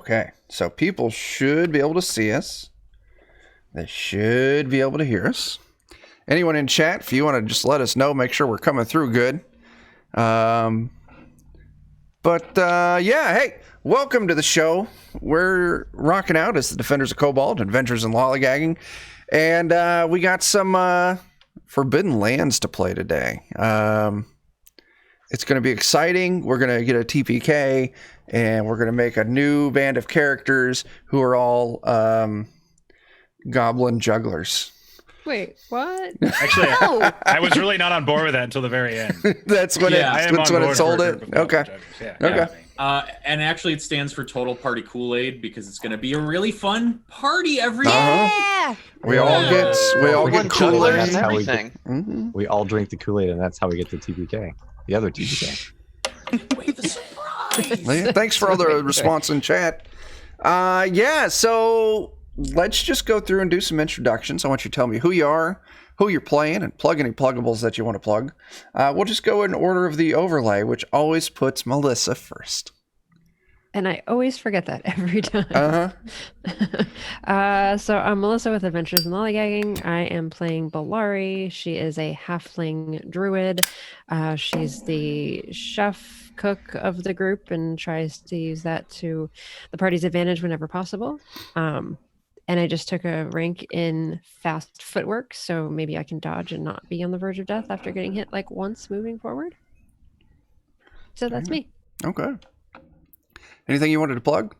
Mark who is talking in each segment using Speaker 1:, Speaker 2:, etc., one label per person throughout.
Speaker 1: Okay, so people should be able to see us. They should be able to hear us. Anyone in chat, if you want to just let us know, make sure we're coming through good. Yeah, hey, welcome to the show. We're rocking out as the Defenders of Cobalt, Adventures in Lollygagging, and we got some Forbidden Lands to play today. It's going to be exciting. We're going to get a TPK, and we're going to make a new band of characters who are all goblin jugglers.
Speaker 2: Wait, what?
Speaker 3: Actually, I was really not on board with that until the very end.
Speaker 1: That's when it sold it. Okay.
Speaker 3: Okay.
Speaker 4: And actually, it stands for Total Party Kool-Aid because it's going to be a really fun party every
Speaker 2: Yeah.
Speaker 1: We all get Kool-Aid.
Speaker 5: That's how we all drink the Kool-Aid, and that's how we get the TPK. The other TPK.
Speaker 4: Wait, the surprise!
Speaker 1: Thanks for all the response in chat. So let's just go through and do some introductions. I want you to tell me who you are, who you're playing, and plug any pluggables that you want to plug. We'll just go in order of the overlay, which always puts Melissa first.
Speaker 2: And I always forget that every time. So I'm Melissa with Adventures in Lollygagging. I am playing Bolari. She is a halfling druid. She's the chef cook of the group and tries to use that to the party's advantage whenever possible. And I just took a rank in fast footwork, so maybe I can dodge and not be on the verge of death after getting hit like once moving forward. So that's me.
Speaker 1: Okay. Anything you wanted to plug?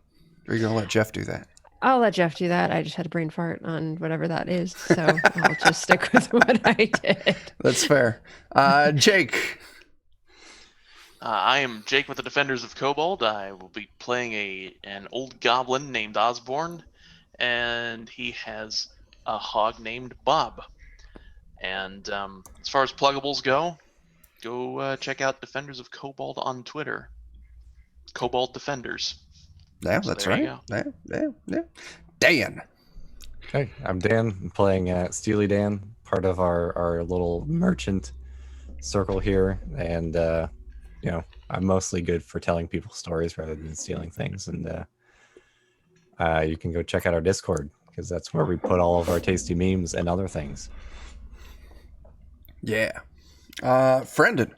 Speaker 1: Or are you going to let Jeff do that?
Speaker 2: I'll let Jeff do that. I just had a brain fart on whatever that is, so I'll just stick with what I did.
Speaker 1: That's fair. Jake.
Speaker 6: I am Jake with the Defenders of Cobalt. I will be playing an old goblin named Osborne, and he has a hog named Bob. And as far as pluggables go check out Defenders of Cobalt on Twitter. Cobalt Defenders.
Speaker 1: Yeah, that's right. Yeah. Dan.
Speaker 5: Okay, I'm Dan. I'm playing Steely Dan, part of our little merchant circle here, and I'm mostly good for telling people stories rather than stealing things. And you can go check out our Discord because that's where we put all of our tasty memes and other things.
Speaker 1: Yeah. Friendon.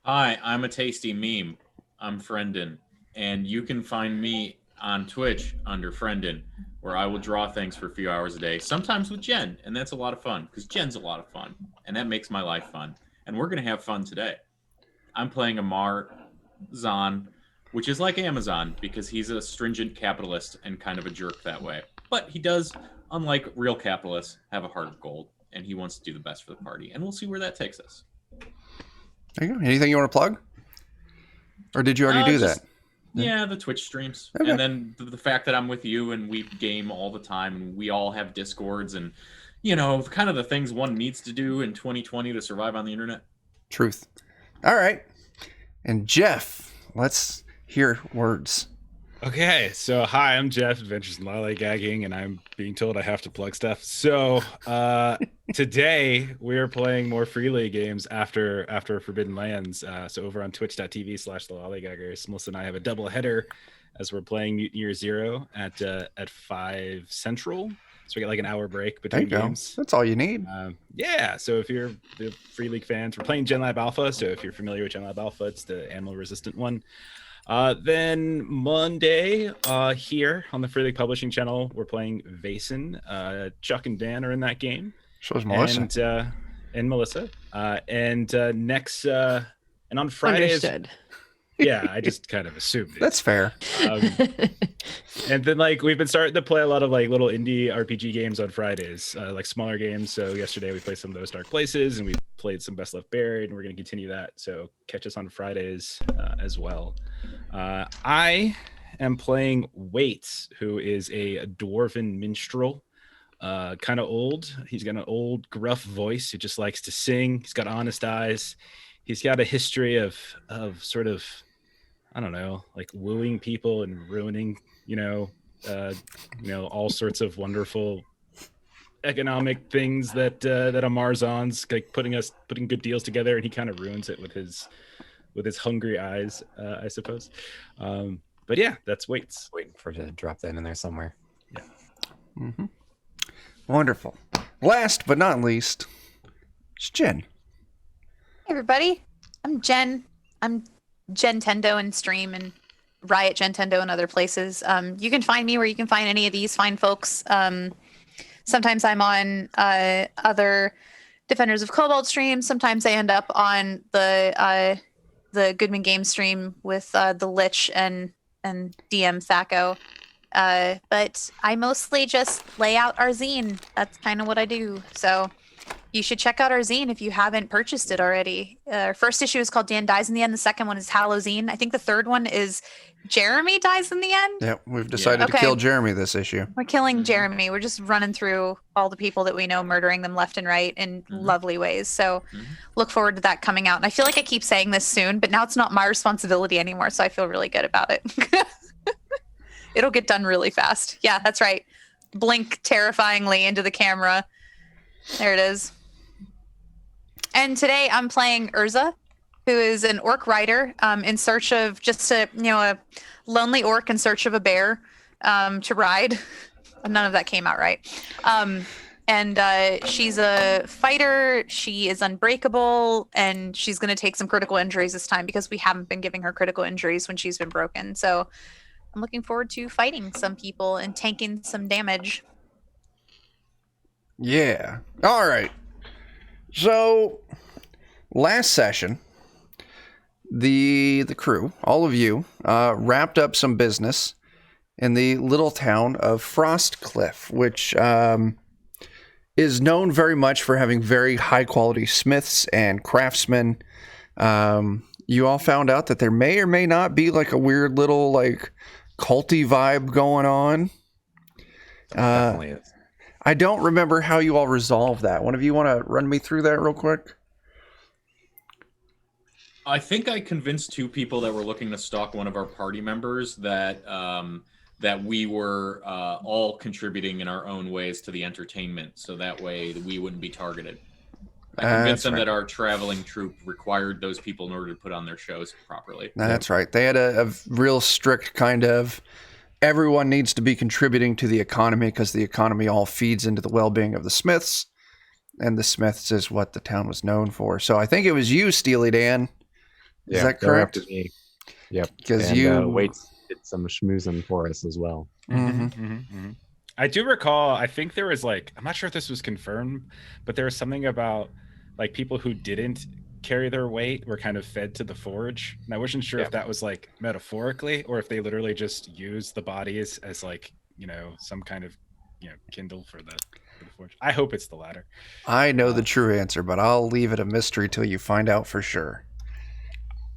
Speaker 4: Hi, I'm a tasty meme. I'm Friendon, and you can find me on Twitch under Friendon, where I will draw things for a few hours a day, sometimes with Jen, and that's a lot of fun, because Jen's a lot of fun, and that makes my life fun, and we're going to have fun today. I'm playing Amar Zahn, which is like Amazon, because he's a stringent capitalist and kind of a jerk that way, but he does, unlike real capitalists, have a heart of gold, and he wants to do the best for the party, and we'll see where that takes us.
Speaker 1: There you go. Anything you want to plug? Or did you already do that?
Speaker 4: Yeah, the Twitch streams.
Speaker 1: Okay.
Speaker 4: And then the fact that I'm with you and we game all the time and we all have Discords and, kind of the things one needs to do in 2020 to survive on the internet.
Speaker 1: Truth. All right. And Jeff, let's hear words.
Speaker 3: Okay, so hi, I'm Jeff, Adventures in Lollygagging, and I'm being told I have to plug stuff. So today we are playing more freely games after Forbidden Lands. So over on twitch.tv/thelollygaggers, Melissa and I have a double header as we're playing Year Zero at 5 Central. So we get like an hour break between games.
Speaker 1: That's all you need.
Speaker 3: Yeah, so if you're the Free League fans, we're playing Gen Lab Alpha. So if you're familiar with Gen Lab Alpha, it's the animal resistant one. Then Monday, here on the Free League Publishing channel, we're playing Vaesen. Chuck and Dan are in that game.
Speaker 1: So is Melissa.
Speaker 3: And Melissa. And on Fridays.
Speaker 2: Understood.
Speaker 3: Yeah, I just kind of assumed it.
Speaker 1: That's fair.
Speaker 3: And then we've been starting to play a lot of little indie RPG games on Fridays, like smaller games. So yesterday we played some of those Dark Places, and we played some Best Left Buried, and we're going to continue that. So catch us on Fridays as well. I am playing Waits, who is a dwarven minstrel, kind of old. He's got an old gruff voice. He just likes to sing. He's got honest eyes. He's got a history of sort of, I don't know, wooing people and ruining, all sorts of wonderful economic things that Amarzon's putting good deals together, and he kind of ruins it with his hungry eyes, I suppose. But yeah, that's weights.
Speaker 5: Waiting for it to drop that in there somewhere.
Speaker 1: Mm-hmm. Wonderful. Last but not least, it's Jen.
Speaker 7: Hey everybody, I'm Jen. I'm Gentendo and stream and Riot Gentendo and other places. You can find me where you can find any of these fine folks. Sometimes I'm on other Defenders of Cobalt streams. Sometimes I end up on the Goodman Game stream with the Lich and DM Thaco. But I mostly just lay out our zine. That's kind of what I do. So you should check out our zine if you haven't purchased it already. Our first issue is called Dan Dies in the End. The second one is Halloween. I think the third one is Jeremy Dies in the End.
Speaker 1: Yep, we've decided to
Speaker 7: Okay.
Speaker 1: kill Jeremy this issue.
Speaker 7: We're killing Jeremy. We're just running through all the people that we know, murdering them left and right in lovely ways. So look forward to that coming out. And I feel like I keep saying this soon, but now it's not my responsibility anymore. So I feel really good about it. It'll get done really fast. Yeah, that's right. Blink terrifyingly into the camera. There it is. And today I'm playing Urza, who is an orc rider in search of just a lonely orc in search of a bear to ride. None of that came out right. And she's a fighter. She is unbreakable, and she's going to take some critical injuries this time because we haven't been giving her critical injuries when she's been broken. So I'm looking forward to fighting some people and tanking some damage.
Speaker 1: Yeah. All right. So, last session, the crew, all of you, wrapped up some business in the little town of Frostcliff, which is known very much for having very high-quality smiths and craftsmen. You all found out that there may or may not be like a weird little like culty vibe going on.
Speaker 5: Definitely is.
Speaker 1: I don't remember how you all resolved that. One of you want to run me through that real quick?
Speaker 4: I think I convinced two people that were looking to stalk one of our party members that that we were all contributing in our own ways to the entertainment, so that way we wouldn't be targeted. I convinced them that our traveling troupe required those people in order to put on their shows properly.
Speaker 1: That's right. They had a real strict kind of everyone needs to be contributing to the economy because the economy all feeds into the well-being of the Smiths, and the Smiths is what the town was known for. So I think it was you, Steely Dan. Is that
Speaker 5: they're
Speaker 1: correct?
Speaker 5: after me. Yep.
Speaker 1: Because
Speaker 5: And,
Speaker 1: you
Speaker 5: Waits did some schmoozing for us as well.
Speaker 1: Mhm.
Speaker 3: I do recall, I think there was like, I'm not sure if this was confirmed, but there was something about like people who didn't carry their weight were kind of fed to the forge. And I wasn't sure if that was like metaphorically or if they literally just used the bodies as like, some kind of, kindle for the forge. I hope it's the latter.
Speaker 1: I know the true answer, but I'll leave it a mystery till you find out for sure.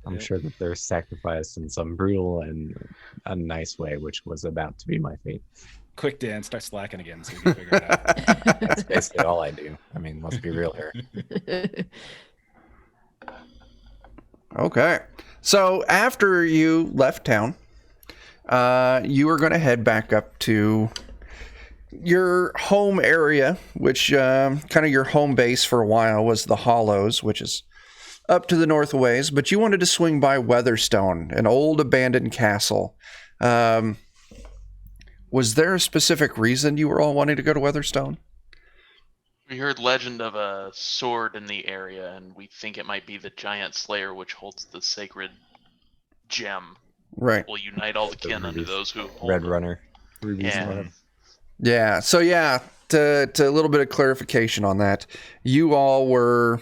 Speaker 5: I'm sure that they're sacrificed in some brutal and a nice way, which was about to be my fate.
Speaker 3: Quick, Dan, start slacking again so we can figure it out.
Speaker 5: That's basically all I do. I mean, let's be real here.
Speaker 1: Okay. So after you left town, you were going to head back up to your home area, which kind of your home base for a while was the Hollows, which is up to the north a ways, but you wanted to swing by Weatherstone, an old abandoned castle. Was there a specific reason you were all wanting to go to Weatherstone?
Speaker 6: We heard legend of a sword in the area, and we think it might be the giant slayer which holds the sacred gem.
Speaker 1: Right.
Speaker 6: Will unite all the
Speaker 5: The
Speaker 6: kin under
Speaker 5: rubies.
Speaker 6: those who hold
Speaker 5: Red
Speaker 6: it.
Speaker 5: Runner. Rubies
Speaker 6: Yeah.
Speaker 5: Red.
Speaker 1: Yeah. So yeah, to a little bit of clarification on that, you all were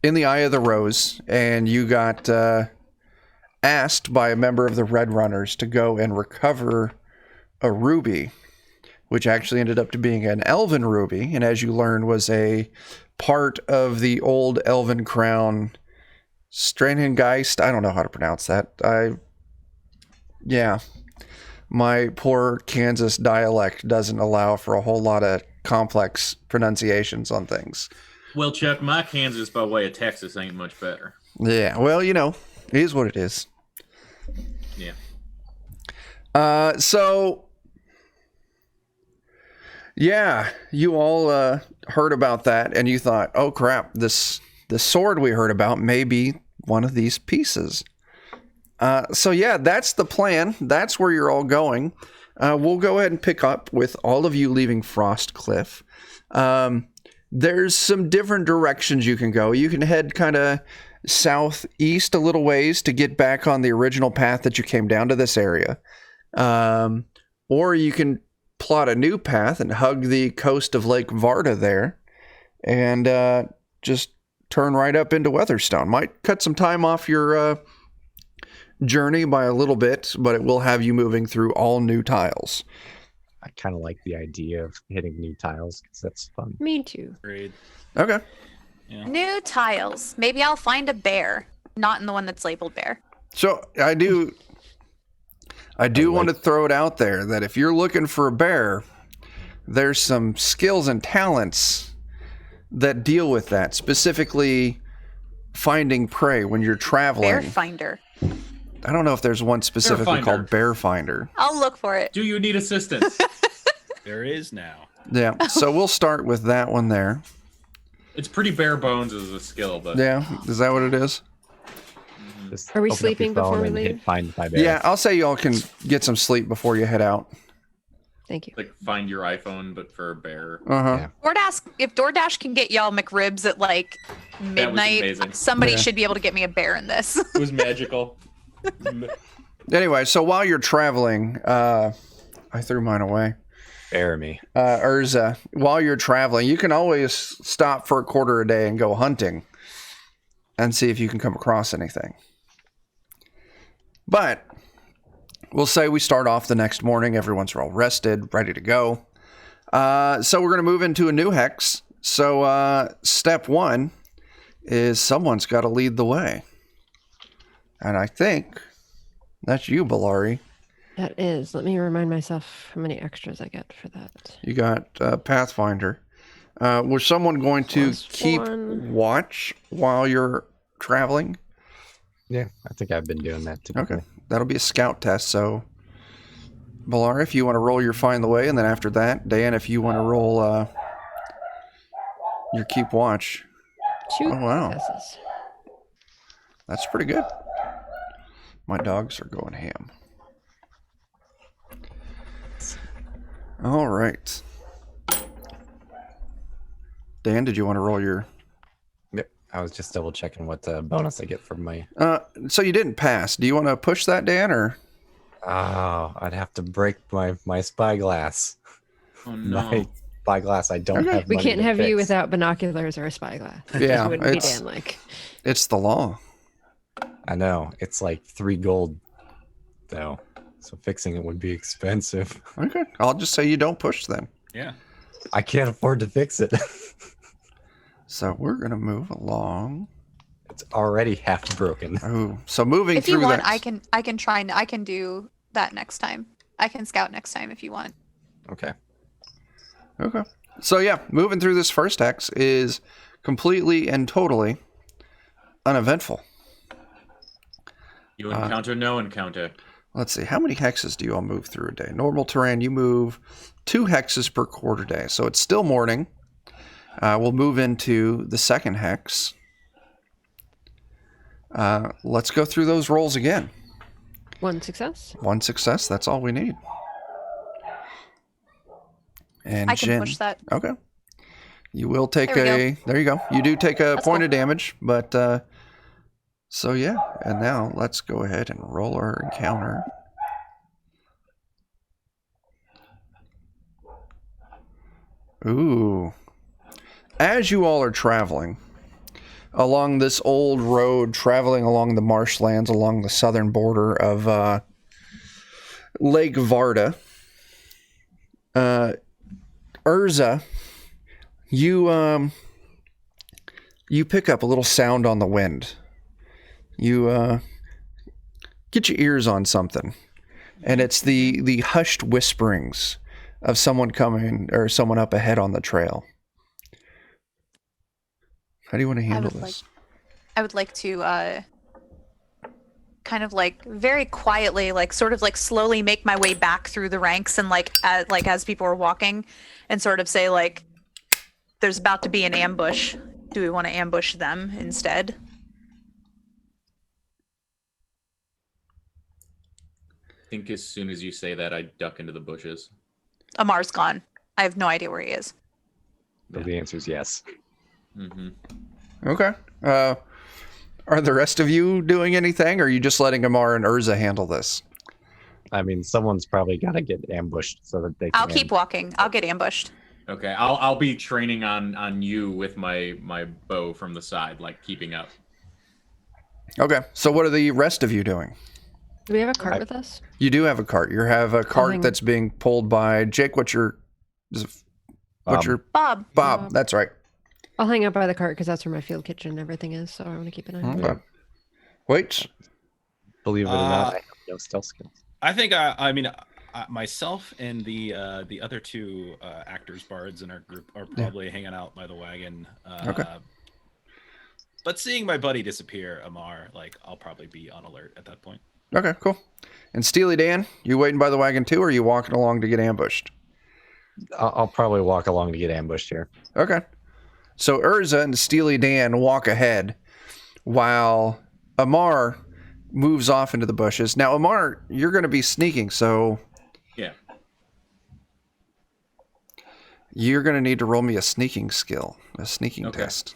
Speaker 1: in the Eye of the Rose, and you got asked by a member of the Red Runners to go and recover a ruby, which actually ended up to being an elven ruby, and as you learned was a part of the old elven crown Stranhengeist. I don't know how to pronounce that. My poor Kansas dialect doesn't allow for a whole lot of complex pronunciations on things.
Speaker 4: Well, Chuck, my Kansas by way of Texas ain't much better.
Speaker 1: Yeah, well, it is what it is.
Speaker 4: Yeah.
Speaker 1: So yeah, you all heard about that, and you thought, oh crap, this sword we heard about may be one of these pieces. So yeah, that's the plan. That's where you're all going. We'll go ahead and pick up with all of you leaving Frost Cliff. There's some different directions you can go. You can head kind of southeast a little ways to get back on the original path that you came down to this area. Or you can plot a new path and hug the coast of Lake Varda there and just turn right up into Weatherstone. Might cut some time off your journey by a little bit, but it will have you moving through all new tiles.
Speaker 5: I kind of like the idea of hitting new tiles because that's fun.
Speaker 2: Me too.
Speaker 3: Great.
Speaker 1: Okay.
Speaker 7: New tiles. Maybe I'll find a bear, not in the one that's labeled bear.
Speaker 1: So I do want to throw it out there that if you're looking for a bear, there's some skills and talents that deal with that, specifically finding prey when you're traveling.
Speaker 7: Bear finder.
Speaker 1: I don't know if there's one specifically called Bear Finder.
Speaker 7: I'll look for it.
Speaker 4: Do you need assistance?
Speaker 3: There is now.
Speaker 1: Yeah, so we'll start with that one there.
Speaker 4: It's pretty bare bones as a skill, but
Speaker 1: Yeah, is that what it is?
Speaker 5: Just
Speaker 2: Are we
Speaker 5: open up your
Speaker 2: sleeping before
Speaker 5: phone
Speaker 2: we
Speaker 5: and hit
Speaker 2: leave?
Speaker 5: Find my bear.
Speaker 1: Yeah, I'll say y'all can get some sleep before you head out.
Speaker 2: Thank you.
Speaker 4: like find your iPhone, but for a bear.
Speaker 1: Uh-huh.
Speaker 5: Yeah.
Speaker 7: If DoorDash can get y'all McRibs at like midnight,
Speaker 4: amazing.
Speaker 7: somebody
Speaker 1: Yeah.
Speaker 7: should be able to get me a bear in this.
Speaker 3: It was magical.
Speaker 1: Anyway, so while you're traveling, I threw mine away.
Speaker 5: Bear me.
Speaker 1: Urza, while you're traveling, you can always stop for a quarter a day and go hunting and see if you can come across anything. But we'll say we start off the next morning. Everyone's all rested, ready to go. So we're going to move into a new hex. So step one is someone's got to lead the way. And I think that's you, Bellari.
Speaker 2: That is. Let me remind myself how many extras I get for that.
Speaker 1: You got Pathfinder. Was someone going to
Speaker 2: Plus
Speaker 1: keep
Speaker 2: one.
Speaker 1: watch while you're traveling?
Speaker 5: Yeah, I think I've been doing that too.
Speaker 1: Okay. That'll be a scout test. So, Bellari, if you want to roll your find the way, and then after that, Dan, if you want to roll your keep watch.
Speaker 2: 2
Speaker 1: Oh, wow.
Speaker 2: successes.
Speaker 1: That's pretty good. My dogs are going ham. All right. Dan, did you want to roll your...
Speaker 5: Yep. I was just double checking what bonus I get from my.
Speaker 1: So you didn't pass. Do you want to push that, Dan, or...
Speaker 5: Oh, I'd have to break my spyglass.
Speaker 4: Oh no.
Speaker 5: My spyglass. I don't
Speaker 1: Okay.
Speaker 5: have.
Speaker 2: We
Speaker 5: money
Speaker 2: can't
Speaker 5: to
Speaker 2: have you
Speaker 5: fix.
Speaker 2: without binoculars or a spyglass.
Speaker 1: Yeah,
Speaker 2: It wouldn't be
Speaker 1: it's-
Speaker 2: Dan like.
Speaker 1: It's the law.
Speaker 5: I know it's like 3 gold, though. So fixing it would be expensive.
Speaker 1: Okay. I'll just say you don't push then.
Speaker 3: Yeah.
Speaker 5: I can't afford to fix it.
Speaker 1: So we're going to move along.
Speaker 5: It's already half broken.
Speaker 1: Oh, so moving
Speaker 7: If
Speaker 1: through
Speaker 7: you want,
Speaker 1: that...
Speaker 7: I can do that next time. I can scout next time if you want.
Speaker 5: Okay.
Speaker 1: Okay. So yeah, moving through this first hex is completely and totally uneventful.
Speaker 4: You encounter no encounter.
Speaker 1: Let's see, how many hexes do you all move through a day? Normal terrain, you move 2 hexes per quarter day. So it's still morning. We'll move into the second hex. Let's go through those rolls again.
Speaker 2: 1 success.
Speaker 1: 1 success, that's all we need. And
Speaker 7: I can
Speaker 1: Jen,
Speaker 7: push that.
Speaker 1: okay. You will take
Speaker 7: There we
Speaker 1: there you go. You do take a
Speaker 7: That's
Speaker 1: point
Speaker 7: cool.
Speaker 1: of damage, but so yeah. And now let's go ahead and roll our encounter. Ooh. As you all are traveling along this old road, traveling along the marshlands, along the southern border of Lake Varda, Urza, you pick up a little sound on the wind. You get your ears on something, and it's the hushed whisperings of someone coming or someone up ahead on the trail. How do you want to handle this?
Speaker 7: I would like to kind of like very quietly, like sort of like slowly make my way back through the ranks and like as people are walking, and sort of say like, "There's about to be an ambush. Do we want to ambush them instead?"
Speaker 4: think as soon as you say that, I duck into the bushes.
Speaker 7: Amar's gone. I have no idea where he is.
Speaker 5: So the answer is yes.
Speaker 4: Mm-hmm.
Speaker 1: Okay. Are the rest of you doing anything, or are you just letting Amar and Urza handle this?
Speaker 5: I mean, someone's probably got to get ambushed so that they can.
Speaker 7: I'll keep walking. I'll get ambushed.
Speaker 4: Okay, I'll be training on you with my bow from the side, like keeping up.
Speaker 1: Okay. So what are the rest of you doing?
Speaker 2: Do we have a cart with us?
Speaker 1: You do have a cart. You have a cart
Speaker 2: hang-
Speaker 1: that's being pulled by Jake. What's your
Speaker 7: Bob.
Speaker 1: Bob? That's right.
Speaker 2: I'll hang out by the cart because that's where my field kitchen and everything is. So I want to keep an eye on it.
Speaker 1: Okay. Wait.
Speaker 5: Believe it or not, I have no stealth skills.
Speaker 3: I think myself and the other two actors, bards in our group are probably hanging out by the wagon.
Speaker 1: Okay.
Speaker 3: But seeing my buddy disappear, Amar, like I'll probably be on alert at that point.
Speaker 1: Okay, cool. And Steely Dan, you waiting by the wagon too, or are you walking along to get ambushed?
Speaker 5: I'll probably walk along to get ambushed here.
Speaker 1: Okay. So Urza and Steely Dan walk ahead while Amar moves off into the bushes. Now, Amar, you're going to be sneaking, so
Speaker 4: Yeah.
Speaker 1: you're going to need to roll me a sneaking
Speaker 4: Okay.
Speaker 1: test.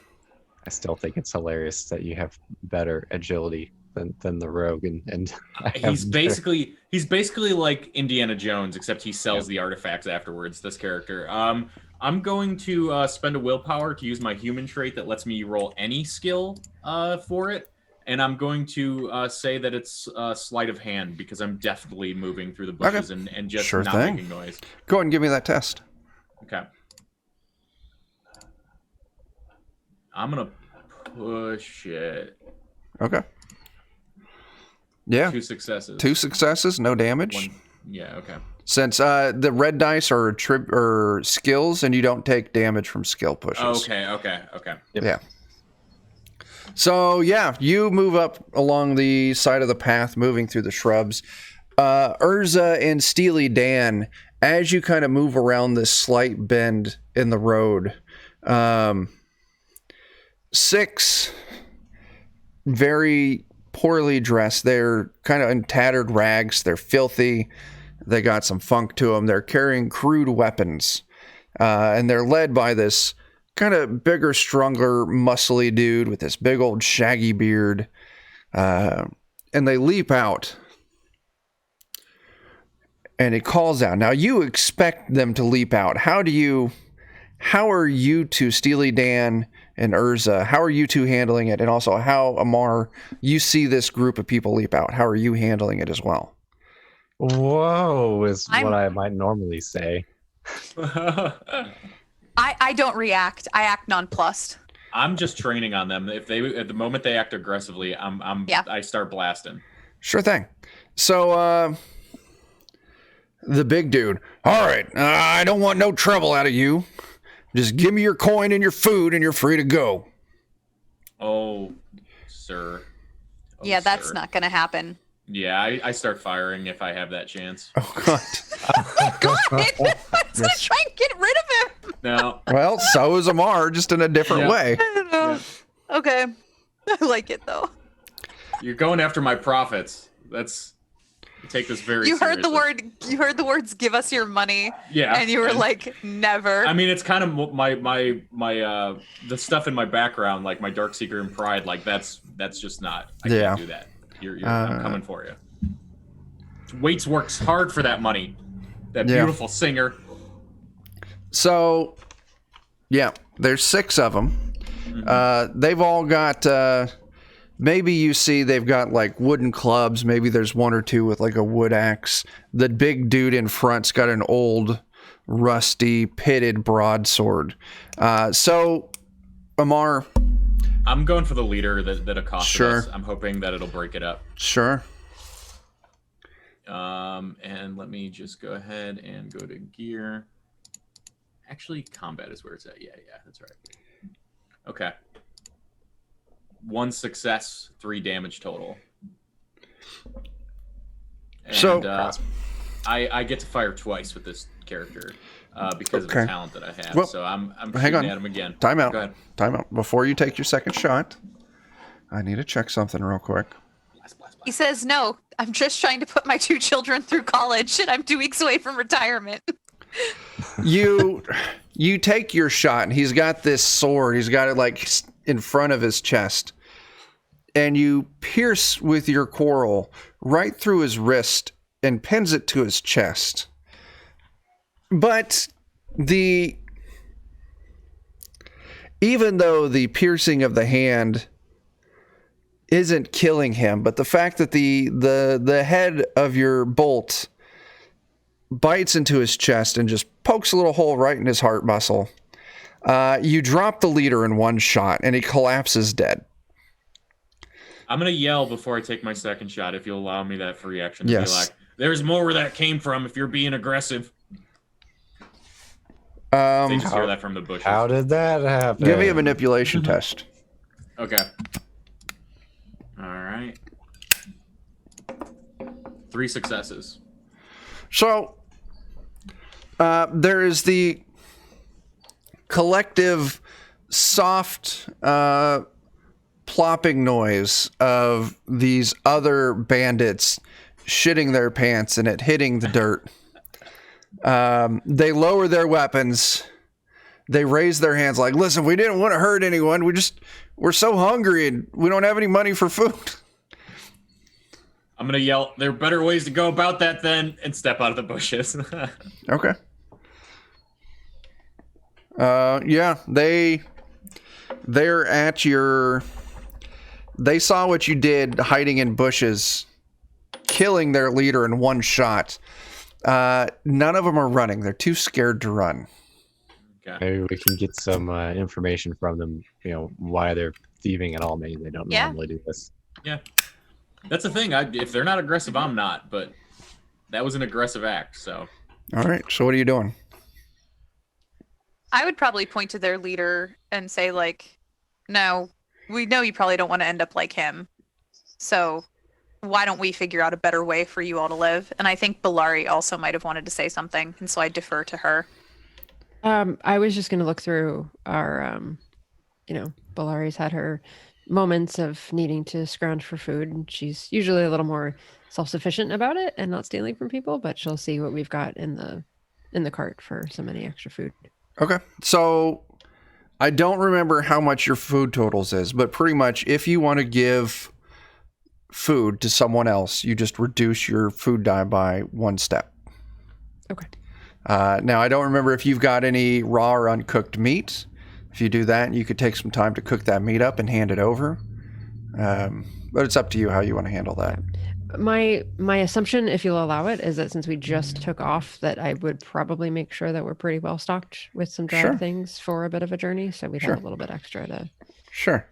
Speaker 5: I still think it's hilarious that you have better agility than the rogue, and I have
Speaker 4: He's basically like Indiana Jones, except he sells the artifacts afterwards. This character. I'm going to spend a willpower to use my human trait that lets me roll any skill for it, and I'm going to say that it's sleight of hand because I'm definitely moving through the bushes and just
Speaker 1: Sure
Speaker 4: not
Speaker 1: thing.
Speaker 4: making noise.
Speaker 1: Go ahead and give me that test.
Speaker 4: Okay. I'm gonna push it.
Speaker 1: Okay. Yeah.
Speaker 4: 2 successes.
Speaker 1: 2 successes, no damage.
Speaker 4: 1. Yeah. Okay.
Speaker 1: Since the red dice are skills, and you don't take damage from skill pushes.
Speaker 4: Okay.
Speaker 1: Yeah. So yeah, you move up along the side of the path, moving through the shrubs. Urza and Steely Dan, as you kind of move around this slight bend in the road, 6 very poorly dressed. They're kind of in tattered rags. They're filthy. They got some funk to them. They're carrying crude weapons. And they're led by this kind of bigger, stronger, muscly dude with this big old shaggy beard. And they leap out. And he calls out. Now, you expect them to leap out. How are you two, Steely Dan and Urza, how are you two handling it? And also, how, Amar, you see this group of people leap out. How are you handling it as well?
Speaker 5: Whoa, is what I might normally say.
Speaker 7: I don't react. I act nonplussed.
Speaker 4: I'm just training on them. If the moment they act aggressively, I start blasting.
Speaker 1: Sure thing. So, the big dude. All right, I don't want no trouble out of you. Just give me your coin and your food, and you're free to go.
Speaker 4: Oh, sir. Oh,
Speaker 7: Yeah, that's
Speaker 4: sir.
Speaker 7: not going to happen.
Speaker 4: Yeah, I start firing if I have that chance.
Speaker 1: Oh, God.
Speaker 7: God, I was going to try and get rid of him.
Speaker 4: No.
Speaker 1: Well, so is Amar, just in a different
Speaker 4: Yeah.
Speaker 1: way.
Speaker 7: I don't know. Okay. I like it, though.
Speaker 4: You're going after my profits. Take this very
Speaker 7: You heard
Speaker 4: seriously.
Speaker 7: you heard the words, give us your money.
Speaker 4: Yeah.
Speaker 7: And you were like, never.
Speaker 4: I mean, it's kind of my the stuff in my background, like my Dark Secret and Pride, like that's just not. I
Speaker 1: Yeah.
Speaker 4: can't do that. I'm coming for you. Waits works hard for that money. That
Speaker 1: Yeah.
Speaker 4: beautiful singer.
Speaker 1: So, yeah, there's 6 of them. They've all got, maybe you see they've got like wooden clubs. Maybe there's 1 or 2 with like a wood axe. The big dude in front's got an old, rusty, pitted broadsword. So, Amar.
Speaker 4: I'm going for the leader that accosted
Speaker 1: Sure.
Speaker 4: us. I'm hoping that it'll break it up.
Speaker 1: Sure.
Speaker 4: And let me just go ahead and go to gear. Actually, combat is where it's at. Yeah, that's right. Okay. 1 success, 3 damage total. And,
Speaker 1: So-
Speaker 4: I get to fire twice with this character because of
Speaker 1: Okay.
Speaker 4: the talent that I have.
Speaker 1: Well,
Speaker 4: so I'm
Speaker 1: hang
Speaker 4: shooting
Speaker 1: on.
Speaker 4: at him again.
Speaker 1: Time out.
Speaker 4: Go ahead.
Speaker 1: Time out. Before you take your second shot, I need to check something real quick.
Speaker 7: He says, no, I'm just trying to put my 2 children through college and I'm 2 weeks away from retirement.
Speaker 1: You take your shot, and he's got this sword. He's got it like in front of his chest, and you pierce with your quarrel right through his wrist and pins it to his chest. But even though the piercing of the hand isn't killing him, but the fact that the head of your bolt bites into his chest and just pokes a little hole right in his heart muscle, you drop the leader in one shot, and he collapses dead.
Speaker 4: I'm going to yell before I take my second shot, if you'll allow me that free action. To
Speaker 1: Yes.
Speaker 4: be like, there's more where that came from if you're being aggressive. They just hear that from the bushes.
Speaker 5: How did that happen?
Speaker 1: Give me a manipulation test.
Speaker 4: Okay. All right. 3 successes.
Speaker 1: So, there is the collective soft plopping noise of these other bandits shitting their pants and it hitting the dirt. They lower their weapons. They raise their hands like, listen, we didn't want to hurt anyone. We're so hungry and we don't have any money for food.
Speaker 4: I'm going to yell, there are better ways to go about that then, and step out of the bushes.
Speaker 1: Okay. Yeah, they're at your... They saw what you did hiding in bushes, killing their leader in one shot. None of them are running. They're too scared to run.
Speaker 4: Okay.
Speaker 5: Maybe we can get some information from them, why they're thieving at all. Maybe they don't normally do this.
Speaker 4: Yeah. That's the thing. If they're not aggressive, I'm not. But that was an aggressive act, so.
Speaker 1: All right, so what are you doing?
Speaker 7: I would probably point to their leader and say, like, no, we know you probably don't want to end up like him. So why don't we figure out a better way for you all to live? And I think Bellari also might have wanted to say something, and so I defer to her.
Speaker 2: I was just going to look through our, Bellari's had her moments of needing to scrounge for food, and she's usually a little more self-sufficient about it and not stealing from people, but she'll see what we've got in the cart for some any extra food.
Speaker 1: Okay, so I don't remember how much your food totals is, but pretty much if you want to give food to someone else, you just reduce your food die by 1 step.
Speaker 2: Okay.
Speaker 1: Now, I don't remember if you've got any raw or uncooked meat. If you do that, you could take some time to cook that meat up and hand it over. But it's up to you how you want to handle that.
Speaker 2: My assumption, if you'll allow it, is that since we just took off, that I would probably make sure that we're pretty well stocked with some dried
Speaker 1: Sure.
Speaker 2: things for a bit of a journey. So we'd
Speaker 1: Sure.
Speaker 2: have a little bit extra to.
Speaker 1: Sure.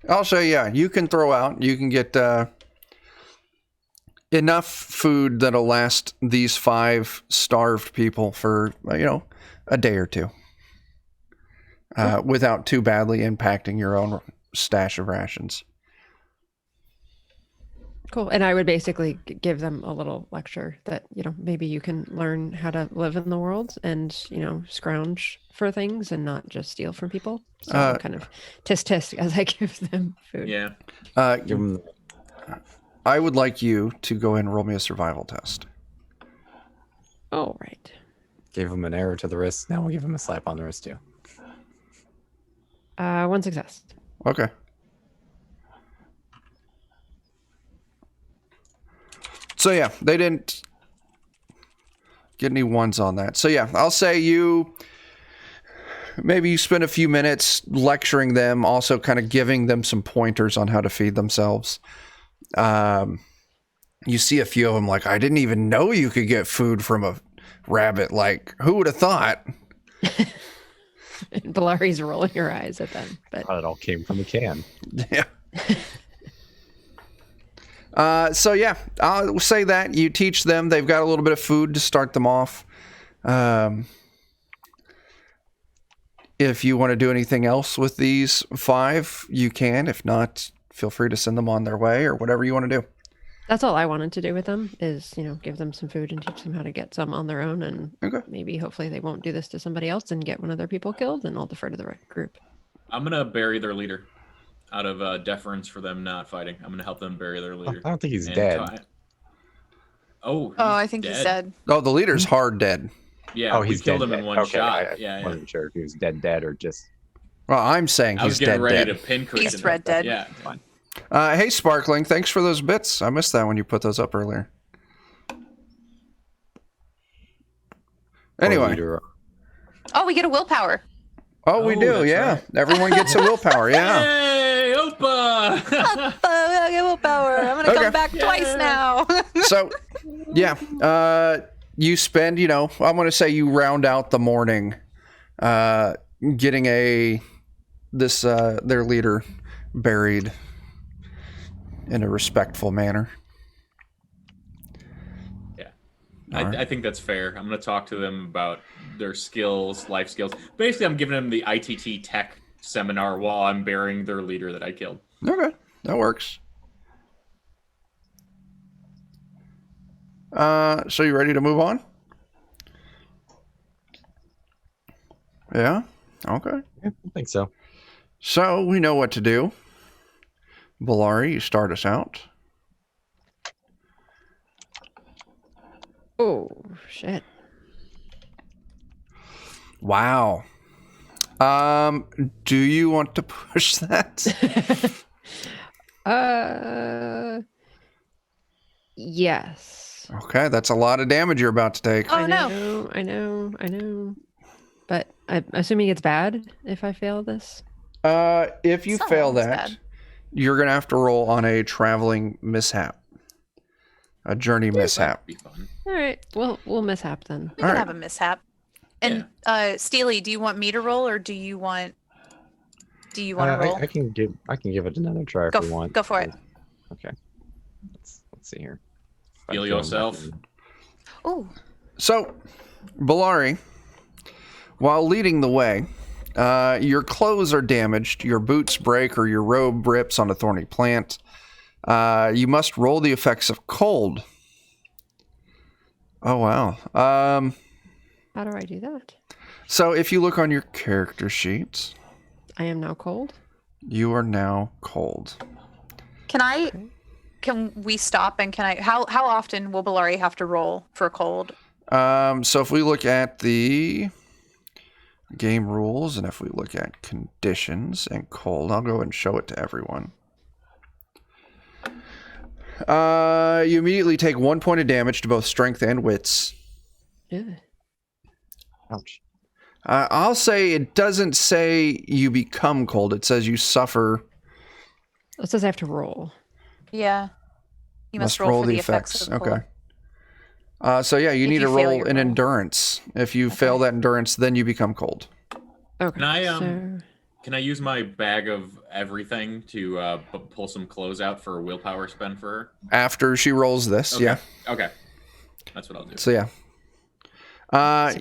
Speaker 1: Also, yeah, you can throw out, you can get enough food that'll last these 5 starved people for, a day or 2. Without too badly impacting your own stash of rations.
Speaker 2: Cool. And I would basically give them a little lecture that, maybe you can learn how to live in the world and, scrounge for things and not just steal from people. So I'm kind of tisk as I give them food.
Speaker 4: Yeah.
Speaker 5: Give them
Speaker 1: I would like you to go ahead and roll me a survival test.
Speaker 2: All right.
Speaker 5: Gave him an arrow to the wrist. Now we'll give him a slap on the wrist too.
Speaker 2: 1 success.
Speaker 1: Okay. So yeah, they didn't get any 1s on that. So yeah, I'll say maybe you spend a few minutes lecturing them, also kind of giving them some pointers on how to feed themselves. You see a few of them like, I didn't even know you could get food from a rabbit. Like, who would have thought?
Speaker 2: Bellari's rolling her eyes at them, but
Speaker 5: Oh, it all came from a can.
Speaker 1: Yeah. So yeah, I'll say that you teach them. They've got a little bit of food to start them off. If you want to do anything else with these 5, you can. If not, feel free to send them on their way or whatever you want to do.
Speaker 2: that's all I wanted to do with them is, give them some food and teach them how to get some on their own. And
Speaker 1: Okay.
Speaker 2: maybe hopefully they won't do this to somebody else and get one of their people killed, and I'll defer to the group.
Speaker 4: I'm going to bury their leader. out of deference for them not fighting. I'm gonna help them bury their leader.
Speaker 5: I don't think he's
Speaker 4: And
Speaker 5: dead.
Speaker 4: Oh,
Speaker 7: I think he's dead.
Speaker 1: Oh, the leader's hard dead.
Speaker 4: Yeah,
Speaker 5: Oh,
Speaker 4: we
Speaker 5: he's
Speaker 4: killed
Speaker 5: dead.
Speaker 4: him in one
Speaker 5: Okay,
Speaker 4: shot.
Speaker 5: I
Speaker 4: Yeah.
Speaker 5: wasn't sure if he was dead or just.
Speaker 1: Well, I'm saying
Speaker 4: I was
Speaker 1: he's
Speaker 4: getting
Speaker 1: dead.
Speaker 4: ready
Speaker 1: Dead.
Speaker 4: to pin Christian.
Speaker 7: He's red dead.
Speaker 4: Yeah.
Speaker 5: Fine.
Speaker 1: Hey, Sparkling, thanks for those bits. I missed that when you put those up earlier. Anyway.
Speaker 7: Oh, we get a willpower.
Speaker 1: Oh, we
Speaker 4: Oh,
Speaker 1: do,
Speaker 4: that's
Speaker 1: yeah.
Speaker 4: right.
Speaker 1: Everyone gets a willpower, yeah.
Speaker 4: Hey, Opa!
Speaker 7: I get willpower. I'm gonna
Speaker 1: Okay.
Speaker 7: come back twice now.
Speaker 1: So, yeah, you spend, I'm going to say you round out the morning getting their leader buried in a respectful manner.
Speaker 4: I think that's fair. I'm going to talk to them about their skills, life skills. Basically, I'm giving them the ITT tech seminar while I'm burying their leader that I killed.
Speaker 1: Okay, that works. So you ready to move on? Yeah? Okay.
Speaker 5: Yeah, I think so.
Speaker 1: So we know what to do. Bellari, you start us out.
Speaker 2: Oh, shit.
Speaker 1: Wow. Do you want to push that?
Speaker 2: Yes.
Speaker 1: Okay, that's a lot of damage you're about to take.
Speaker 7: Oh, no.
Speaker 2: I know. But I'm assuming it's bad if I fail this.
Speaker 1: If you
Speaker 7: Some
Speaker 1: fail
Speaker 7: of it's
Speaker 1: that,
Speaker 7: bad.
Speaker 1: you're gonna have to roll on a traveling mishap, a journey mishap.
Speaker 4: Be fun.
Speaker 2: All right. Well, we'll mishap then.
Speaker 7: We
Speaker 1: All
Speaker 7: can
Speaker 1: right.
Speaker 7: have a mishap. And Steely, do you want me to roll or do you want to roll?
Speaker 5: I can give it another try if
Speaker 7: Go
Speaker 5: you
Speaker 7: f-
Speaker 5: want.
Speaker 7: go for it.
Speaker 5: Okay. Let's see here.
Speaker 4: Heal
Speaker 5: I feel
Speaker 4: yourself.
Speaker 5: nothing.
Speaker 7: Oh,
Speaker 1: So, Bellari, while leading the way, your clothes are damaged, your boots break, or your robe rips on a thorny plant. You must roll the effects of cold. Oh, wow.
Speaker 2: How do I do that?
Speaker 1: So if you look on your character sheet,
Speaker 2: I am now cold.
Speaker 1: you are now cold.
Speaker 7: can we stop and how often will Bellari have to roll for cold?
Speaker 1: So if we look at the game rules and if we look at conditions and cold, I'll go ahead and show it to everyone. You immediately take 1 point of damage to both strength and wits.
Speaker 2: Ugh.
Speaker 5: Ouch.
Speaker 1: I'll say it doesn't say you become cold. It says you suffer.
Speaker 2: It says I have to roll.
Speaker 7: Yeah. You must roll for the effects. Of cold.
Speaker 1: Okay. So yeah, you
Speaker 7: If
Speaker 1: need to
Speaker 7: you fail
Speaker 1: roll
Speaker 7: your
Speaker 1: an
Speaker 7: roll.
Speaker 1: endurance. If you fail that endurance, then you become cold.
Speaker 2: Okay.
Speaker 4: Can I,
Speaker 2: so,
Speaker 4: Can I use my bag of everything to pull some clothes out for a willpower spend for her?
Speaker 1: After she rolls this,
Speaker 4: Okay.
Speaker 1: yeah.
Speaker 4: Okay. That's what I'll do.
Speaker 1: So yeah.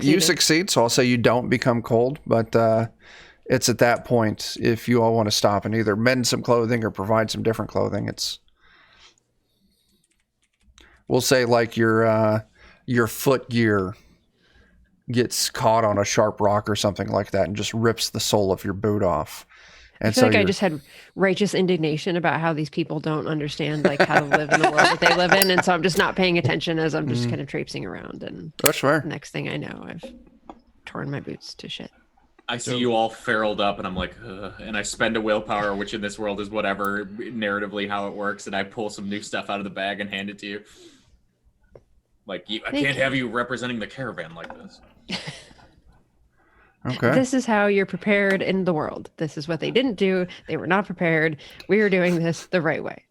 Speaker 1: You succeed, so I'll say you don't become cold, but it's at that point if you all want to stop and either mend some clothing or provide some different clothing. We'll say like your foot gear gets caught on a sharp rock or something like that and just rips the sole of your boot off.
Speaker 2: I
Speaker 1: And
Speaker 2: feel
Speaker 1: so
Speaker 2: like I
Speaker 1: you're-
Speaker 2: just had righteous indignation about how these people don't understand like how to live in the world that they live in, and so I'm just not paying attention as I'm just kind of traipsing around, and
Speaker 1: That's fair.
Speaker 2: next thing I know, I've torn my boots to shit.
Speaker 4: I see you all feraled up, and I'm like, ugh, and I spend a willpower, which in this world is whatever narratively how it works, and I pull some new stuff out of the bag and hand it to you. Like, I
Speaker 2: Thank
Speaker 4: can't
Speaker 2: you.
Speaker 4: have you representing the caravan like this.
Speaker 1: Okay.
Speaker 2: This is how you're prepared in the world. This is what they didn't do. They were not prepared. We are doing this the right way.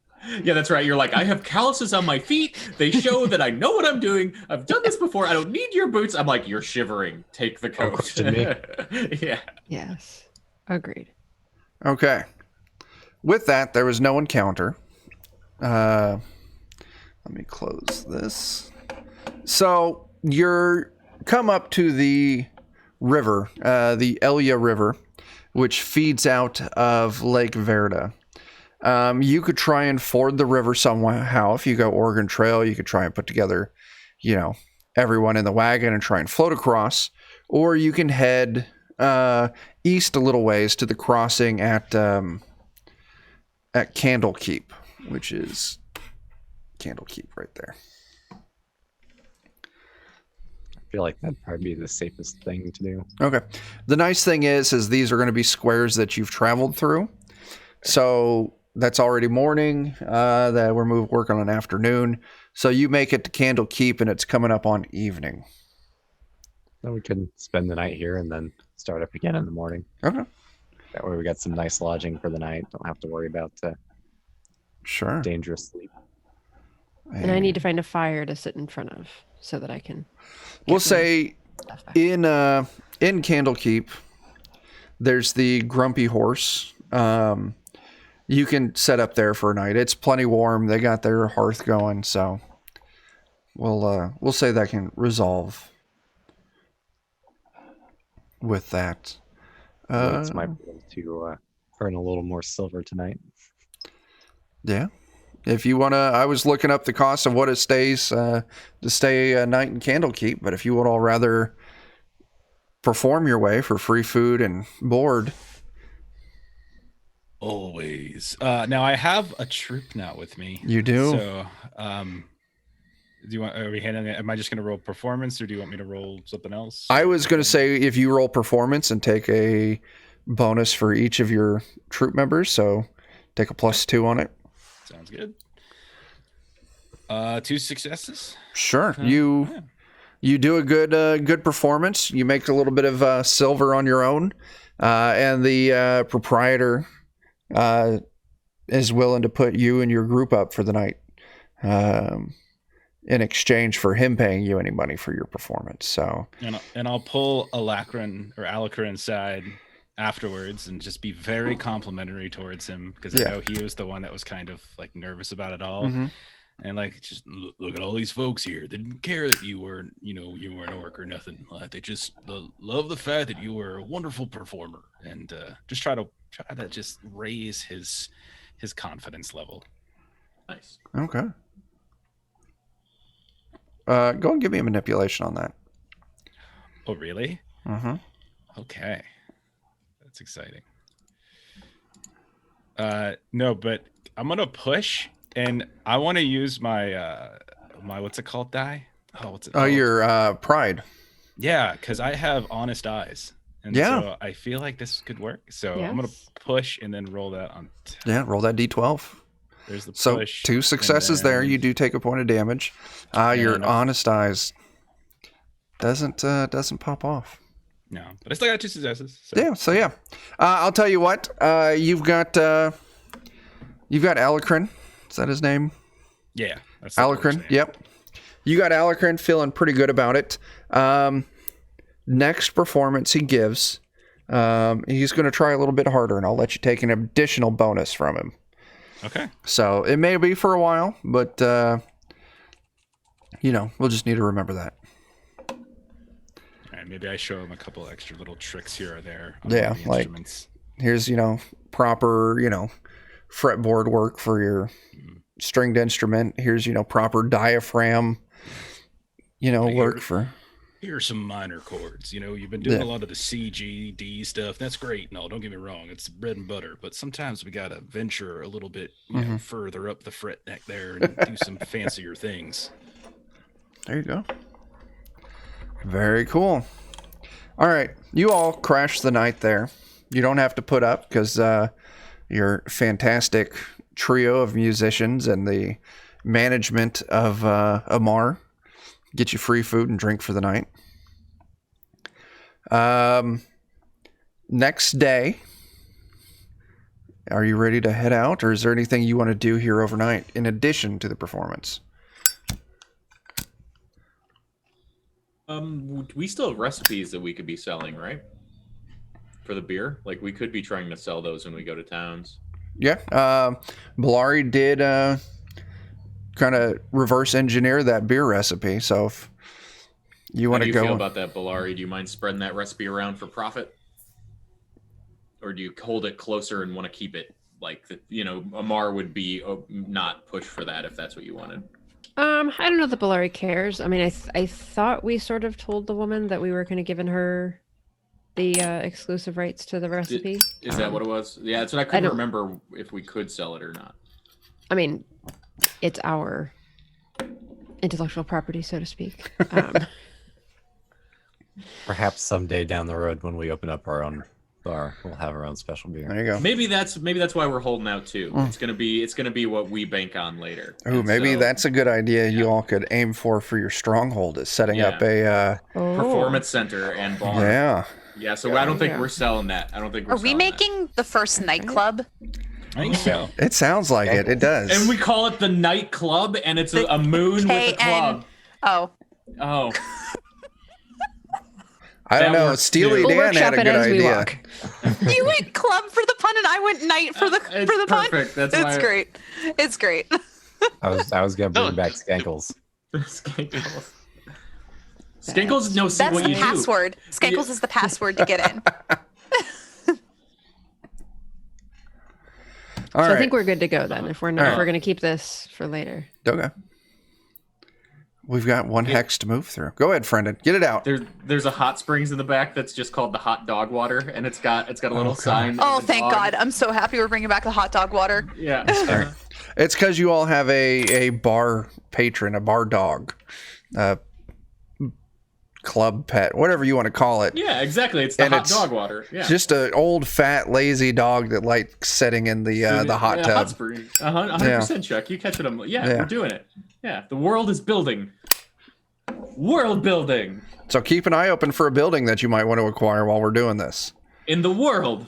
Speaker 4: Yeah, that's right. You're like, I have calluses on my feet. They show that I know what I'm doing. I've done this before. I don't need your boots. I'm like, you're shivering. Take the coat.
Speaker 5: question me.
Speaker 4: Yeah.
Speaker 2: Yes. Agreed.
Speaker 1: Okay. With that, there was no encounter. Let me close this. So you're come up to the river, the Elia River, which feeds out of Lake Verda. You could try and ford the river somehow. If you go Oregon Trail, you could try and put together, everyone in the wagon and try and float across. Or you can head east a little ways to the crossing at at Candlekeep, which is Candlekeep right there.
Speaker 5: I feel like that'd probably be the safest thing to do.
Speaker 1: Okay. The nice thing is these are going to be squares that you've traveled through. So that's already morning. That we're working on afternoon. So you make it to Candlekeep, and it's coming up on evening.
Speaker 5: So we can spend the night here and then start up again in the morning.
Speaker 1: Okay.
Speaker 5: That way we got some nice lodging for the night. Don't have to worry about
Speaker 1: Sure.
Speaker 5: dangerous sleep.
Speaker 2: And I need to find a fire to sit in front of so that I can.
Speaker 1: We'll say
Speaker 2: Stuff back.
Speaker 1: in Candlekeep, there's the Grumpy Horse. You can set up there for a night. It's plenty warm. They got their hearth going, so we'll say that can resolve with that.
Speaker 5: It's my plan to earn a little more silver tonight.
Speaker 1: Yeah. If you want to, I was looking up the cost of what it stays to stay a night in Candlekeep, but if you would all rather perform your way for free food and board.
Speaker 3: Always. Now I have a troop now with me.
Speaker 1: You do?
Speaker 3: So, do you want? Are we handling it? Am I just going to roll performance, or do you want me to roll something else?
Speaker 1: I was going to say if you roll performance and take a bonus for each of your troop members, so take a +2 on it.
Speaker 3: Sounds good. 2 successes.
Speaker 1: Sure.
Speaker 3: Yeah.
Speaker 1: You do a good performance. You make a little bit of silver on your own, and the proprietor is willing to put you and your group up for the night in exchange for him paying you any money for your performance. So
Speaker 3: And I'll pull Alacra inside afterwards and just be very complimentary towards him, because I know he was the one that was kind of like nervous about it all.
Speaker 1: Mm-hmm.
Speaker 3: And like, just look at all these folks here. They didn't care that you were, you were an orc or nothing. They just love the fact that you were a wonderful performer, and just try to just raise his confidence level.
Speaker 4: Nice.
Speaker 1: Okay. Go and give me a manipulation on that.
Speaker 3: Oh, really?
Speaker 1: Mm-hmm.
Speaker 3: Okay. That's exciting. No, but I'm going to push, and I want to use my what's it called, die? Oh, what's it called?
Speaker 1: Your pride.
Speaker 3: Yeah, because I have honest eyes. And so I feel like this could work. So I'm going to push and then roll that on.
Speaker 1: Yeah, roll that D12.
Speaker 3: There's the
Speaker 1: So
Speaker 3: push.
Speaker 1: 2 successes there. You do take a point of damage. Your honest eyes doesn't pop off.
Speaker 3: No, but I still got 2 successes. So.
Speaker 1: Yeah. I'll tell you what. You've got Alacrin. Is that his name?
Speaker 3: Yeah. That's the
Speaker 1: Alacrin.
Speaker 3: name.
Speaker 1: Yep. You got Alacrin feeling pretty good about it. Next performance he gives, he's going to try a little bit harder, and I'll let you take an additional bonus from him.
Speaker 3: Okay.
Speaker 1: So it may be for a while, but we'll just need to remember that.
Speaker 3: All right, maybe I show him a couple extra little tricks here or there.
Speaker 1: Yeah,
Speaker 3: the
Speaker 1: like
Speaker 3: instruments.
Speaker 1: here's proper fretboard work for your stringed instrument. Here's proper diaphragm work for.
Speaker 3: Here's some minor chords. You've been doing a lot of the C, G, D stuff. That's great. No, don't get me wrong. It's bread and butter. But sometimes we got to venture a little bit further up the fret neck there and do some fancier things.
Speaker 1: There you go. Very cool. All right. You all crash the night there. You don't have to put up because your fantastic trio of musicians and the management of Amar get you free food and drink for the night. Next day, are you ready to head out, or is there anything you want to do here overnight in addition to the performance?
Speaker 4: We still have recipes that we could be selling, right? For the beer, like we could be trying to sell those when we go to towns.
Speaker 1: Yeah, Bellari did kind of reverse engineer that beer recipe. So if you want to go,
Speaker 4: how do you feel about that, Bellari? Do you mind spreading that recipe around for profit, or do you hold it closer and want to keep it like Amar would be not push for that if that's what you wanted?
Speaker 2: I don't know that Bellari cares. I mean, I thought we sort of told the woman that we were kind of giving her the exclusive rights to the recipe.
Speaker 4: Is that what it was? Yeah, that's what I couldn't remember if we could sell it or not.
Speaker 2: I mean, it's our intellectual property, so to speak.
Speaker 5: Perhaps someday down the road when we open up our own bar, we'll have our own special beer.
Speaker 1: There you go.
Speaker 4: Maybe that's why we're holding out too. It's gonna be what we bank on later.
Speaker 1: Ooh,
Speaker 4: And
Speaker 1: maybe
Speaker 4: so,
Speaker 1: that's a good idea. You all could aim for your stronghold is setting up a
Speaker 4: performance center and bar.
Speaker 1: yeah.
Speaker 4: Yeah, so I don't think we're selling that. I don't think we're
Speaker 7: Are we
Speaker 4: selling
Speaker 7: making the first nightclub?
Speaker 3: I think so.
Speaker 1: It sounds like it. It does.
Speaker 4: that. And we call it the night club, and it's a moon with a club.
Speaker 7: Oh.
Speaker 4: Oh,
Speaker 1: I don't
Speaker 4: that
Speaker 1: know.
Speaker 4: works
Speaker 1: Steely
Speaker 4: too.
Speaker 2: We'll
Speaker 1: Dan had
Speaker 2: workshop
Speaker 1: a
Speaker 2: it
Speaker 1: good
Speaker 2: as we
Speaker 1: idea.
Speaker 2: walk.
Speaker 7: You went club for the pun, and I went night for the
Speaker 4: It's
Speaker 7: for the pun.
Speaker 4: perfect. That's
Speaker 7: it's
Speaker 4: why-
Speaker 7: great. It's great.
Speaker 5: I was gonna bring
Speaker 6: No.
Speaker 5: back Skankles.
Speaker 4: Skankles. Skankles knows
Speaker 7: That's
Speaker 4: what
Speaker 7: the
Speaker 4: you do.
Speaker 7: password. Skankles is the password to get in.
Speaker 1: All
Speaker 2: So
Speaker 1: right.
Speaker 2: I think we're good to go then. If we're not,
Speaker 1: Alright.
Speaker 2: if we're gonna keep this for later.
Speaker 1: Okay. We've got one hex to move through. Go ahead, Friendin. Get it out.
Speaker 4: There's a hot springs in the back that's just called the hot dog water, and it's got a little sign. of
Speaker 7: Oh,
Speaker 4: the
Speaker 7: thank
Speaker 4: dog.
Speaker 7: God! I'm so happy we're bringing back the hot dog water.
Speaker 4: Yeah.
Speaker 1: It's because you all have a bar patron, a bar dog, club pet, whatever you want to call it.
Speaker 4: Yeah, exactly. It's the
Speaker 1: And
Speaker 4: hot
Speaker 1: it's
Speaker 4: dog water. Yeah.
Speaker 1: Just an old, fat, lazy dog that likes sitting in the hot
Speaker 4: Yeah,
Speaker 1: tub.
Speaker 4: Hot spring. 100%, Chuck. You catch it. Yeah,
Speaker 1: Yeah.
Speaker 4: we're doing it. Yeah, the world is building. World building
Speaker 1: So keep an eye open for a building that you might want to acquire while we're doing this.
Speaker 4: in the world.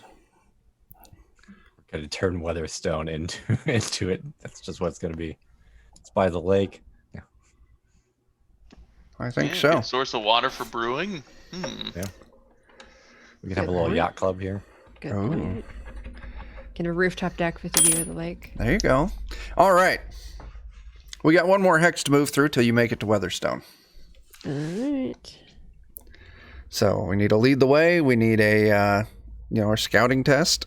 Speaker 5: Gonna turn Weatherstone into it. That's just what it's gonna be. It's by the lake.
Speaker 1: I think
Speaker 6: Yeah,
Speaker 1: so.
Speaker 6: good source of water for brewing.
Speaker 5: We can have a little yacht club here.
Speaker 2: Good
Speaker 1: Ooh.
Speaker 2: point. Get a rooftop deck with the view of the lake.
Speaker 1: There you go. All right. We got one more hex to move through till you make it to Weatherstone.
Speaker 2: All right.
Speaker 1: So we need to lead the way. We need a, our scouting test.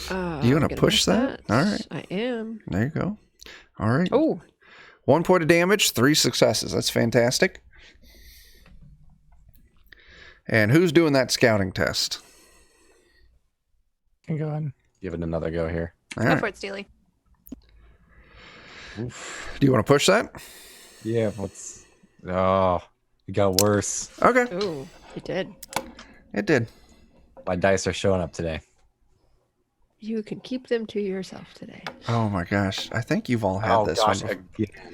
Speaker 1: You
Speaker 2: I'm
Speaker 1: wanna
Speaker 2: gonna
Speaker 1: push
Speaker 2: mark
Speaker 1: that? All right.
Speaker 2: I am.
Speaker 1: There you go. All right.
Speaker 2: Oh,
Speaker 1: 1 point of damage, 3 successes. That's fantastic. And who's doing that scouting test?
Speaker 5: Can go ahead. Give it another go here.
Speaker 1: All
Speaker 7: Go
Speaker 1: right.
Speaker 7: for it, Steely.
Speaker 1: Do you want to push that?
Speaker 5: Yeah. It got worse.
Speaker 1: Okay.
Speaker 2: ooh, it did.
Speaker 1: It did.
Speaker 5: My dice are showing up today.
Speaker 2: You can keep them to yourself today.
Speaker 1: Oh my gosh. I think you've all had this one. before.
Speaker 5: again.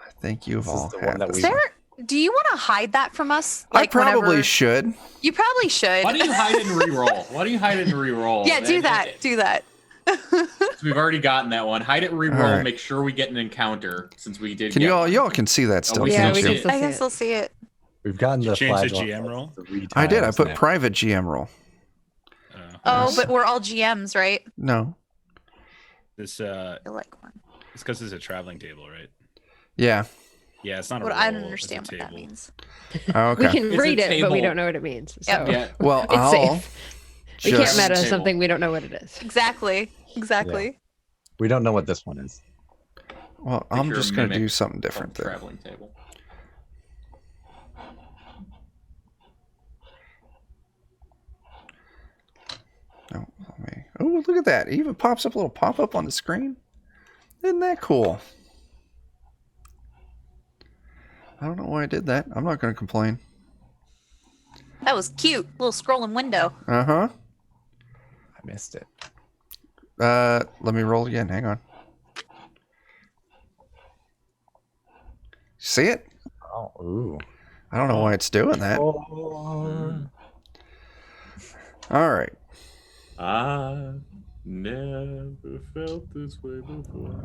Speaker 1: I think you've
Speaker 5: This is
Speaker 1: all
Speaker 5: the
Speaker 1: had
Speaker 5: one that
Speaker 1: this.
Speaker 5: we-
Speaker 7: Sarah, do you want to hide that from us?
Speaker 1: I probably
Speaker 7: whenever-
Speaker 1: should.
Speaker 7: You probably should.
Speaker 4: Why don't you hide it and re-roll? Why don't you hide it and re-roll?
Speaker 7: Yeah, do that. Do that.
Speaker 4: We've already gotten that one. Hide it and re-roll.
Speaker 1: All right.
Speaker 4: Make sure we get an encounter since we did.
Speaker 1: Can
Speaker 4: get
Speaker 1: you all?
Speaker 4: one.
Speaker 1: Y'all can see that still,
Speaker 4: we
Speaker 2: Yeah,
Speaker 1: can't
Speaker 2: we
Speaker 1: you?
Speaker 2: can
Speaker 4: see
Speaker 2: still
Speaker 7: I
Speaker 2: see
Speaker 7: can
Speaker 2: it.
Speaker 7: still see it.
Speaker 5: We've gotten the
Speaker 3: Change the
Speaker 5: flag
Speaker 3: GM roll?
Speaker 5: 3
Speaker 1: I did. I
Speaker 5: times
Speaker 1: put
Speaker 5: now.
Speaker 1: private GM roll.
Speaker 7: Oh, but we're all GMs, right?
Speaker 1: No.
Speaker 3: This
Speaker 7: I feel like one.
Speaker 3: it's because it's a traveling table, right?
Speaker 1: Yeah.
Speaker 3: Yeah, it's not a
Speaker 7: What
Speaker 3: roll.
Speaker 7: I don't
Speaker 3: it's a
Speaker 7: understand what that
Speaker 3: table.
Speaker 7: means.
Speaker 1: Okay.
Speaker 2: We can
Speaker 4: It's a
Speaker 2: read it, but we
Speaker 4: table.
Speaker 2: don't know what it means. So
Speaker 7: Yep.
Speaker 4: Yeah.
Speaker 1: Well,
Speaker 2: it's
Speaker 1: I'll
Speaker 2: safe. We can't
Speaker 1: just-
Speaker 2: meta
Speaker 4: Table.
Speaker 2: something we don't know what it is.
Speaker 7: Exactly. Exactly.
Speaker 5: We don't know what this one is.
Speaker 1: Well, I'm
Speaker 4: Picture a
Speaker 1: just going to
Speaker 4: mimic
Speaker 1: do something different then.
Speaker 4: Traveling table.
Speaker 1: No, let me. Oh, look at that! It even pops up a little pop-up on the screen. Isn't that cool? I don't know why I did that. I'm not going to complain.
Speaker 7: That was cute. Little scrolling window.
Speaker 1: Uh huh.
Speaker 5: I missed it.
Speaker 1: Let me roll again. Hang on. See it?
Speaker 5: Oh, ooh.
Speaker 1: I don't know why it's doing that.
Speaker 5: Oh.
Speaker 1: All right.
Speaker 4: I never felt this way before.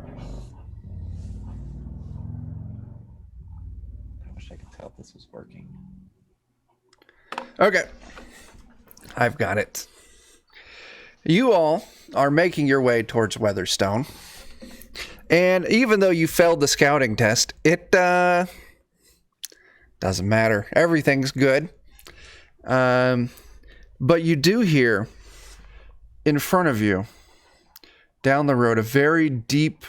Speaker 5: I wish I could tell if this was working.
Speaker 1: Okay. I've got it. You all are making your way towards Weatherstone. And even though you failed the scouting test, it doesn't matter. Everything's good. But you do hear in front of you, down the road, a very deep,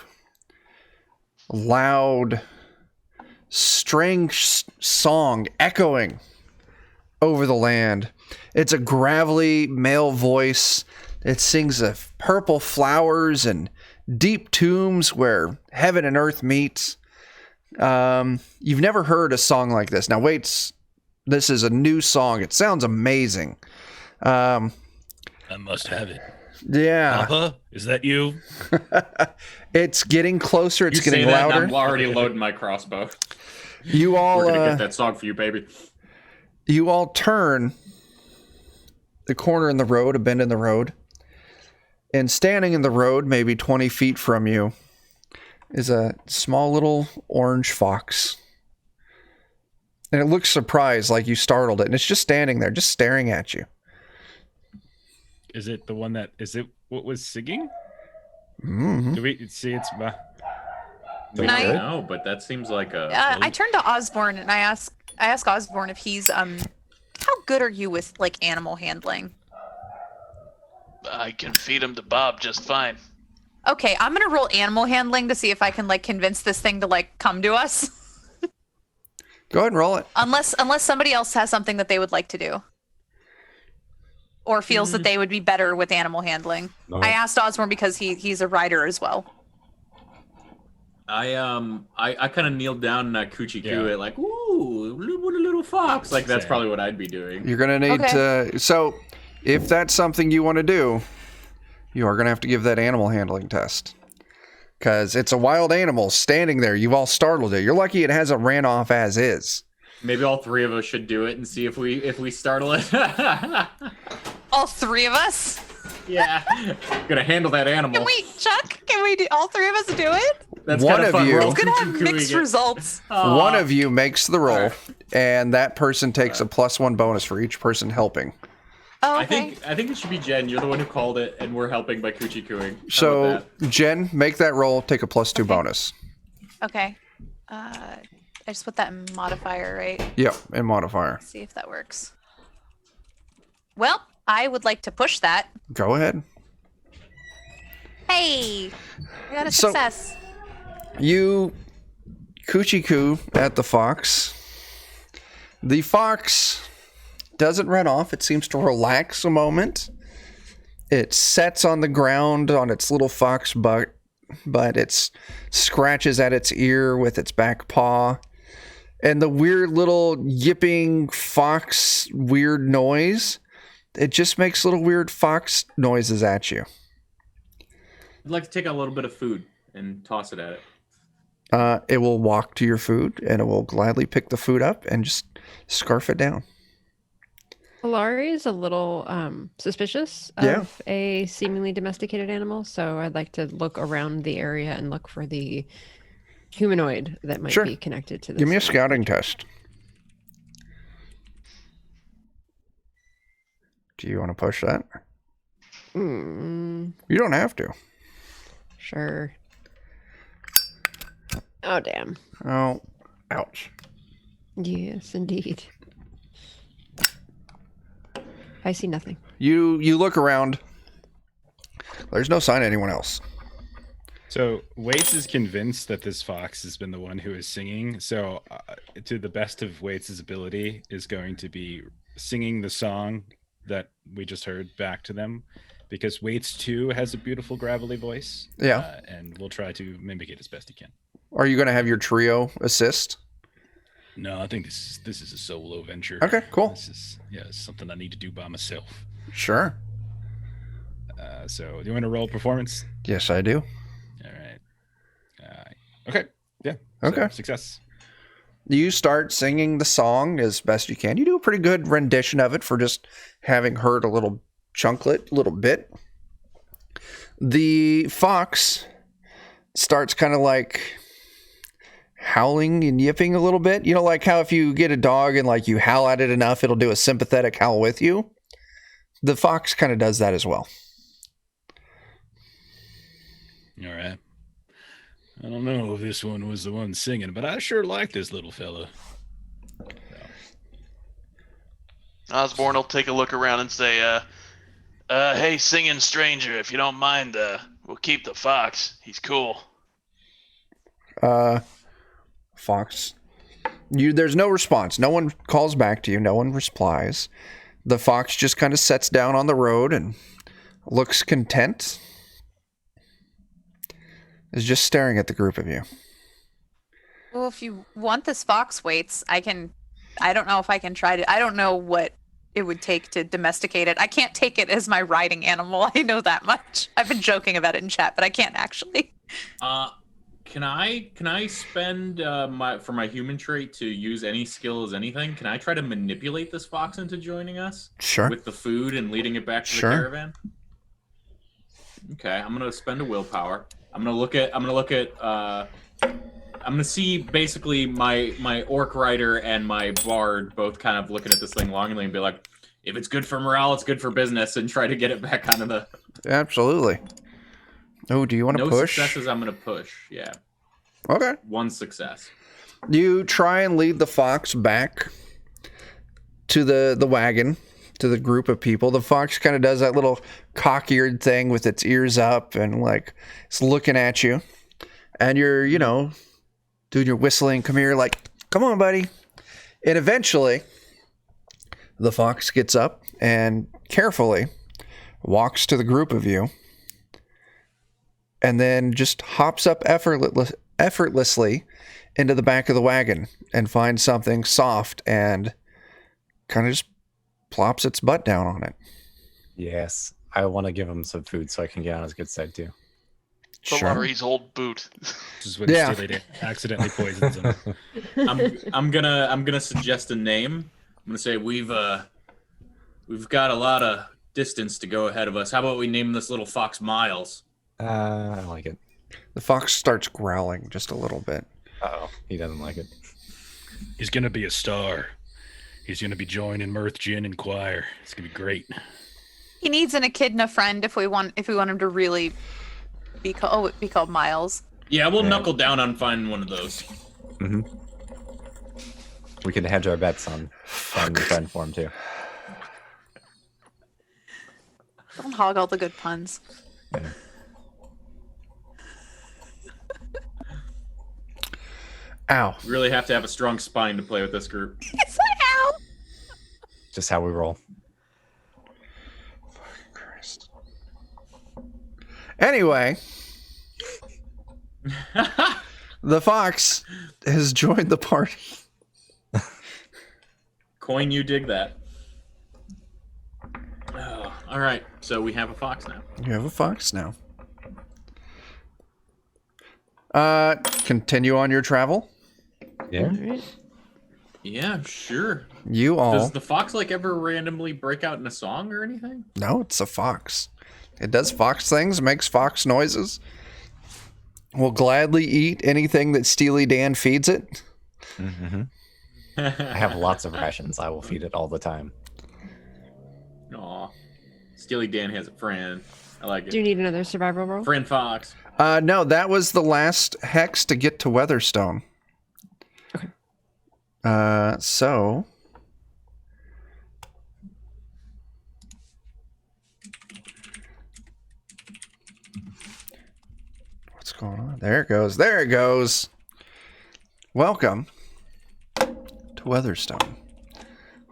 Speaker 1: loud, strange song echoing over the land. It's a gravelly male voice. It sings of purple flowers and deep tombs where heaven and earth meet. You've never heard a song like this. Now, wait, this is a new song. It sounds amazing.
Speaker 3: I must have it.
Speaker 1: Yeah.
Speaker 3: Papa, is that you?
Speaker 1: It's getting closer. It's
Speaker 4: You
Speaker 1: getting
Speaker 4: say that, and
Speaker 1: louder.
Speaker 4: I'm already loading my crossbow.
Speaker 1: You all,
Speaker 4: We're gonna get that song for you, baby.
Speaker 1: you all turn the corner in the road, a bend in the road, and standing in the road, maybe 20 feet from you, is a small little orange fox. And it looks surprised, like you startled it, and it's just standing there, just staring at you.
Speaker 3: Is it the one that is it what was singing?
Speaker 1: Mm-hmm.
Speaker 3: Do we see it's
Speaker 4: We
Speaker 7: Nice.
Speaker 4: don't know, but that seems like a.
Speaker 7: I turned to Osborne and I ask Osborne if he's how good are you with like animal handling?
Speaker 6: I can feed him to Bob just fine.
Speaker 7: Okay, I'm gonna roll animal handling to see if I can like convince this thing to like come to us.
Speaker 1: Go ahead and roll it.
Speaker 7: Unless somebody else has something that they would like to do. Or feels that they would be better with animal handling.
Speaker 5: No.
Speaker 7: I asked Osborne because he's a rider as well.
Speaker 4: I kind of kneeled down and coochie coo
Speaker 3: Yeah.
Speaker 4: it like, ooh, what a little fox. Like that's
Speaker 3: Same.
Speaker 4: probably what I'd be doing.
Speaker 1: You're going to need
Speaker 7: Okay.
Speaker 1: to... So, if that's something you want to do, you are going to have to give that animal handling test. Because it's a wild animal standing there. You've all startled it. You're lucky it hasn't ran off as is.
Speaker 4: Maybe all three of us should do it and see if we startle it.
Speaker 7: All three of us?
Speaker 4: Yeah, gonna handle that animal.
Speaker 7: Can we, Chuck? Can we do all three of us do it?
Speaker 4: That's
Speaker 1: One
Speaker 4: kinda
Speaker 1: of
Speaker 4: fun.
Speaker 1: you-
Speaker 4: We're all
Speaker 7: It's gonna have
Speaker 4: coochie-cooing
Speaker 7: mixed
Speaker 4: it.
Speaker 7: results.
Speaker 1: One of you makes the roll,
Speaker 4: Alright.
Speaker 1: and that person takes a +1 bonus for each person helping.
Speaker 7: Oh,
Speaker 4: I
Speaker 7: okay.
Speaker 4: think it should be Jen. You're the one who called it, and we're helping by coochie cooing.
Speaker 1: So, Jen, make that roll, take a +2 bonus.
Speaker 7: Okay. I just put that in modifier, right?
Speaker 1: Yep, and modifier.
Speaker 7: See if that works. Well, I would like to push that.
Speaker 1: Go ahead.
Speaker 7: Hey, I got a
Speaker 1: So-
Speaker 7: success.
Speaker 1: You coochie coo at the fox. The fox doesn't run off. It seems to relax a moment. It sets on the ground on its little fox butt, but it scratches at its ear with its back paw. And the weird little yipping fox weird noise, it just makes little weird fox noises at you.
Speaker 4: I'd like to take a little bit of food and toss it at it.
Speaker 1: It will walk to your food and it will gladly pick the food up and just scarf it down.
Speaker 2: Polari is a little suspicious
Speaker 1: Yeah.
Speaker 2: of a seemingly domesticated animal, so I'd like to look around the area and look for the humanoid that might
Speaker 1: Sure.
Speaker 2: be connected to this.
Speaker 1: Give me a scouting test. Do you want to push that?
Speaker 2: Mm,
Speaker 1: You don't have to.
Speaker 2: sure. Oh, damn.
Speaker 1: Oh, ouch.
Speaker 2: Yes, indeed. I see nothing.
Speaker 1: You look around. There's no sign of anyone else.
Speaker 3: So Waits is convinced that this fox has been the one who is singing. So, to the best of Waits' ability, is going to be singing the song that we just heard back to them, because Waits too has a beautiful gravelly voice.
Speaker 1: Yeah.
Speaker 3: And we'll try to mimic it as best he can.
Speaker 1: Are you going to have your trio assist?
Speaker 3: No, I think this is a solo venture.
Speaker 1: Okay, cool.
Speaker 3: This is something I need to do by myself.
Speaker 1: Sure.
Speaker 3: So, do you want to roll performance?
Speaker 1: Yes, I do.
Speaker 3: All right. Okay. Yeah.
Speaker 1: Okay.
Speaker 3: Success.
Speaker 1: You start singing the song as best you can. You do a pretty good rendition of it for just having heard a little chunklet, little bit. The fox starts kind of like howling and yipping a little bit. You know, like how if you get a dog and like you howl at it enough, it'll do a sympathetic howl with you. The fox kind of does that as well.
Speaker 3: All right. I don't know if this one was the one singing, but I sure like this little fella.
Speaker 6: Osborne will take a look around and say, hey, singing stranger, if you don't mind, we'll keep the fox. He's cool.
Speaker 1: Fox There's no response. No one calls back to you. No one replies. The fox just kind of sets down on the road and looks content. Is just staring at the group of you.
Speaker 7: Well, if you want this fox weights, I don't know if I can try to. I don't know what it would take to domesticate it. I can't take it as my riding animal. I know that much. I've been joking about it in chat, but I can't actually.
Speaker 4: Can I spend for my human trait to use any skill as anything? Can I try to manipulate this fox into joining us?
Speaker 1: Sure.
Speaker 4: With the food and leading it back to
Speaker 1: Sure.
Speaker 4: the caravan? Okay, I'm gonna spend a willpower. I'm gonna see basically my orc rider and my bard both kind of looking at this thing longingly and be like, if it's good for morale, it's good for business, and try to get it back onto the.
Speaker 1: Absolutely. Oh, do you want to
Speaker 4: No
Speaker 1: push?
Speaker 4: successes. I'm gonna push. Yeah.
Speaker 1: Okay.
Speaker 4: One success.
Speaker 1: You try and lead the fox back to the wagon, to the group of people. The fox kind of does that little cock-eared thing with its ears up and like it's looking at you. And you're, doing your whistling, come here, like, come on, buddy. And eventually, the fox gets up and carefully walks to the group of you and then just hops up effortlessly into the back of the wagon and finds something soft and kind of just plops its butt down on it.
Speaker 5: Yes, I want to give him some food so I can get on his good side too.
Speaker 6: Valari's old boot.
Speaker 3: This is when
Speaker 1: Yeah.
Speaker 3: Steely Dan accidentally poisons him.
Speaker 4: I'm gonna suggest a name. I'm gonna say we've got a lot of distance to go ahead of us. How about we name this little fox Miles?
Speaker 5: I like it.
Speaker 1: The fox starts growling just a little bit.
Speaker 5: Oh, he doesn't like it.
Speaker 3: He's gonna be a star. He's gonna be joining Mirth, Gin, and Choir. It's gonna be great.
Speaker 7: He needs an echidna friend if we want him to really be called Miles.
Speaker 4: Yeah, we'll knuckle down on finding one of those.
Speaker 5: Mm-hmm. We can hedge our bets on finding a friend for him too.
Speaker 7: Don't hog all the good puns.
Speaker 5: Yeah.
Speaker 1: Ow.
Speaker 4: You really have to have a strong spine to play with this group.
Speaker 7: It's like, ow!
Speaker 5: Just how we roll.
Speaker 1: Christ. Anyway, the fox has joined the party.
Speaker 4: Coin, you dig that. Oh, all right, so we have a fox now.
Speaker 1: You have a fox now. Continue on your travel.
Speaker 5: Yeah.
Speaker 2: All right.
Speaker 4: Yeah, sure.
Speaker 1: You all.
Speaker 4: Does the fox ever randomly break out in a song or anything?
Speaker 1: No, it's a fox. It does fox things, makes fox noises. Will gladly eat anything that Steely Dan feeds it.
Speaker 5: Mm-hmm. I have lots of rations. I will feed it all the time.
Speaker 4: Aw. Steely Dan has a friend. I like it.
Speaker 2: Do you need another survival roll?
Speaker 4: Friend Fox.
Speaker 1: No, that was the last hex to get to Weatherstone.
Speaker 2: Okay.
Speaker 1: So what's going on? There it goes. There it goes. Welcome to Weatherstone.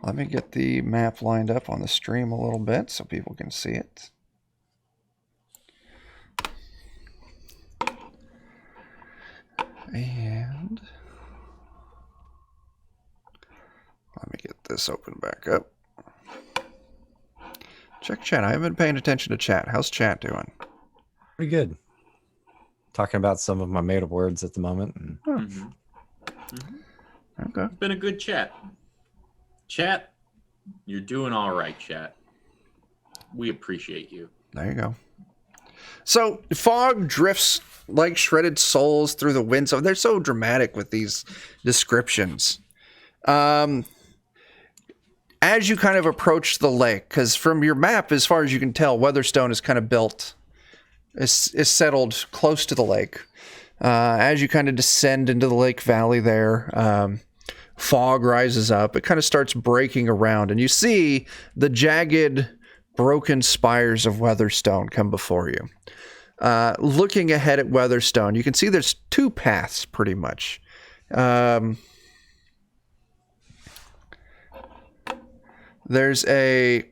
Speaker 1: Let me get the map lined up on the stream a little bit so people can see it. And let me get this open back up. Check chat. I haven't been paying attention to chat. How's chat doing?
Speaker 5: Pretty good. Talking about some of my made-up words at the moment. And
Speaker 4: Mhm.
Speaker 1: Okay.
Speaker 4: It's been a good chat. Chat, you're doing all right, chat. We appreciate you.
Speaker 1: There you go. So fog drifts like shredded souls through the wind. So they're so dramatic with these descriptions. As you kind of approach the lake, because from your map, as far as you can tell, Weatherstone is kind of built, is settled close to the lake. As you kind of descend into the lake valley there, fog rises up. It kind of starts breaking around, and you see the jagged, broken spires of Weatherstone come before you. Looking ahead at Weatherstone, you can see there's two paths pretty much. there's a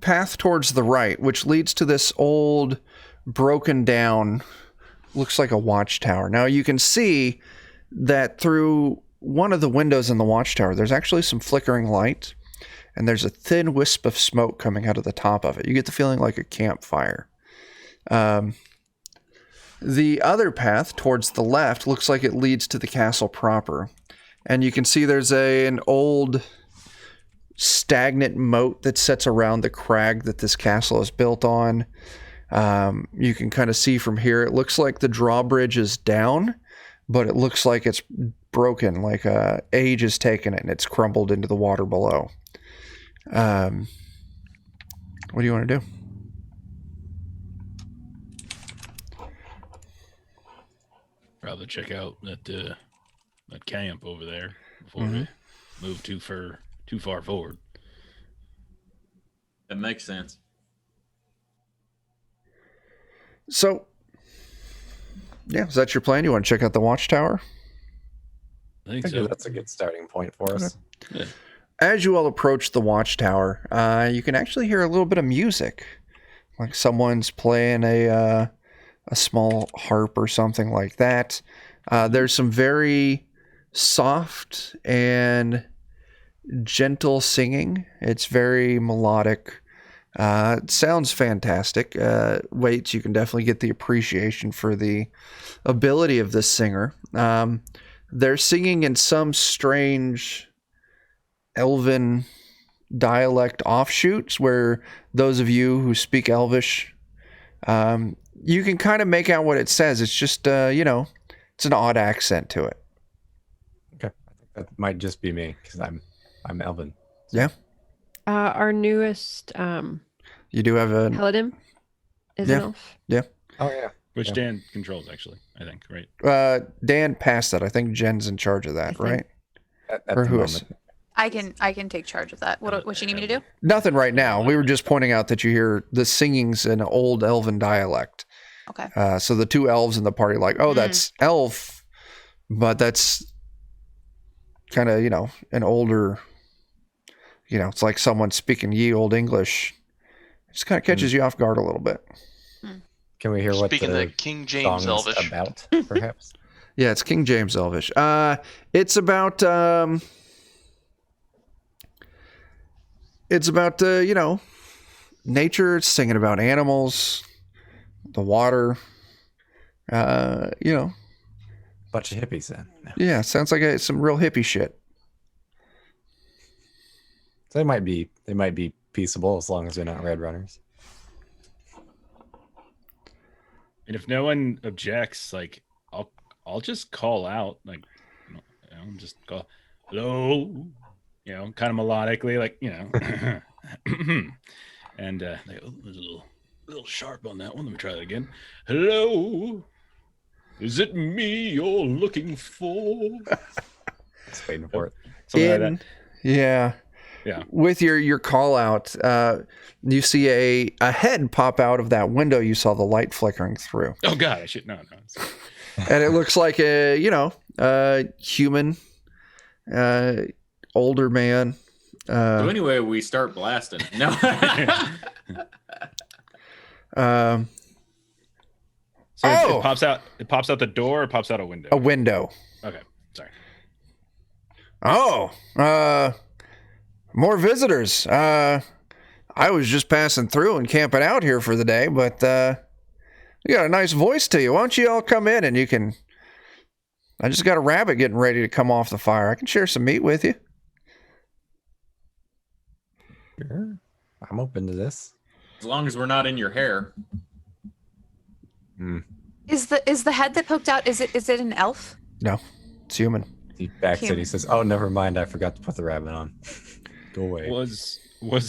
Speaker 1: path towards the right, which leads to this old, broken down, looks like a watchtower. Now you can see that through one of the windows in the watchtower, there's actually some flickering light, and there's a thin wisp of smoke coming out of the top of it. You get the feeling like a campfire. The other path towards the left looks like it leads to the castle proper, and you can see there's an old stagnant moat that sits around the crag that this castle is built on. You can kind of see from here, it looks like the drawbridge is down, but it looks like it's broken, like age has taken it and it's crumbled into the water below. What do you want to do?
Speaker 3: Probably check out that camp over there before we move too far forward.
Speaker 4: That makes sense.
Speaker 1: So, yeah, is that your plan? You want to check out the watchtower?
Speaker 3: I think
Speaker 5: I think
Speaker 3: so.
Speaker 5: that's a good starting point for us.
Speaker 3: Yeah.
Speaker 1: As you all approach the watchtower, you can actually hear a little bit of music, like someone's playing a small harp or something like that. There's some very soft and gentle singing. It's very melodic. It sounds fantastic. Waits, you can definitely get the appreciation for the ability of this singer. They're singing in some strange Elven dialect offshoots where those of you who speak Elvish, you can kind of make out what it says. It's just, it's an odd accent to it.
Speaker 5: Okay, I think that might just be me because I'm Elven.
Speaker 1: Yeah.
Speaker 2: Our newest
Speaker 1: You do have a...
Speaker 2: paladin is
Speaker 1: Yeah.
Speaker 2: an elf.
Speaker 5: Oh yeah.
Speaker 3: Which
Speaker 5: Yeah.
Speaker 3: Dan controls, actually, I think, right?
Speaker 1: Dan passed that. I think Jen's in charge of that,
Speaker 2: I think-
Speaker 1: right?
Speaker 5: At
Speaker 1: Or
Speaker 5: the
Speaker 1: who is?
Speaker 5: moment.
Speaker 7: I can take charge of that. What you need me to do?
Speaker 1: Nothing right now. We were just pointing out that you hear the singings in old Elven dialect.
Speaker 7: Okay.
Speaker 1: So the two elves in the party like, oh, that's elf, but that's kind of, an older, it's like someone speaking ye old English. It just kind of catches you off guard a little bit.
Speaker 5: Can we hear what
Speaker 6: Speaking
Speaker 5: the
Speaker 6: of King
Speaker 5: song
Speaker 6: James
Speaker 5: is
Speaker 6: Elvish.
Speaker 5: about, perhaps?
Speaker 1: Yeah, it's King James Elvish. It's about, nature. It's singing about animals, the water,
Speaker 5: Bunch of hippies then. No.
Speaker 1: yeah, sounds like some real hippie shit.
Speaker 5: So they might be peaceable as long as they're not red runners.
Speaker 3: And if no one objects, like I'll just call out, like just call hello, kind of melodically, like and like, oh, there's a little sharp on that one. Let me try that again. Hello, is it me you're looking for?
Speaker 5: It's waiting for it.
Speaker 3: Something like that.
Speaker 1: Yeah.
Speaker 3: Yeah.
Speaker 1: With your call out, you see a head pop out of that window you saw the light flickering through.
Speaker 3: Oh God, I should no.
Speaker 1: And it looks like a human, older man.
Speaker 4: So anyway, we start blasting. No.
Speaker 3: So
Speaker 1: Oh!
Speaker 3: it pops out. It pops out the door. Or it pops out a window.
Speaker 1: A window.
Speaker 3: Okay, sorry.
Speaker 1: Oh, more visitors. I was just passing through and camping out here for the day, but you got a nice voice to you. Why don't you all come in and you can... I just got a rabbit getting ready to come off the fire. I can share some meat with you.
Speaker 5: Sure. I'm open to this.
Speaker 4: As long as we're not in your hair.
Speaker 7: Is the head that poked out? Is it an elf?
Speaker 1: No, it's human.
Speaker 5: He backs it. He says, "Oh, never mind. I forgot to put the rabbit on. Go away."
Speaker 3: Was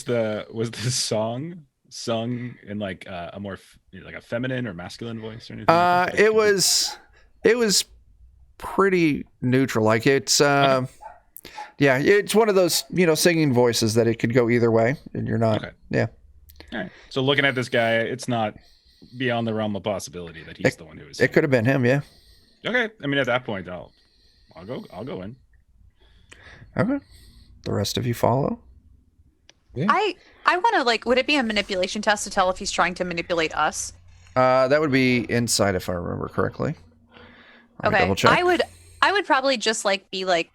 Speaker 3: the song sung in like a more like a feminine or masculine voice or anything? Like that?
Speaker 1: It was pretty neutral. Like it's yeah, it's one of those singing voices that it could go either way, and you're not.
Speaker 3: Okay.
Speaker 1: Yeah.
Speaker 3: All right. So looking at this guy, it's not beyond the realm of possibility that he's the one who is.
Speaker 1: It could have been him. Yeah.
Speaker 3: Okay. I mean, at that point, I'll go in.
Speaker 1: Okay. The rest of you follow?
Speaker 7: I want to like. Would it be a manipulation test to tell if he's trying to manipulate us?
Speaker 1: That would be insight if I remember correctly. Let me
Speaker 7: Okay.
Speaker 1: double check.
Speaker 7: I would probably just like be like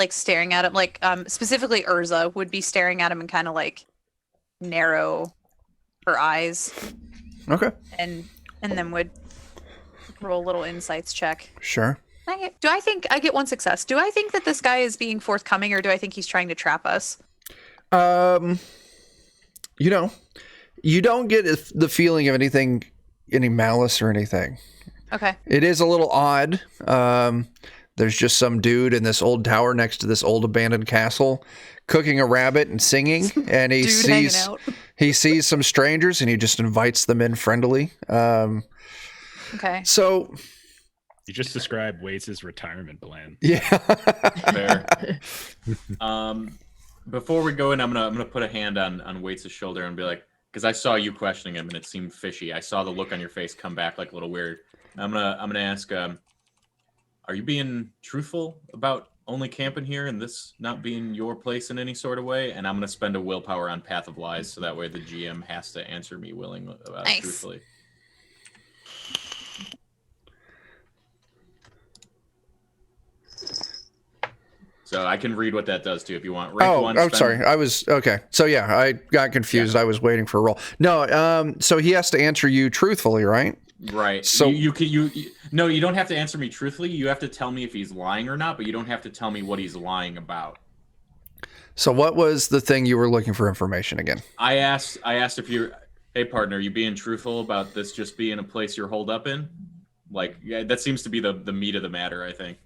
Speaker 7: staring at him. Like specifically Urza would be staring at him and kind of like narrow her eyes.
Speaker 1: Okay.
Speaker 7: And then would roll a little insights check.
Speaker 1: Sure.
Speaker 7: Do I think I get one success? Do I think that this guy is being forthcoming, or do I think he's trying to trap us?
Speaker 1: You know, you don't get the feeling of any malice or anything.
Speaker 7: Okay.
Speaker 1: It is a little odd. There's just some dude in this old tower next to this old abandoned castle cooking a rabbit and singing, and he sees some strangers and he just invites them in friendly.
Speaker 7: Okay.
Speaker 1: So
Speaker 3: You just described Waits' retirement plan.
Speaker 1: yeah.
Speaker 4: Fair. Before we go in, I'm gonna put a hand on Waits' shoulder and be like, because I saw you questioning him and it seemed fishy. I saw the look on your face come back like a little weird. I'm gonna ask, are you being truthful about only camping here and this not being your place in any sort of way? And I'm gonna spend a willpower on Path of Lies, so that way the GM has to answer me truthfully. So I can read what that does too if you want.
Speaker 1: Sorry. I was okay. So yeah, I got confused. Yeah. I was waiting for a roll. No, so he has to answer you truthfully, right?
Speaker 4: Right. So you don't have to answer me truthfully. You have to tell me if he's lying or not, but you don't have to tell me what he's lying about.
Speaker 1: So what was the thing you were looking for information again?
Speaker 4: I asked if you're, hey partner, you being truthful about this just being a place you're holed up in? Like, yeah, that seems to be the meat of the matter, I think.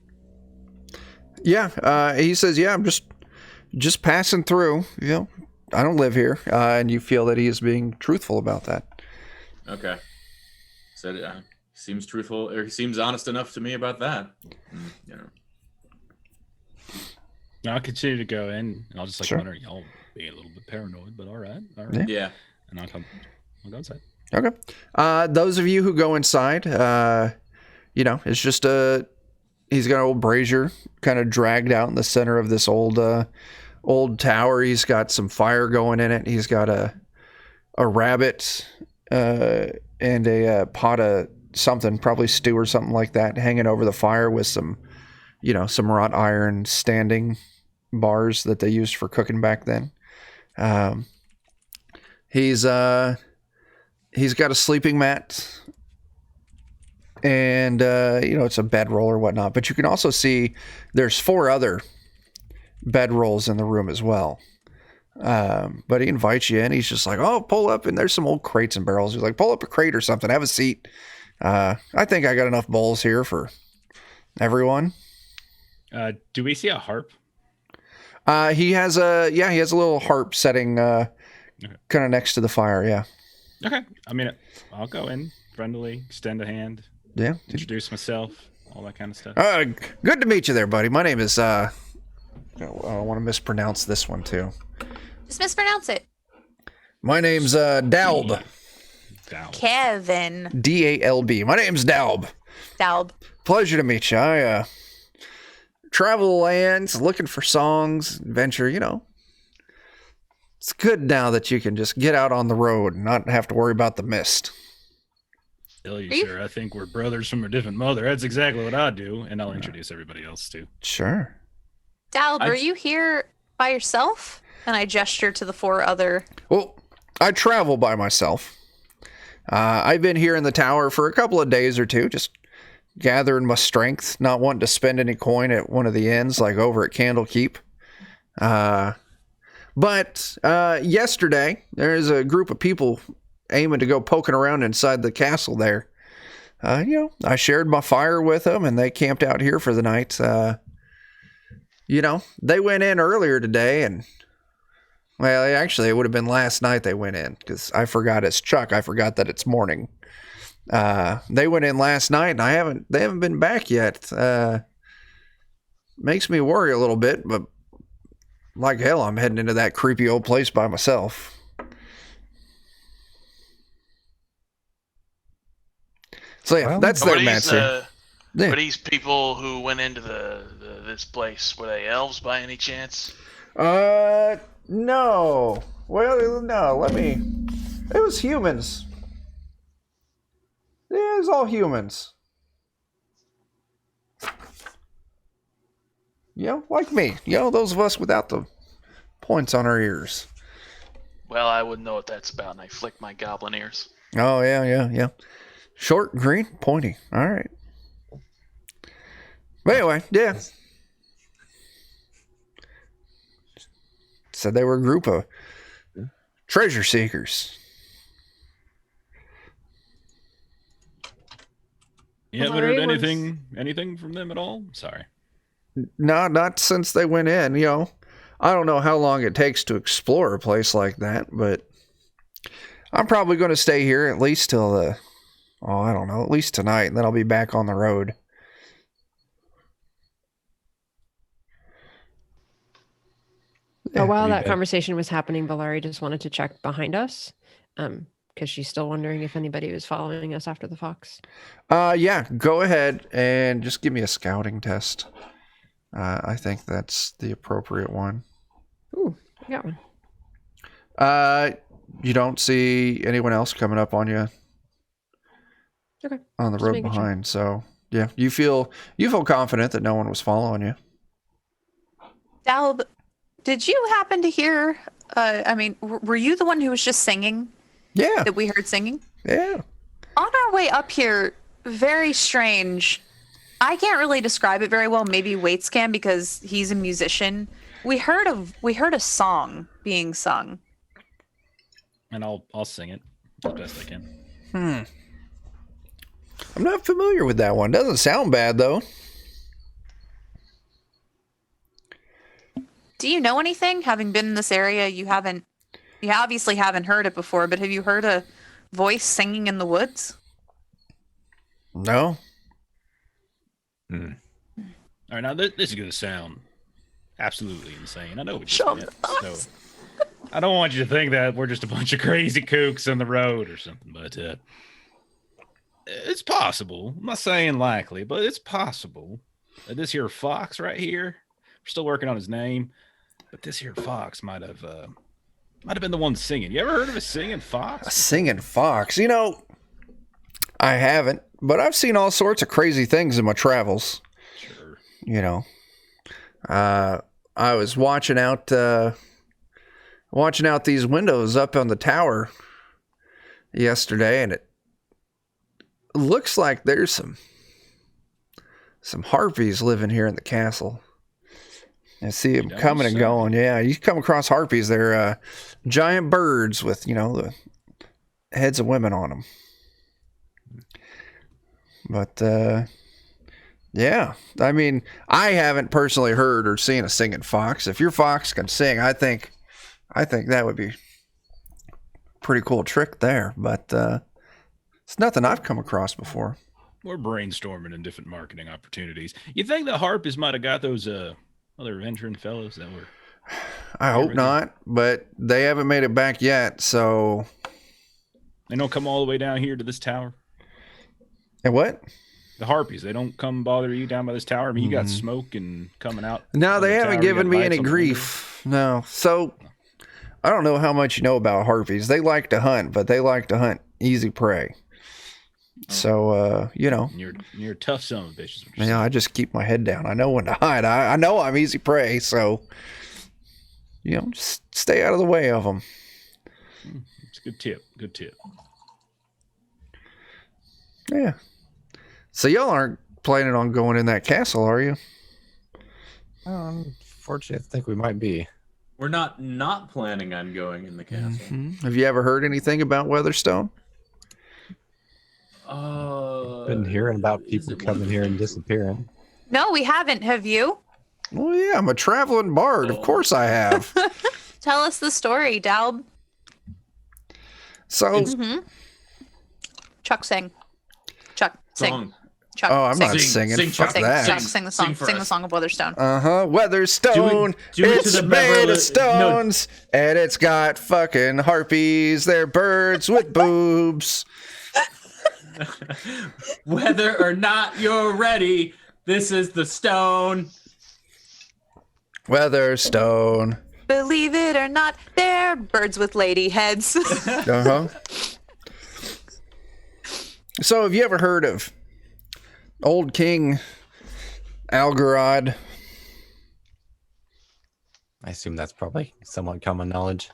Speaker 1: Yeah, he says, yeah, I'm just passing through. You know, I don't live here, and you feel that he is being truthful about that.
Speaker 4: Okay. So seems truthful, or he seems honest enough to me about that. You know.
Speaker 3: I'll continue to go in, and I'll just wonder, y'all being a little bit paranoid, but all right.
Speaker 4: Yeah.
Speaker 3: And I'll go inside.
Speaker 1: Okay. Those of you who go inside, it's just he's got an old brazier kind of dragged out in the center of this old tower. He's got some fire going in it. He's got a rabbit and a pot of something, probably stew or something like that, hanging over the fire with some wrought iron standing bars that they used for cooking back then. He's got a sleeping mat. And, it's a bedroll or whatnot. But you can also see there's 4 other bedrolls in the room as well. But he invites you in. He's just like, oh, pull up. And there's some old crates and barrels. He's like, pull up a crate or something. Have a seat. I think I got enough bowls here for everyone.
Speaker 3: Do we see a harp?
Speaker 1: He has a little harp setting kind of next to the fire. Yeah.
Speaker 3: Okay. I mean, I'll go in friendly, extend a hand.
Speaker 1: Yeah.
Speaker 3: Introduce myself, all that kind of stuff.
Speaker 1: Good to meet you there, buddy. My name is, I don't want to mispronounce this one too.
Speaker 7: Just mispronounce it.
Speaker 1: My name's Dalb.
Speaker 7: Kevin.
Speaker 1: D-A-L-B. My name's Dalb.
Speaker 7: Dalb.
Speaker 1: Pleasure to meet you. I travel the lands looking for songs, adventure, It's good now that you can just get out on the road and not have to worry about the mist.
Speaker 3: Tell you, sir, I think we're brothers from a different mother. That's exactly what I do, and I'll introduce everybody else too.
Speaker 1: Sure.
Speaker 7: Dalb, are you here by yourself? And I gesture to the 4 other.
Speaker 1: Well, I travel by myself. I've been here in the tower for a couple of days or two, just gathering my strength, not wanting to spend any coin at one of the inns, like over at Candlekeep. But yesterday, there's a group of people aiming to go poking around inside the castle there. I shared my fire with them, and they camped out here for the night. They went in earlier today, and, well, actually, it would have been last night they went in, because I forgot it's Chuck. I forgot that it's morning. They went in last night, and they haven't been back yet. Makes me worry a little bit, but like hell, I'm heading into that creepy old place by myself. So yeah, that's their answer. Yeah.
Speaker 6: Were these people who went into this place, were they elves by any chance?
Speaker 1: No. Well, no. It was humans. Yeah, it was all humans. Like me. Those of us without the points on our ears.
Speaker 6: Well, I wouldn't know what that's about, and I flick my goblin ears.
Speaker 1: Oh, yeah. Short, green, pointy. All right. But anyway, yeah. Said they were a group of treasure seekers.
Speaker 3: You haven't
Speaker 2: Larry
Speaker 3: heard
Speaker 2: was-
Speaker 3: anything from them at all? Sorry.
Speaker 1: Not since they went in, I don't know how long it takes to explore a place like that, but I'm probably going to stay here at least till I don't know, at least tonight, and then I'll be back on the road.
Speaker 2: While
Speaker 5: you
Speaker 2: that
Speaker 5: bet.
Speaker 2: conversation was happening, Valari just wanted to check behind us, because she's still wondering if anybody was following us after the fox.
Speaker 1: Yeah, go ahead and just give me a scouting test. I think that's the appropriate one.
Speaker 2: Ooh, I got one.
Speaker 1: You don't see anyone else coming up on you
Speaker 2: Okay.
Speaker 1: on the
Speaker 2: Just
Speaker 1: road
Speaker 2: making sure.
Speaker 1: behind. So yeah, you feel confident that no one was following you.
Speaker 7: Dalb, did you happen to hear? Were you the one who was just singing
Speaker 1: Yeah,
Speaker 7: that we heard singing?
Speaker 1: yeah.
Speaker 7: On our way up here, very strange. I can't really describe it very well. Maybe Waits can because he's a musician. We heard a song being sung.
Speaker 3: And I'll sing it as best I can.
Speaker 1: I'm not familiar with that one. Doesn't sound bad though.
Speaker 7: Do you know anything? Having been in this area, you obviously haven't heard it before, but have you heard a voice singing in the woods?
Speaker 1: No.
Speaker 3: All right, now this is going to sound absolutely insane. I know what
Speaker 7: Shut
Speaker 3: you're saying. So I don't want you to think that we're just a bunch of crazy kooks on the road or something, but it's possible. I'm not saying likely, but it's possible that this here fox right here, we're still working on his name, but this here fox might have been the one singing. You ever heard of a singing
Speaker 1: A
Speaker 3: fox?
Speaker 1: singing fox. I haven't, but I've seen all sorts of crazy things in my travels.
Speaker 3: Sure.
Speaker 1: I was watching out these windows up on the tower yesterday, and it looks like there's some harpies living here in the castle. I see them
Speaker 3: don't
Speaker 1: coming and
Speaker 3: say.
Speaker 1: going. Yeah, you come across harpies. They're giant birds with, the heads of women on them. But, yeah, I mean, I haven't personally heard or seen a singing fox. If your fox can sing, I think that would be a pretty cool trick there. But it's nothing I've come across before.
Speaker 3: We're brainstorming in different marketing opportunities. You think the harpies might have got those other veteran fellows that were?
Speaker 1: I hope
Speaker 3: Everything.
Speaker 1: not, but they haven't made it back yet. So,
Speaker 3: They don't come all the way down here to this tower.
Speaker 1: and what?
Speaker 3: The harpies, they don't come bother you down by this tower. I mean, you got smoke and coming out.
Speaker 1: No,
Speaker 3: of
Speaker 1: they
Speaker 3: the
Speaker 1: haven't
Speaker 3: tower. You
Speaker 1: given
Speaker 3: got
Speaker 1: me
Speaker 3: lights
Speaker 1: any
Speaker 3: on the
Speaker 1: grief. No. So, I don't know how much you know about harpies. They like to hunt, but they like to hunt easy prey. So,
Speaker 3: window. You're a tough son of a bitch. is what you're
Speaker 1: I just keep my head down. I know when to hide. I know I'm easy prey, so just stay out of the way of them.
Speaker 3: saying. It's a good tip. Good tip.
Speaker 1: Yeah. So y'all aren't planning on going in that castle, are you?
Speaker 5: Unfortunately, I think we might be.
Speaker 4: We're not planning on going in the castle.
Speaker 1: Have you ever heard anything about Weatherstone?
Speaker 5: Been hearing about
Speaker 4: is
Speaker 5: people
Speaker 4: it
Speaker 5: coming here and
Speaker 4: wonderful?
Speaker 5: disappearing.
Speaker 7: No, we haven't. Have you?
Speaker 1: Well, yeah, I'm a traveling bard. Of course I have.
Speaker 7: Tell us the story, Dalb.
Speaker 1: So,
Speaker 7: Mm-hmm. Chuck, sing. Chuck, sing.
Speaker 4: Song.
Speaker 7: Chuck,
Speaker 1: oh, I'm
Speaker 7: sing.
Speaker 1: not
Speaker 4: Sing,
Speaker 1: singing.
Speaker 4: sing,
Speaker 1: Fuck
Speaker 4: Chuck,
Speaker 7: Sing,
Speaker 1: that.
Speaker 7: Chuck, sing the song.
Speaker 4: Sing for
Speaker 7: Sing the
Speaker 4: us.
Speaker 7: song of Weatherstone.
Speaker 1: Weatherstone.
Speaker 4: Do it to
Speaker 1: It's
Speaker 4: the
Speaker 1: made
Speaker 4: Beverly-
Speaker 1: of stones, and it's got fucking harpies. They're birds with boobs.
Speaker 4: Whether or not you're ready, this is the stone.
Speaker 1: Weatherstone.
Speaker 7: Believe it or not, they're birds with lady heads.
Speaker 1: Uh-huh. So have you ever heard of Old King Algarod?
Speaker 5: I assume that's probably somewhat common knowledge.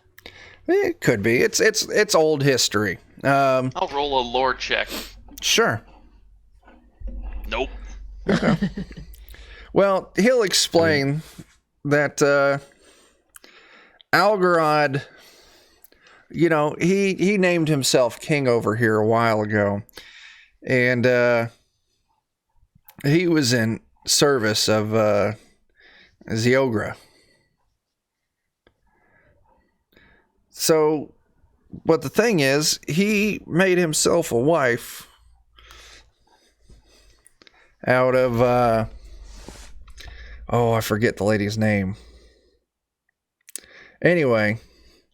Speaker 1: It could be. It's old history.
Speaker 6: I'll roll a lore check.
Speaker 1: Sure.
Speaker 6: Nope.
Speaker 1: Well, he'll explain that Algarod, you know, he named himself king over here a while ago, and he was in service of Ziogra. So, but the thing is, he made himself a wife out of I forget the lady's name. Anyway,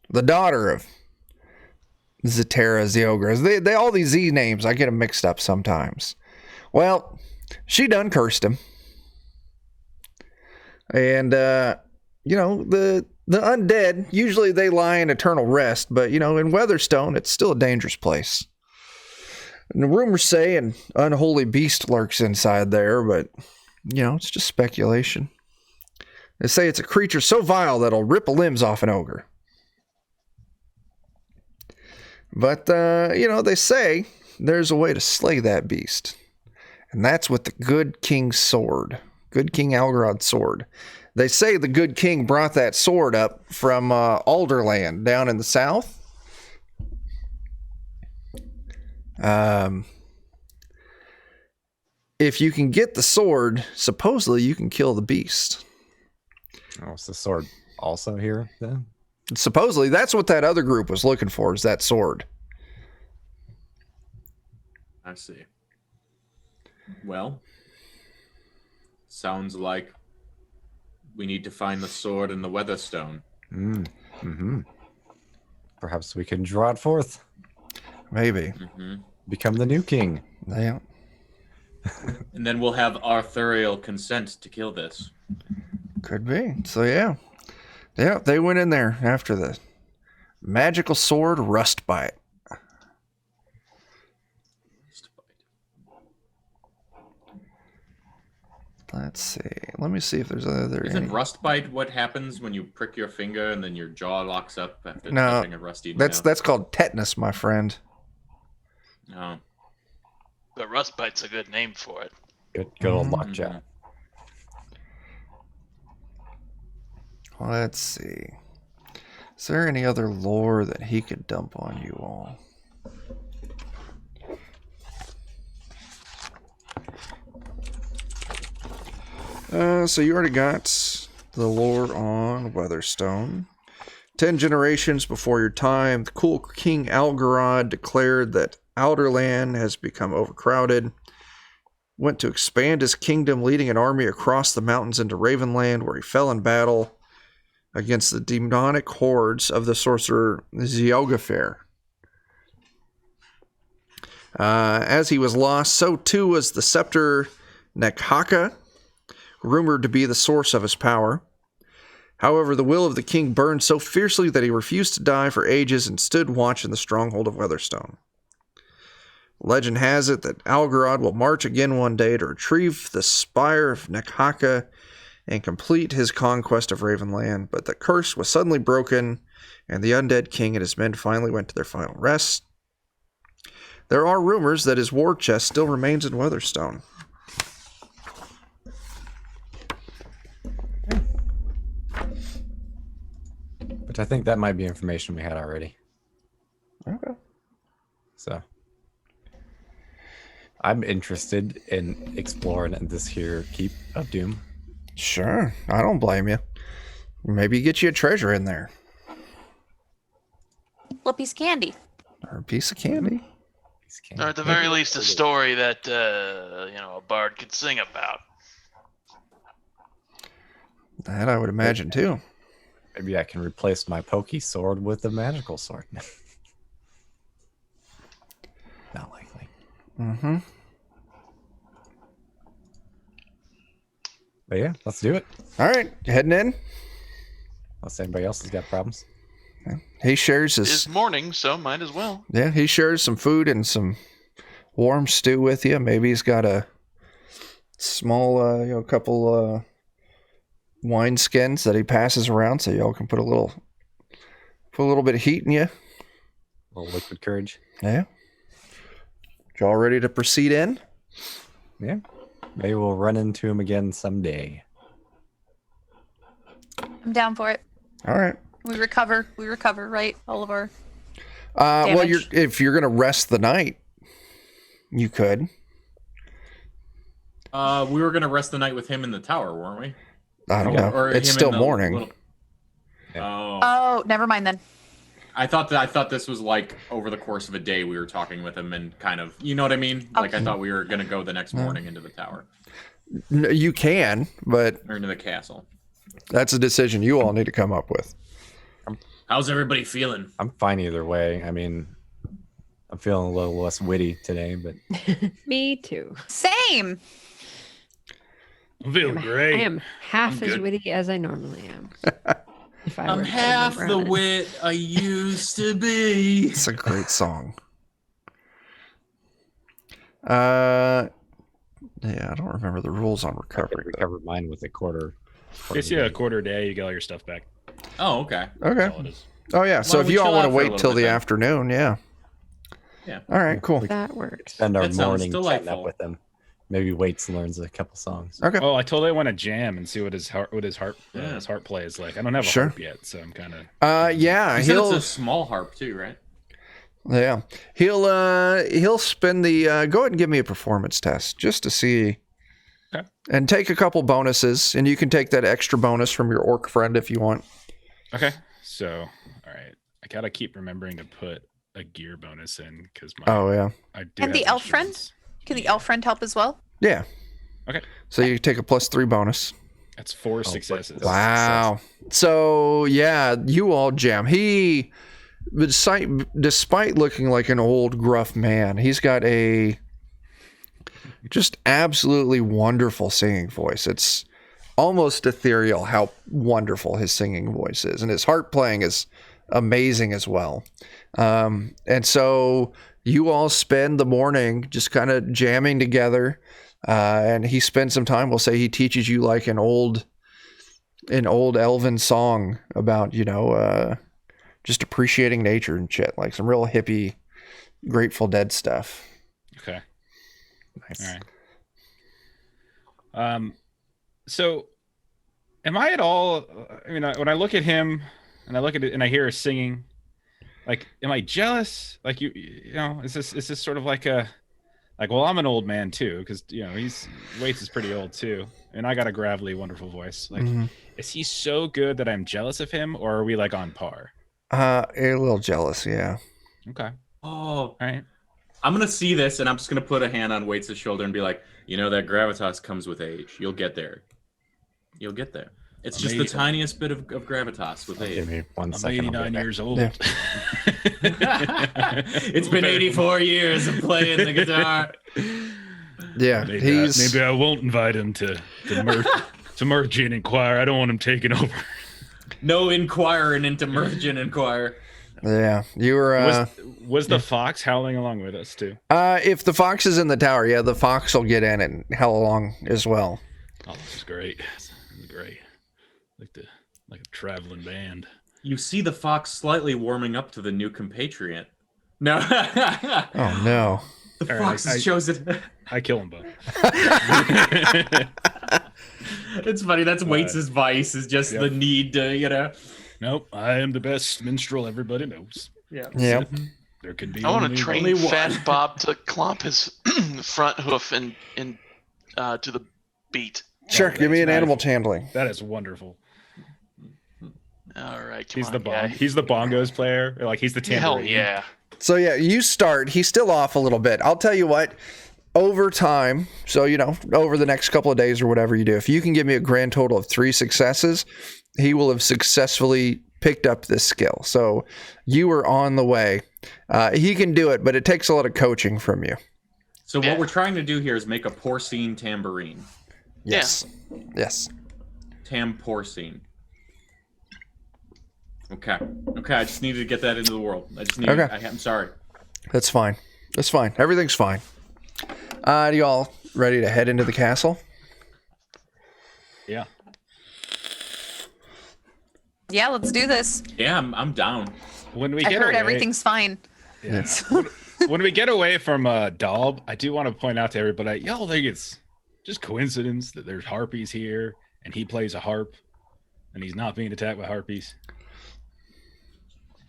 Speaker 1: the daughter of Zetera Ziogra. They all these Z names, I get them mixed up sometimes. Well, she done cursed him. And you know, the undead, usually they lie in eternal rest, but you know, in Weatherstone, it's still a dangerous place. And the rumors say an unholy beast lurks inside there, but you know, it's just speculation. They say it's a creature so vile that it'll rip limbs off an ogre. But, you know, they say there's a way to slay that beast. And that's with the Good King's sword. Good King Algarod's sword. They say the Good King brought that sword up from Alderland down in the south. If you can get the sword, supposedly you can kill the beast.
Speaker 5: Oh, is the sword also here then?
Speaker 1: Supposedly, that's what that other group was looking for, is that sword.
Speaker 4: I see. Well, sounds like we need to find the sword and the Weatherstone.
Speaker 5: Mm-hmm. Perhaps we can draw it forth.
Speaker 1: Maybe.
Speaker 4: Mm-hmm.
Speaker 5: Become the new king.
Speaker 1: Yeah.
Speaker 4: And then we'll have arthurial consent to kill this.
Speaker 1: Could be. So, yeah. Yeah, they went in there after the magical sword Rustbite. Let's see. Let me see if there's other.
Speaker 4: Isn't Rustbite what happens when you prick your finger and then your jaw locks up after
Speaker 1: No,
Speaker 4: touching a rusty nail?
Speaker 1: That's called tetanus, my friend.
Speaker 4: No.
Speaker 6: But Rustbite's a good name for it.
Speaker 5: Good old lockjaw.
Speaker 1: Let's see. Is there any other lore that he could dump on you all? So you already got the lore on Weatherstone. 10 generations before your time, the cool King Algarod declared that Outerland has become overcrowded. Went to expand his kingdom, leading an army across the mountains into Ravenland, where he fell in battle against the demonic hordes of the sorcerer Zeogafair. As he was lost, so too was the scepter Nekhaka, rumored to be the source of his power. However, the will of the king burned so fiercely that he refused to die for ages and stood watch in the stronghold of Weatherstone. Legend has it that Algarod will march again one day to retrieve the spire of Nekhaka and complete his conquest of Ravenland, but the curse was suddenly broken, and the undead king and his men finally went to their final rest. There are rumors that his war chest still remains in Weatherstone.
Speaker 5: But I think that might be information we had already.
Speaker 1: Okay.
Speaker 5: So I'm interested in exploring this here Keep of Doom.
Speaker 1: Sure, I don't blame you. Maybe get you a treasure in there.
Speaker 7: Little piece of candy.
Speaker 1: Or a piece of candy.
Speaker 6: Or at the very least, a story that, a bard could sing about.
Speaker 1: That I would imagine, too.
Speaker 5: Maybe I can replace my pokey sword with a magical sword. Not likely.
Speaker 1: Mm-hmm.
Speaker 5: But yeah, let's do it.
Speaker 1: All right, heading in.
Speaker 5: Unless anybody else has got problems.
Speaker 1: He shares his.
Speaker 6: It's morning, so might as well.
Speaker 1: Yeah, he shares some food and some warm stew with you. Maybe he's got a small, couple wine skins that he passes around, so y'all can put a little bit of heat in you.
Speaker 5: A little liquid courage.
Speaker 1: Yeah. Y'all ready to proceed in?
Speaker 5: Yeah. Maybe we'll run into him again someday.
Speaker 7: I'm down for it.
Speaker 1: All right.
Speaker 7: We recover, right? All of our
Speaker 1: Well,
Speaker 7: damage.
Speaker 1: if you're gonna rest the night, you could.
Speaker 4: We were gonna rest the night with him in the tower, weren't we?
Speaker 1: I don't
Speaker 4: Yeah,
Speaker 1: know.
Speaker 4: or
Speaker 1: It's
Speaker 4: him in
Speaker 1: still
Speaker 4: the
Speaker 1: morning.
Speaker 4: little- Oh,
Speaker 7: Oh, never mind then.
Speaker 4: I thought this was like over the course of a day we were talking with him and kind of, you know what I mean? Like I thought we were gonna go the next morning into the tower
Speaker 1: You can, but
Speaker 4: or into the castle.
Speaker 1: that's a decision you all need to come up with.
Speaker 4: How's everybody feeling?
Speaker 5: I'm fine either way. I mean, I'm feeling a little less witty today, but
Speaker 2: Me too.
Speaker 7: Same.
Speaker 3: I'm feeling great.
Speaker 2: I am half
Speaker 3: I'm
Speaker 2: as
Speaker 3: good.
Speaker 2: witty as I normally am. If I
Speaker 4: I'm
Speaker 2: were to
Speaker 4: half the
Speaker 2: remember on it.
Speaker 4: wit I used to be.
Speaker 1: It's a great song. Yeah, I don't remember the rules on
Speaker 5: I
Speaker 1: recovery.
Speaker 5: could recover mine with a quarter.
Speaker 3: It's a quarter day. You get all your stuff back.
Speaker 4: Oh, okay.
Speaker 1: Okay.
Speaker 3: That's all it is.
Speaker 1: Oh yeah. So
Speaker 4: Why
Speaker 1: if
Speaker 4: don't we
Speaker 1: you all
Speaker 4: chill
Speaker 1: want
Speaker 4: out
Speaker 1: to
Speaker 4: for a
Speaker 1: wait
Speaker 4: little
Speaker 1: till
Speaker 4: bit
Speaker 1: the
Speaker 4: then?
Speaker 1: afternoon, yeah.
Speaker 4: Yeah.
Speaker 1: All right. Cool.
Speaker 2: That works.
Speaker 5: Spend our
Speaker 4: That sounds
Speaker 5: morning chatting up
Speaker 4: delightful.
Speaker 5: with him. Maybe waits and learns a couple songs.
Speaker 1: Okay.
Speaker 3: Oh, I totally want to jam and see what his harp
Speaker 4: Yeah.
Speaker 3: his harp play is like. I don't have a
Speaker 1: Sure.
Speaker 3: harp yet, so I'm kind of.
Speaker 1: Yeah.
Speaker 4: You said
Speaker 1: He'll.
Speaker 4: it's a small harp too, right?
Speaker 1: Yeah. He'll spend the. Go ahead and give me a performance test just to see.
Speaker 3: Okay.
Speaker 1: And take a couple bonuses, and you can take that extra bonus from your orc friend if you want.
Speaker 3: Okay, so all right, I gotta keep remembering to put a gear bonus in because my
Speaker 1: Oh yeah.
Speaker 3: I do
Speaker 7: And
Speaker 3: have
Speaker 7: the elf friend?
Speaker 3: instruments.
Speaker 7: Can the elf friend help as well?
Speaker 1: Yeah.
Speaker 3: Okay.
Speaker 1: So you take a +3 bonus.
Speaker 3: That's 4
Speaker 5: but
Speaker 3: successes.
Speaker 5: that's-
Speaker 1: Wow. So yeah, you all jam. He, despite looking like an old gruff man, he's got a just absolutely wonderful singing voice. It's almost ethereal how wonderful his singing voice is, and his harp playing is amazing as well. And so you all spend the morning just kind of jamming together, and he spends some time. We'll say he teaches you like an old elven song about just appreciating nature and shit, like some real hippie Grateful Dead stuff.
Speaker 3: Okay.
Speaker 5: Nice.
Speaker 3: All right. So am I at all? I mean, when I look at him and I look at it and I hear her singing, like, am I jealous? Like, you know, is this sort of like well, I'm an old man too, because Waits is pretty old too, and I got a gravelly, wonderful voice. Like, is he so good that I'm jealous of him, or are we like on par?
Speaker 1: A little jealous, yeah.
Speaker 3: Okay.
Speaker 4: Oh,
Speaker 3: All right.
Speaker 4: I'm gonna see this, and I'm just gonna put a hand on Waits' shoulder and be like, that gravitas comes with age. You'll get there. You'll get there. It's just the tiniest bit of gravitas with
Speaker 5: Give
Speaker 4: age.
Speaker 5: me one
Speaker 3: I'm
Speaker 5: second. I'll get
Speaker 3: 89
Speaker 5: back.
Speaker 3: years old.
Speaker 1: Yeah.
Speaker 4: It's been 84 years of playing the guitar.
Speaker 1: Yeah,
Speaker 3: Maybe I won't invite him to merge and inquire. I don't want him taking over.
Speaker 4: No inquiring into merge and inquire.
Speaker 1: Yeah, you were.
Speaker 3: Was the fox howling along with us too?
Speaker 1: If the fox is in the tower, yeah, the fox will get in and howl along as well.
Speaker 3: Oh, this is great. This is great. Like a traveling band.
Speaker 4: You see the fox slightly warming up to the new compatriot. No.
Speaker 1: Oh no.
Speaker 4: The
Speaker 3: All right,
Speaker 4: fox has chosen.
Speaker 3: I kill them both.
Speaker 4: It's funny. That's Waits' vice, is just the need to,
Speaker 3: Nope, I am the best minstrel everybody knows.
Speaker 4: Yeah.
Speaker 1: Yeah.
Speaker 3: There could be
Speaker 6: I want to
Speaker 3: only
Speaker 6: train
Speaker 4: only one.
Speaker 6: Fat Bob to clomp his front hoof and to the beat.
Speaker 1: Sure. Give me an
Speaker 3: nice.
Speaker 1: animal handling.
Speaker 3: That is wonderful.
Speaker 6: All right, come
Speaker 3: He's
Speaker 6: on,
Speaker 3: the
Speaker 6: guy.
Speaker 3: He's the bongos player. Or like he's the tambourine.
Speaker 6: Hell yeah.
Speaker 1: So yeah, you start. He's still off a little bit. I'll tell you what. Over time, so over the next couple of days or whatever you do, if you can give me a grand total of 3 successes, he will have successfully picked up this skill. So you are on the way. He can do it, but it takes a lot of coaching from you.
Speaker 4: So
Speaker 6: Yeah.
Speaker 4: what we're trying to do here is make a porcine tambourine.
Speaker 1: Yes. Yes.
Speaker 4: Porcine. Okay. Okay, I just needed to get that into the world. I just needed.
Speaker 1: Okay.
Speaker 4: I'm sorry.
Speaker 1: That's fine. That's fine. Everything's fine. Are you all ready to head into the castle?
Speaker 3: Yeah.
Speaker 7: Yeah, let's do this.
Speaker 4: Yeah, I'm down.
Speaker 3: When we
Speaker 7: I
Speaker 3: get
Speaker 7: heard
Speaker 3: away,
Speaker 7: everything's fine.
Speaker 3: Yeah. when we get away from Daub, I do want to point out to everybody, y'all think it's just coincidence that there's harpies here and he plays a harp and he's not being attacked by harpies.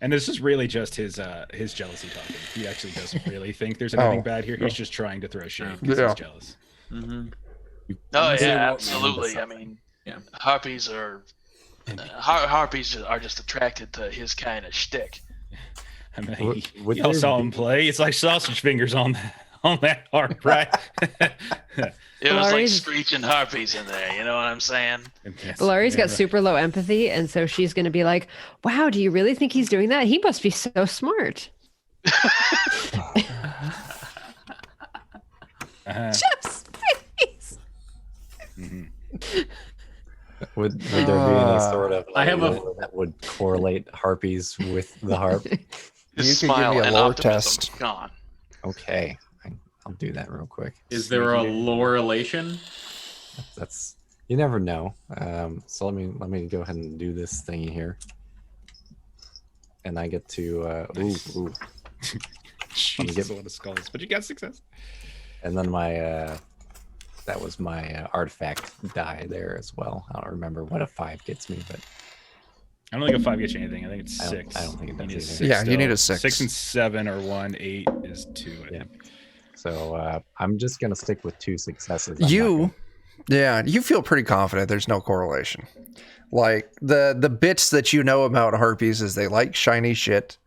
Speaker 3: And this is really just his jealousy talking. He actually doesn't really think there's anything bad here. He's just trying to throw shade because he's jealous.
Speaker 4: Mm-hmm.
Speaker 6: Oh
Speaker 4: Yeah.
Speaker 6: yeah, absolutely. I mean,
Speaker 4: Yeah.
Speaker 6: harpies are harpies are just attracted to his kind of shtick.
Speaker 3: I mean,
Speaker 5: Would
Speaker 3: y'all
Speaker 5: there
Speaker 3: saw
Speaker 5: be-
Speaker 3: him play. It's like sausage fingers on that harp, right?
Speaker 6: It was like
Speaker 2: Laurie's-
Speaker 6: screeching harpies in there. You know what I'm saying?
Speaker 2: Laurie's got super low empathy, and so she's going to be like, "Wow, do you really think he's doing that? He must be so smart."
Speaker 7: Chips, please.
Speaker 5: Would there be any sort of
Speaker 4: I have a-
Speaker 5: lore that would correlate harpies with the harp?
Speaker 6: His
Speaker 1: You could give
Speaker 6: smile
Speaker 1: me a
Speaker 6: and
Speaker 1: lore
Speaker 6: optimism
Speaker 1: test.
Speaker 6: is gone.
Speaker 5: Okay, I'll do that real quick.
Speaker 4: Is there a lore relation?
Speaker 5: That's you never know. So let me go ahead and do this thingy here, and I get to
Speaker 3: Nice.
Speaker 5: ooh,
Speaker 3: Jesus, a lot of skulls, but you got success.
Speaker 5: and then my that was my artifact die there as well. I don't remember what a 5 gets me, but
Speaker 3: I don't think a 5 gets you anything. I think it's
Speaker 5: I don't-
Speaker 3: 6.
Speaker 5: I don't think it
Speaker 3: You
Speaker 5: does
Speaker 3: need a
Speaker 5: either.
Speaker 3: 6
Speaker 1: Yeah, you need a
Speaker 3: still.
Speaker 1: 6.
Speaker 3: 6 and 7 are 1. 8 is 2. I
Speaker 5: Yeah.
Speaker 3: think.
Speaker 5: so I'm just gonna stick with 2 successes. I'm not
Speaker 1: You feel pretty confident there's no correlation. Like the bits that you know about harpies is they like shiny shit.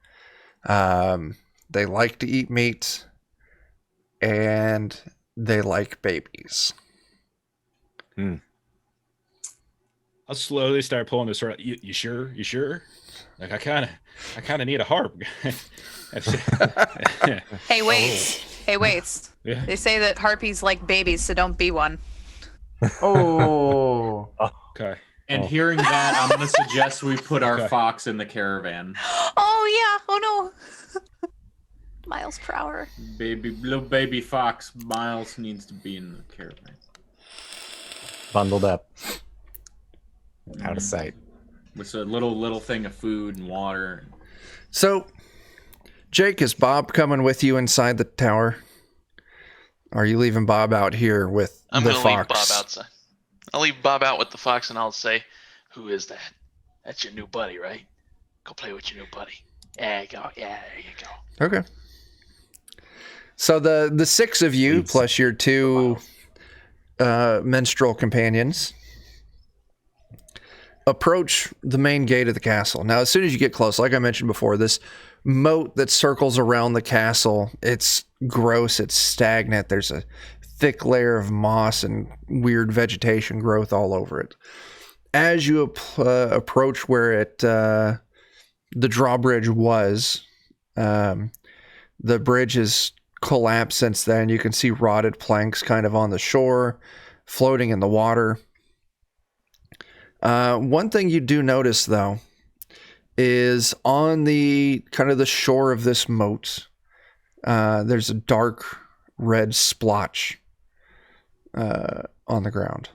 Speaker 1: They like to eat meat, and they like babies.
Speaker 3: I'll slowly start pulling this sword. You sure? You sure? Like I kind of need a harp.
Speaker 7: Hey, wait. Hey, wait.
Speaker 3: Yeah.
Speaker 7: They say that harpies like babies, so don't be one.
Speaker 1: Oh.
Speaker 3: Okay.
Speaker 4: And
Speaker 5: Oh.
Speaker 4: hearing that, I'm going to suggest we put our
Speaker 3: Okay.
Speaker 4: fox in the caravan.
Speaker 7: Oh, yeah. Oh, no. Miles per hour.
Speaker 4: Little baby fox Miles needs to be in the caravan.
Speaker 5: bundled up, out of sight.
Speaker 4: With a little thing of food and water.
Speaker 1: So, Jake, is Bob coming with you inside the tower? Are you leaving Bob out here with
Speaker 6: I'm
Speaker 1: the
Speaker 6: gonna
Speaker 1: fox?
Speaker 6: leave Bob outside. I'll leave Bob out with the fox, and I'll say, "Who is that? That's your new buddy, right? Go play with your new buddy." There you go. Yeah, there you go.
Speaker 1: Okay. So the 6 of you
Speaker 5: Leaves.
Speaker 1: plus your 2 menstrual companions approach the main gate of the castle. Now, as soon as you get close, like I mentioned before, this moat that circles around the castle, it's gross, it's stagnant. There's a thick layer of moss and weird vegetation growth all over it. As you approach where the drawbridge was, the bridge has collapsed since then. You can see rotted planks kind of on the shore, floating in the water. One thing you do notice, though, is on the kind of the shore of this moat, there's a dark red splotch on the ground.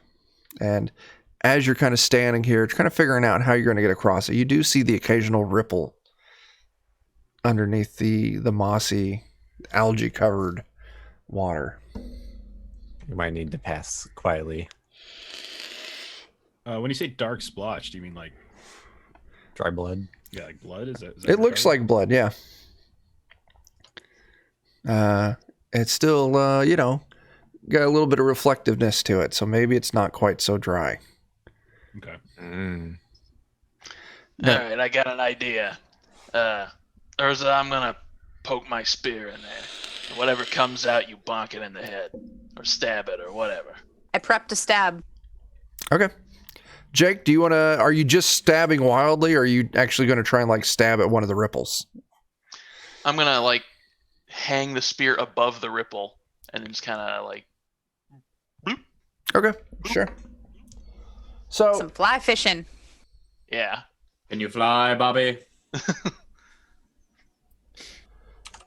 Speaker 1: And as you're kind of standing here, kind of figuring out how you're going to get across it, you do see the occasional ripple underneath the mossy, algae-covered water.
Speaker 5: You might need to pass quietly.
Speaker 3: When you say dark splotch, do you mean like
Speaker 5: Dry blood.
Speaker 3: like blood? Is that
Speaker 1: It looks like blood, yeah. It's still, got a little bit of reflectiveness to it, so maybe it's not quite so dry.
Speaker 3: Okay.
Speaker 5: Mm.
Speaker 1: Yeah.
Speaker 6: All right, I got an idea. Urza, I'm gonna poke my spear in there. Whatever comes out, you bonk it in the head, or stab it, or whatever.
Speaker 7: I prepped a stab.
Speaker 1: Okay. Jake, do you want to, are you just stabbing wildly, or are you actually going to try and, like, stab at one of the ripples?
Speaker 6: I'm gonna hang the spear above the ripple and then just kind of like.
Speaker 1: Okay, sure. So
Speaker 7: Some fly fishing.
Speaker 6: Yeah.
Speaker 4: Can you fly, Bobby?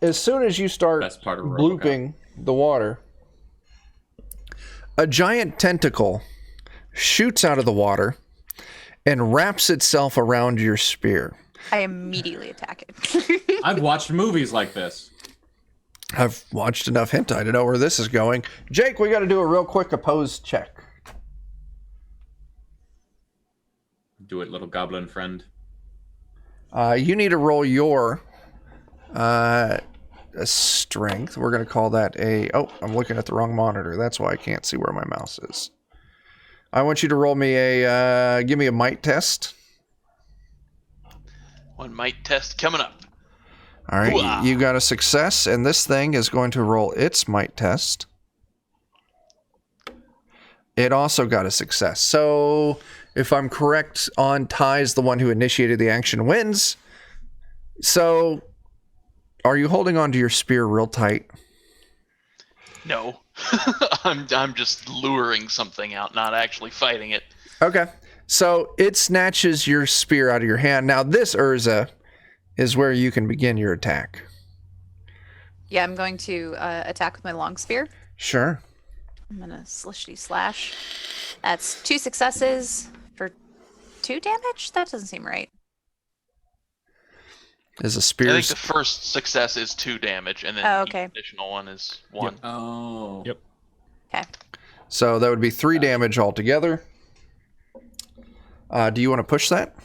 Speaker 1: as soon as you start
Speaker 4: Best part of
Speaker 1: blooping the water, a giant tentacle shoots out of the water and wraps itself around your spear.
Speaker 7: I immediately attack it.
Speaker 4: I've watched movies like this.
Speaker 1: I've watched enough hentai to know where this is going. Jake, we got to do a real quick opposed check.
Speaker 4: Do it, little goblin friend.
Speaker 1: You need to roll your a strength. We're going to call that a... Oh, I'm looking at the wrong monitor. That's why I can't see where my mouse is. I want you to roll me a... give me a might test.
Speaker 6: One might test coming up.
Speaker 1: All right,
Speaker 6: Hooah.
Speaker 1: you got a success, and this thing is going to roll its might test. It also got a success. So, if I'm correct, on ties, the one who initiated the action wins. So, are you holding onto your spear real tight?
Speaker 6: No. I'm just luring something out, not actually fighting it.
Speaker 1: Okay. So, it snatches your spear out of your hand. Now, this Urza is where you can begin your attack.
Speaker 7: Yeah, I'm going to attack with my long spear.
Speaker 1: Sure.
Speaker 7: I'm gonna slishty slash. That's 2 successes for 2 damage? That doesn't seem right.
Speaker 1: Is a
Speaker 6: I think
Speaker 1: spear's...
Speaker 6: the first success is 2 damage, and then
Speaker 7: Oh,
Speaker 6: each
Speaker 7: okay.
Speaker 6: additional one is 1.
Speaker 4: Oh.
Speaker 3: Yep.
Speaker 7: Okay.
Speaker 1: So, that would be 3 damage altogether. Do you want to push that?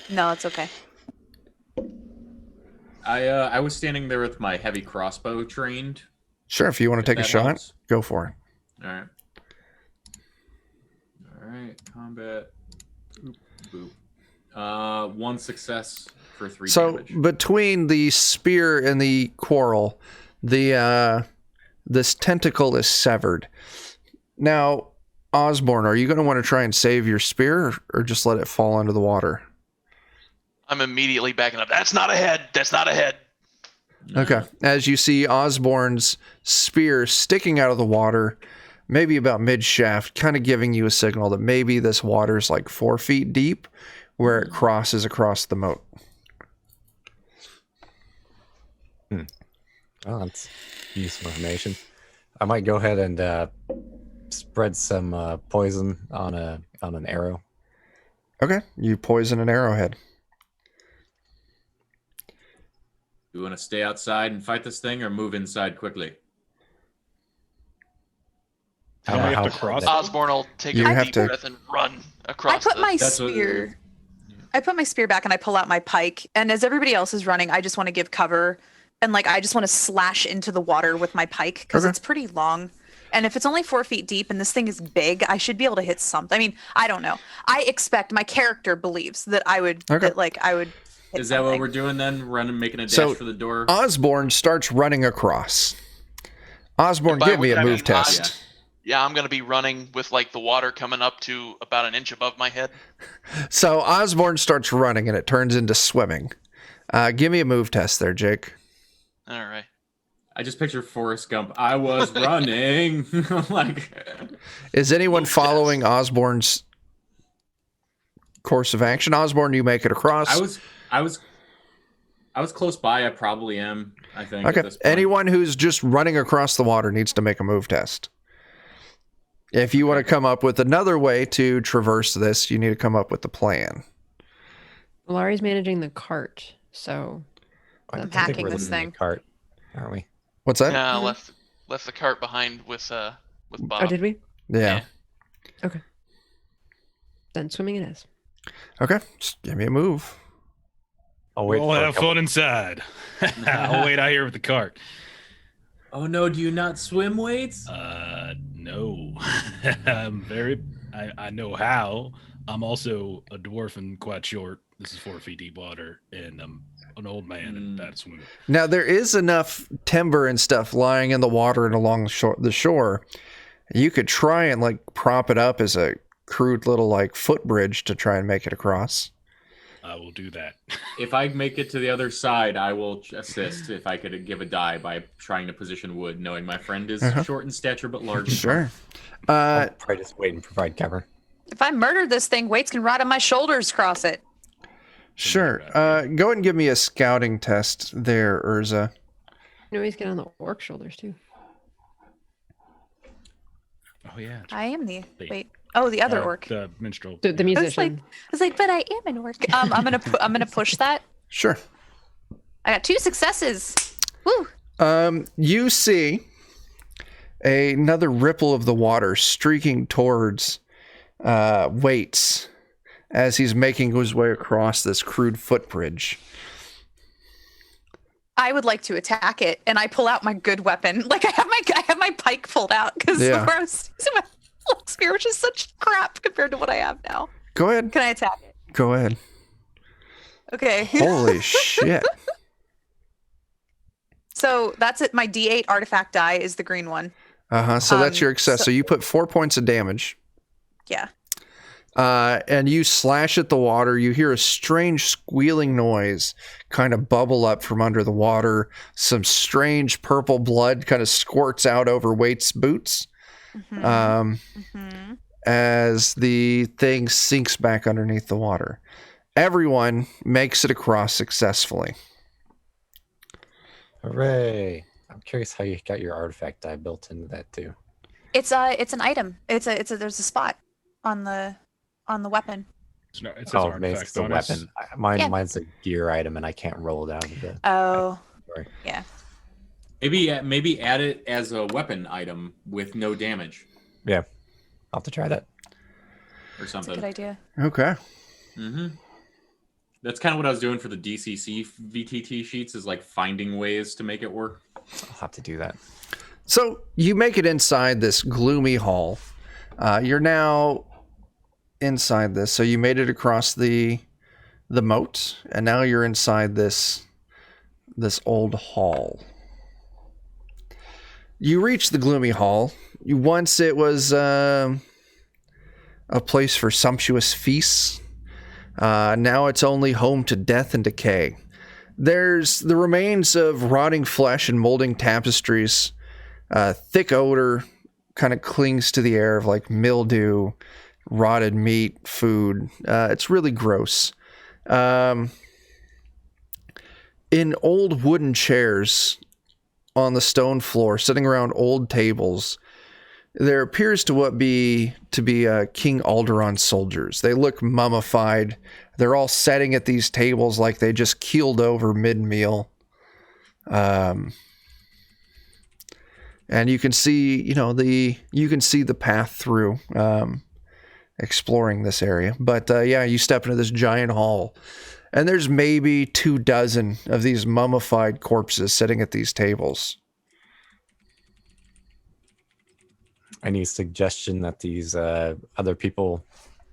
Speaker 7: No, it's okay.
Speaker 4: I was standing there with my heavy crossbow trained.
Speaker 1: Sure, if you want to take a
Speaker 4: that
Speaker 1: shot,
Speaker 4: helps.
Speaker 1: go for it.
Speaker 4: All right. All right. Combat. Boop, boop. 1 success for 3
Speaker 1: So
Speaker 4: damage.
Speaker 1: between the spear and the quarrel, this tentacle is severed. Now, Osborne, are you going to want to try and save your spear, or just let it fall into the water?
Speaker 6: I'm immediately backing up. That's not a head. That's not a head.
Speaker 1: Okay. As you see Osborne's spear sticking out of the water, maybe about mid-shaft, kind of giving you a signal that maybe this water's like 4 feet deep, where it crosses across the moat.
Speaker 5: Well, that's useful information. I might go ahead and spread some poison on an arrow.
Speaker 1: Okay. You poison an arrowhead.
Speaker 4: You want to stay outside and fight this thing, or move inside quickly?
Speaker 5: I
Speaker 3: Yeah,
Speaker 5: don't
Speaker 3: we
Speaker 5: know
Speaker 3: have
Speaker 5: how
Speaker 3: to cross.
Speaker 6: Osborne will take
Speaker 1: You
Speaker 6: a
Speaker 1: have
Speaker 6: deep
Speaker 1: to-
Speaker 6: breath and run
Speaker 7: I
Speaker 6: across
Speaker 7: put
Speaker 6: the...
Speaker 7: my
Speaker 4: That's what-
Speaker 7: spear. I put my spear back and I pull out my pike. And as everybody else is running, I just want to give cover, and like I just want to slash into the water with my pike because
Speaker 1: Okay.
Speaker 7: it's pretty long. And if it's only 4 feet deep and this thing is big, I should be able to hit something. I mean, I don't know. I expect my character believes that I would.
Speaker 1: Okay.
Speaker 7: That, like I would. Hit
Speaker 4: Is that what
Speaker 7: something.
Speaker 4: we're doing then? Running, making a dash
Speaker 1: So,
Speaker 4: for the door?
Speaker 1: Osborne starts running across. Osborne,
Speaker 6: By
Speaker 1: give me
Speaker 6: which
Speaker 1: a
Speaker 6: I
Speaker 1: move
Speaker 6: mean
Speaker 1: test.
Speaker 6: Yeah, I'm going to be running with like the water coming up to about an inch above my head.
Speaker 1: So Osborne starts running, and it turns into swimming. Give me a move test there, Jake.
Speaker 6: All right.
Speaker 4: I just picture Forrest Gump. I was running. Like,
Speaker 1: Is anyone
Speaker 6: Move
Speaker 1: following Osborne's course of action? Osborne, you make it across.
Speaker 4: I was close by. I probably am. I think.
Speaker 1: Okay.
Speaker 4: At this point.
Speaker 1: Anyone who's just running across the water needs to make a move test. If you want to come up with another way to traverse this, you need to come up with the plan.
Speaker 2: Lari's managing the cart, so
Speaker 5: I
Speaker 7: I'm
Speaker 5: think
Speaker 7: hacking
Speaker 5: we're
Speaker 7: this
Speaker 5: leaving the
Speaker 7: thing.
Speaker 5: Cart, aren't we?
Speaker 1: What's that?
Speaker 6: Yeah,
Speaker 7: Mhm.
Speaker 6: left the cart behind with Bob.
Speaker 2: oh, did we?
Speaker 1: Yeah.
Speaker 2: Then swimming it is.
Speaker 1: Okay. Just give me a move.
Speaker 5: I'll wait
Speaker 3: We'll
Speaker 5: for a
Speaker 3: have
Speaker 5: couple-
Speaker 3: fun inside. I'll wait out here with the cart.
Speaker 4: Oh no! Do you not swim weights?
Speaker 3: No. I know how. I'm also a dwarf and quite short. This is 4 feet deep water, and I'm an old man and bad at swimming.
Speaker 1: Now, there is enough timber and stuff lying in the water and along the shore. You could try and like prop it up as a crude little like footbridge to try and make it across.
Speaker 3: I will do that.
Speaker 4: If I make it to the other side, I will assist if I could give a die by trying to position wood, knowing my friend is short in stature but large in
Speaker 1: Sure.
Speaker 5: I'll probably just wait and provide cover.
Speaker 7: If I murder this thing, weights can ride on my shoulders across it.
Speaker 1: Sure. Go ahead and give me a scouting test there, Urza.
Speaker 2: You always get on the orc shoulders too.
Speaker 3: Oh yeah.
Speaker 7: I am the
Speaker 3: Wait.
Speaker 7: wait. Oh, the other orc.
Speaker 3: The minstrel.
Speaker 2: The musician.
Speaker 7: I was like, but I am an orc. I'm gonna push that.
Speaker 1: Sure.
Speaker 7: I got 2 successes. Woo!
Speaker 1: You see another ripple of the water streaking towards Waits as he's making his way across this crude footbridge.
Speaker 7: I would like to attack it, and I pull out my good weapon. Like I have my pike pulled out because
Speaker 1: Yeah.
Speaker 7: I was using my long spear, which is such crap compared to what I have now.
Speaker 1: Go ahead.
Speaker 7: Can I attack it?
Speaker 1: Go ahead.
Speaker 7: Okay.
Speaker 1: Holy shit.
Speaker 7: So that's it. My D8 artifact die is the green one.
Speaker 1: So that's your excess.
Speaker 7: so-
Speaker 1: So you put 4 points of damage.
Speaker 7: Yeah.
Speaker 1: And you slash at the water. You hear a strange squealing noise kind of bubble up from under the water. Some strange purple blood kind of squirts out over Wait's boots as the thing sinks back underneath the water. Everyone makes it across successfully.
Speaker 5: Hooray! I'm curious how you got your artifact die built into that too.
Speaker 7: It's an item. There's a spot on the weapon.
Speaker 3: It says
Speaker 5: Oh,
Speaker 3: artifact
Speaker 5: maybe it's a
Speaker 3: bonus.
Speaker 5: weapon.
Speaker 7: Yeah.
Speaker 5: Mine's a gear item, and I can't roll it out of the.
Speaker 7: Oh.
Speaker 5: Sorry.
Speaker 7: Yeah.
Speaker 4: Maybe add it as a weapon item with no damage
Speaker 5: Yeah, I'll have to try that.
Speaker 4: or
Speaker 7: That's a
Speaker 4: something.
Speaker 7: good idea.
Speaker 1: Okay.
Speaker 4: That's kind of what I was doing for the DCC VTT sheets, is like finding ways to make it work.
Speaker 5: I'll have to do that.
Speaker 1: So you make it inside this gloomy hall. You're now inside this. So you made it across the moat, and now you're inside this old hall. You reach the gloomy hall. Once it was a place for sumptuous feasts. Now it's only home to death and decay. There's the remains of rotting flesh and molding tapestries. Thick odor kind of clings to the air of like mildew, rotted meat, food. It's really gross. In old wooden chairs on the stone floor, sitting around old tables, there appears to be King Alderon's soldiers. They look mummified. They're all sitting at these tables like they just keeled over mid-meal. And you can see, the path through, exploring this area. But you step into this giant hall, and there's maybe 24 of these mummified corpses sitting at these tables.
Speaker 5: Any suggestion that these other people,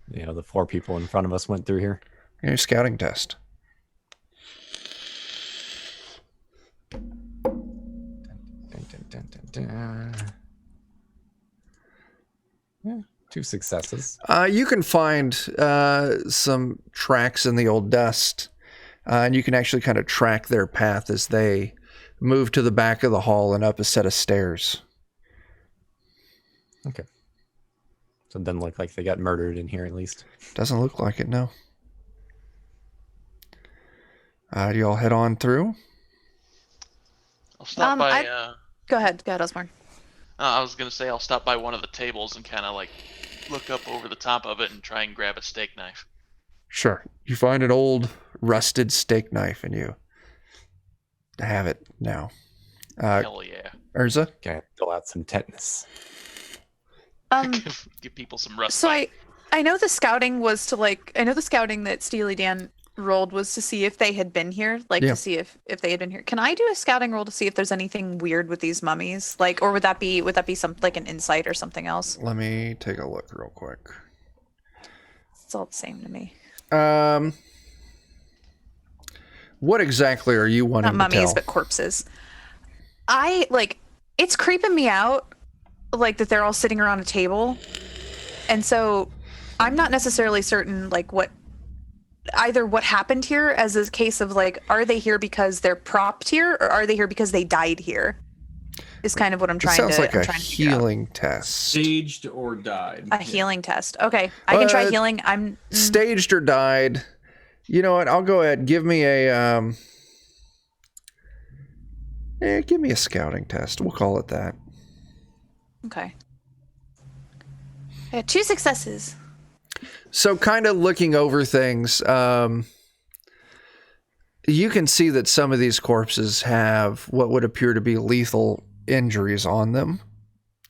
Speaker 5: the 4 people in front of us went through here?
Speaker 1: Your scouting test.
Speaker 5: Yeah, 2 successes.
Speaker 1: You can find some tracks in the old dust, and you can actually kind of track their path as they move to the back of the hall and up a set of stairs.
Speaker 5: Okay. So it doesn't look like they got murdered in here, at least.
Speaker 1: Doesn't look like it, no. Do you all head on through?
Speaker 6: I'll stop by.
Speaker 7: Go ahead, Osborne.
Speaker 6: I was gonna say I'll stop by one of the tables and kind of like look up over the top of it and try and grab a steak knife.
Speaker 1: Sure. You find an old rusted steak knife, and you have it now.
Speaker 6: Hell yeah!
Speaker 1: Urza?
Speaker 5: Okay, fill out some tetanus.
Speaker 6: Give people some rust.
Speaker 7: So I know the scouting was to I know the scouting that Steely Dan rolled was to see if they had been here, to see if they had been here. Can I do a scouting roll to see if there's anything weird with these mummies? Or would that be some an insight or something else?
Speaker 1: Let me take a look real quick.
Speaker 7: It's all the same to me.
Speaker 1: What exactly are you wanting
Speaker 7: Not
Speaker 1: to
Speaker 7: mummies,
Speaker 1: tell?
Speaker 7: but corpses. It's creeping me out, that they're all sitting around a table. And so I'm not necessarily certain, what either what happened here as a case of like, are they here because they're propped here, or are they here because they died here? Is kind of what I'm
Speaker 1: It
Speaker 7: trying
Speaker 1: sounds
Speaker 7: to.
Speaker 1: like
Speaker 7: I'm
Speaker 1: a
Speaker 7: trying to figure out.
Speaker 1: healing test.
Speaker 4: Staged or died.
Speaker 7: A healing test. Okay, I can try healing. I'm
Speaker 1: Staged or died. You know what? I'll go ahead. Give me a give me a scouting test. We'll call it that.
Speaker 7: okay. I had 2 successes.
Speaker 1: So kind of looking over things, you can see that some of these corpses have what would appear to be lethal injuries on them,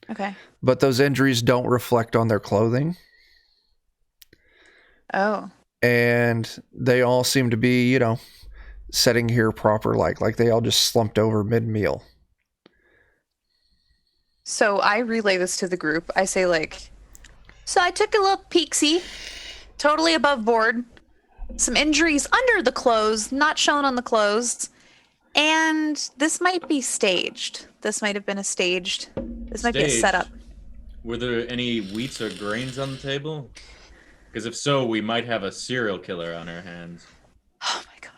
Speaker 7: Okay.
Speaker 1: but those injuries don't reflect on their clothing.
Speaker 7: Oh.
Speaker 1: And they all seem to be, you know, sitting here proper, like they all just slumped over mid-meal.
Speaker 7: So I relay this to the group. I say like, so I took a little peek-see, totally above board. Some injuries under the clothes, not shown on the clothes. And this might be staged. This might have been a staged. This might be a
Speaker 4: Staged.
Speaker 7: setup.
Speaker 4: Were there any wheats or grains on the table? Because if so, we might have a serial killer on our hands.
Speaker 7: Oh my god.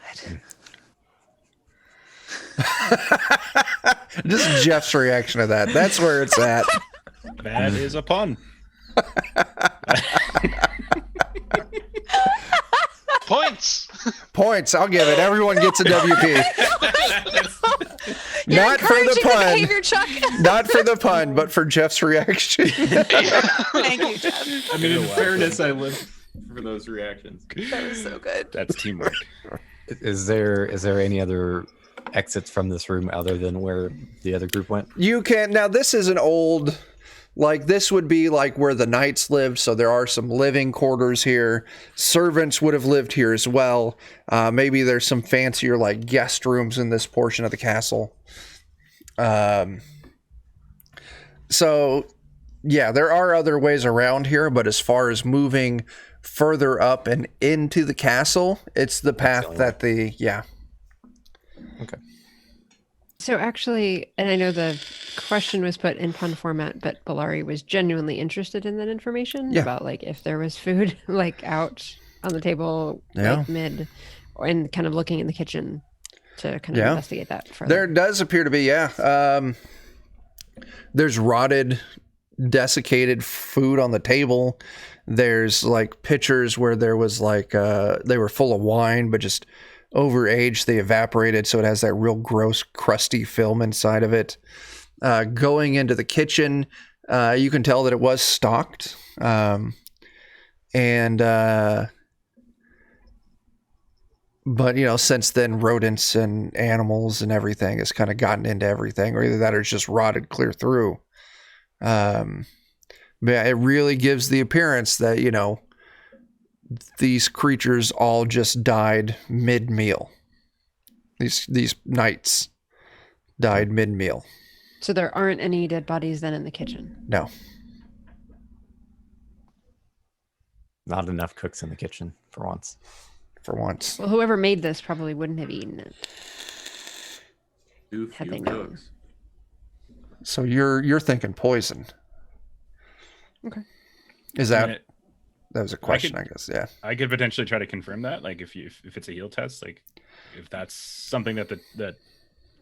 Speaker 1: Just Jeff's reaction to that. That's where it's at.
Speaker 3: That is a pun.
Speaker 6: Points.
Speaker 1: Points. I'll give it. Everyone gets a WP.
Speaker 7: You're
Speaker 1: Not for the
Speaker 7: encouraging
Speaker 1: pun.
Speaker 7: behavior, Chuck.
Speaker 1: Not for the pun, but for Jeff's reaction.
Speaker 7: Thank you, Jeff.
Speaker 4: I mean, in fairness, I live for those reactions.
Speaker 7: That was so good.
Speaker 3: That's teamwork.
Speaker 5: Is there any other exits from this room other than where the other group went?
Speaker 1: You can now. This is an old, like this would be like where the knights lived. So there are some living quarters here. Servants would have lived here as well. Maybe there's some fancier like guest rooms in this portion of the castle. So yeah, there are other ways around here, but as far as moving further up and into the castle, it's the path that
Speaker 5: Okay.
Speaker 2: So actually, and I know the question was put in pun format, but Bellari was genuinely interested in that information
Speaker 1: Yeah.
Speaker 2: about like if there was food like out on the table,
Speaker 1: Yeah.
Speaker 2: like mid, and kind of looking in the kitchen to kind of
Speaker 1: Yeah.
Speaker 2: investigate that further.
Speaker 1: There does appear to be, yeah. There's rotted, desiccated food on the table. There's like pitchers where there was like they were full of wine, but just overaged. They evaporated, so it has that real gross, crusty film inside of it. Going into the kitchen, you can tell that it was stocked, but you know, since then, rodents and animals and everything has kind of gotten into everything, or either that or it's just rotted clear through. But yeah, it really gives the appearance that, you know, these creatures all just died mid-meal. These knights died mid-meal.
Speaker 2: So there aren't any dead bodies then in the kitchen.
Speaker 1: No.
Speaker 5: Not enough cooks in the kitchen for once.
Speaker 1: For once.
Speaker 2: Well, whoever made this probably wouldn't have eaten it.
Speaker 4: Too
Speaker 2: Had
Speaker 4: few
Speaker 2: they known.
Speaker 4: cooks.
Speaker 1: So you're thinking poison.
Speaker 2: Okay.
Speaker 1: Is
Speaker 3: I
Speaker 1: that
Speaker 3: mean,
Speaker 1: that was a question, I guess. Yeah.
Speaker 3: I could potentially try to confirm that, like if it's a heal test, like if that's something that that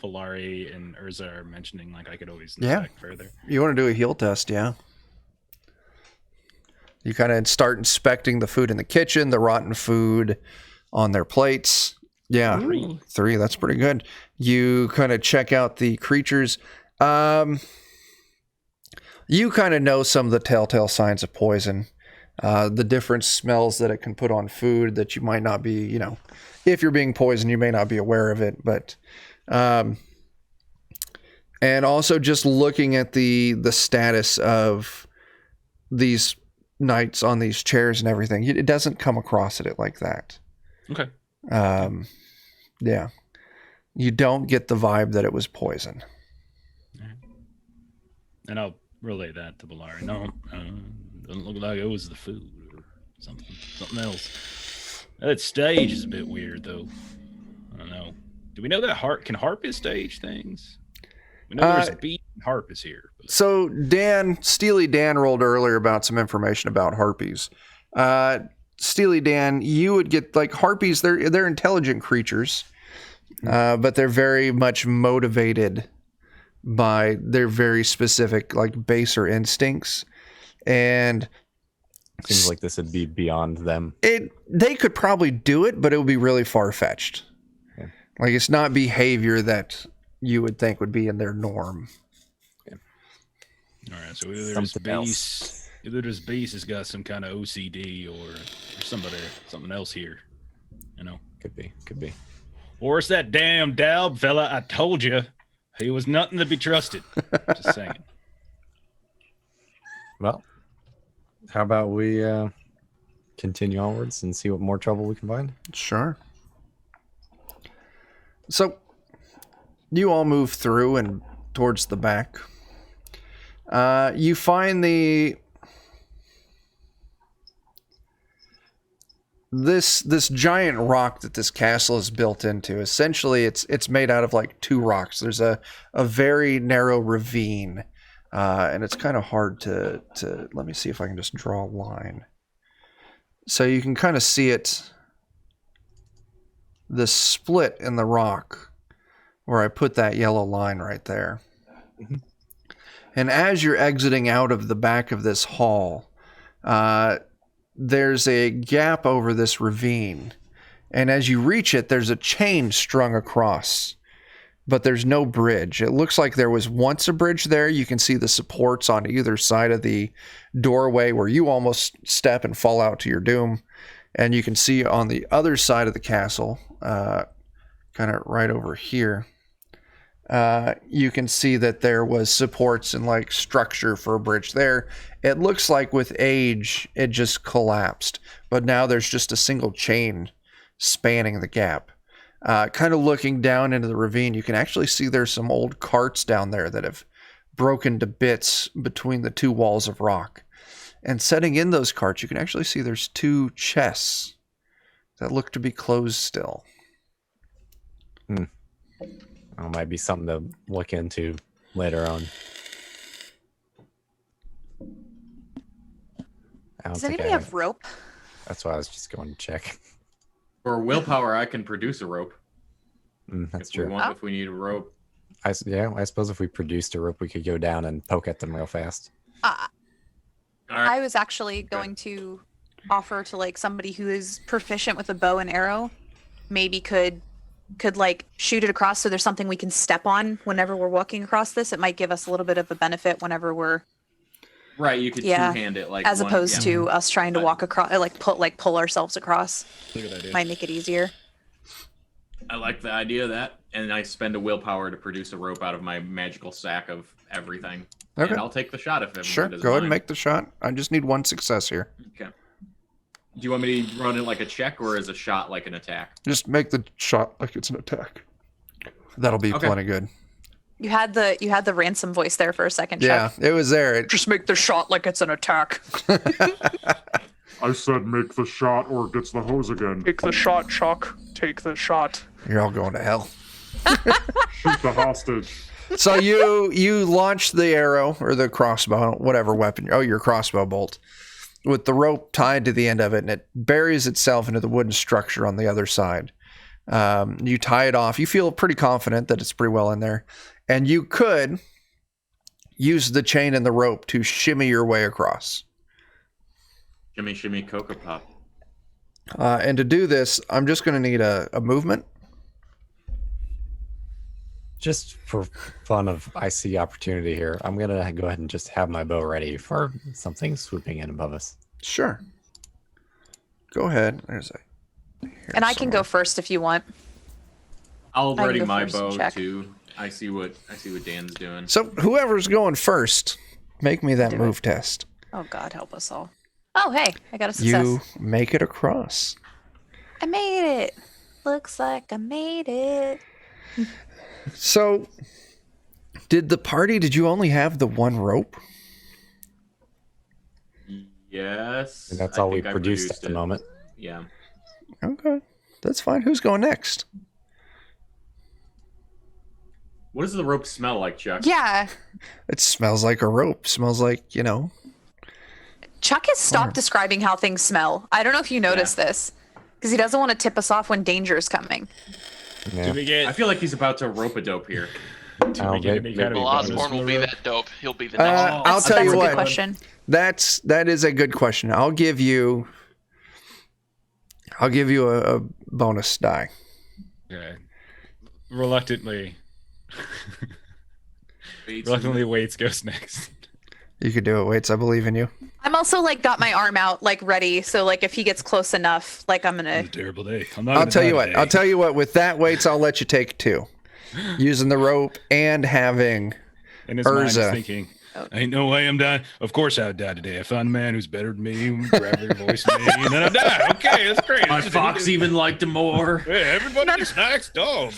Speaker 3: Valari and Urza are mentioning, like I could always inspect further.
Speaker 1: You want to do a heal test, yeah. You kind of start inspecting the food in the kitchen, the rotten food on their plates. Yeah.
Speaker 2: Ooh.
Speaker 1: 3, that's pretty good. You kind of check out the creatures. You kind of know some of the telltale signs of poison. The different smells that it can put on food that you might not be, you know, if you're being poisoned, you may not be aware of it. But, and also just looking at the status of these knights on these chairs and everything, it doesn't come across it like that.
Speaker 3: Okay.
Speaker 1: Yeah. You don't get the vibe that it was poison.
Speaker 3: And I'll relay that to Valari. No, doesn't look like it was the food or something else. That stage is a bit weird, though. I don't know. Do we know that harpies stage things? We know there's a beat and harpies here. But...
Speaker 1: So Steely Dan rolled earlier about some information about harpies. Steely Dan, you would get like harpies. They're intelligent creatures, but they're very much motivated by their very specific like baser instincts, and
Speaker 5: Seems like this would be beyond them.
Speaker 1: they could probably do it, but it would be really far fetched.
Speaker 5: Yeah.
Speaker 1: Like it's not behavior that you would think would be in their norm.
Speaker 3: All right, so either this base has got some kind of OCD or something else here, you know.
Speaker 5: Could be.
Speaker 3: Or it's that damn Dalb fella. I told you, he was nothing to be trusted. Just saying.
Speaker 5: Well, how about we continue onwards and see what more trouble we can find?
Speaker 1: Sure. So you all move through and towards the back. You find this giant rock that this castle is built into. Essentially, it's made out of like two rocks. There's a very narrow ravine, and it's kind of hard to. Let me see if I can just draw a line. So you can kind of see it. The split in the rock, where I put that yellow line right there.
Speaker 5: Mm-hmm.
Speaker 1: And as you're exiting out of the back of this hall, there's a gap over this ravine. And as you reach it, there's a chain strung across, but there's no bridge. It looks like there was once a bridge there. You can see the supports on either side of the doorway where you almost step and fall out to your doom. And you can see on the other side of the castle, kind of right over here, you can see that there was supports and like structure for a bridge there. It looks like with age, it just collapsed, but now there's just a single chain spanning the gap. Kind of looking down into the ravine, you can actually see there's some old carts down there that have broken to bits between the two walls of rock. And setting in those carts, you can actually see there's two chests that look to be closed still.
Speaker 5: Well, might be something to look into later on.
Speaker 7: Does anybody have rope?
Speaker 5: That's why I was just going to check.
Speaker 4: For willpower, I can produce a rope.
Speaker 5: That's
Speaker 4: if
Speaker 5: true.
Speaker 4: If we need a rope.
Speaker 5: I suppose if we produced a rope, we could go down and poke at them real fast.
Speaker 7: I was actually going to offer to like somebody who is proficient with a bow and arrow, maybe could like shoot it across so there's something we can step on whenever we're walking across this. It might give us a little bit of a benefit whenever we're
Speaker 4: right. You could two-hand it like
Speaker 7: as opposed to us trying to walk across, pull ourselves across. Might make it easier.
Speaker 4: I like the idea of that, and I spend a willpower to produce a rope out of my magical sack of everything.
Speaker 1: Okay.
Speaker 4: And I'll take the shot if everyone
Speaker 1: Sure,
Speaker 4: doesn't
Speaker 1: go ahead and
Speaker 4: mind.
Speaker 1: make the shot. I just need one success here.
Speaker 4: Okay. Do you want me to run it like a check or as a shot like an attack?
Speaker 1: Just make the shot like it's an attack. That'll be plenty good.
Speaker 7: You had the ransom voice there for a second,
Speaker 1: Yeah,
Speaker 7: Chuck.
Speaker 1: it was there.
Speaker 7: Just make the shot like it's an attack.
Speaker 8: I said make the shot or it gets the hose again.
Speaker 9: Take the shot, Chuck. Take the shot.
Speaker 1: You're all going to hell.
Speaker 8: Shoot the hostage.
Speaker 1: So you launch the arrow or the crossbow, whatever weapon. Oh, your crossbow bolt with the rope tied to the end of it, and it buries itself into the wooden structure on the other side. You tie it off. You feel pretty confident that it's pretty well in there, and you could use the chain and the rope to shimmy your way across.
Speaker 4: Shimmy, shimmy, Cocoa Pop.
Speaker 1: And to do this, I'm just going to need a movement.
Speaker 5: Just for fun of I see opportunity here, I'm going to go ahead and just have my bow ready for something swooping in above us.
Speaker 1: Sure. Go ahead.
Speaker 7: And I can go first if you want.
Speaker 4: I'll
Speaker 7: I can
Speaker 4: ready
Speaker 7: go
Speaker 4: my
Speaker 7: first and
Speaker 4: bow
Speaker 7: check.
Speaker 4: too. I see what Dan's doing.
Speaker 1: So whoever's going first, make me that move test.
Speaker 7: Oh God, help us all. Oh hey, I got a success.
Speaker 1: You make it across.
Speaker 7: I made it. Looks like I made it.
Speaker 1: So, did you only have the one rope?
Speaker 4: Yes.
Speaker 5: And that's
Speaker 4: I
Speaker 5: all we
Speaker 4: think I
Speaker 5: produced at the
Speaker 4: it.
Speaker 5: moment.
Speaker 4: Yeah.
Speaker 1: Okay, that's fine. Who's going next?
Speaker 4: What does the rope smell like, Chuck?
Speaker 7: Yeah.
Speaker 1: It smells like a rope. Smells like,
Speaker 7: Chuck has stopped describing how things smell. I don't know if you noticed this, because he doesn't want to tip us off when danger is coming.
Speaker 5: Yeah.
Speaker 3: Do we get?
Speaker 4: I feel like he's about to rope a dope here.
Speaker 3: Do we get any kind of
Speaker 6: Well,
Speaker 3: bonus
Speaker 6: Osborne will
Speaker 3: for
Speaker 6: be
Speaker 3: it?
Speaker 6: that dope. He'll be the next one.
Speaker 1: I'll tell
Speaker 7: That's
Speaker 1: you
Speaker 7: a
Speaker 1: what.
Speaker 7: good question.
Speaker 1: That is a good question. I'll give you a bonus die.
Speaker 3: Okay. Reluctantly,
Speaker 4: Bates
Speaker 3: Waits goes next.
Speaker 1: You could do it, Waits. I believe in you.
Speaker 7: I'm also like got my arm out like ready, so like if he gets close enough, like I'm gonna.
Speaker 3: It's a terrible day. I'm not
Speaker 1: I'll
Speaker 3: gonna
Speaker 1: tell
Speaker 3: die
Speaker 1: you what.
Speaker 3: today.
Speaker 1: I'll tell you what. With that, Waits, I'll let you take 2, using the rope and having.
Speaker 3: In his mind, he's
Speaker 1: Urza.
Speaker 3: thinking, ain't no way I'm dying. Of course I would die today. I found a man who's better than me, grab their voice me, and then I die. Okay, that's great.
Speaker 4: My fox even liked him more.
Speaker 3: Yeah, everybody just knocks dog.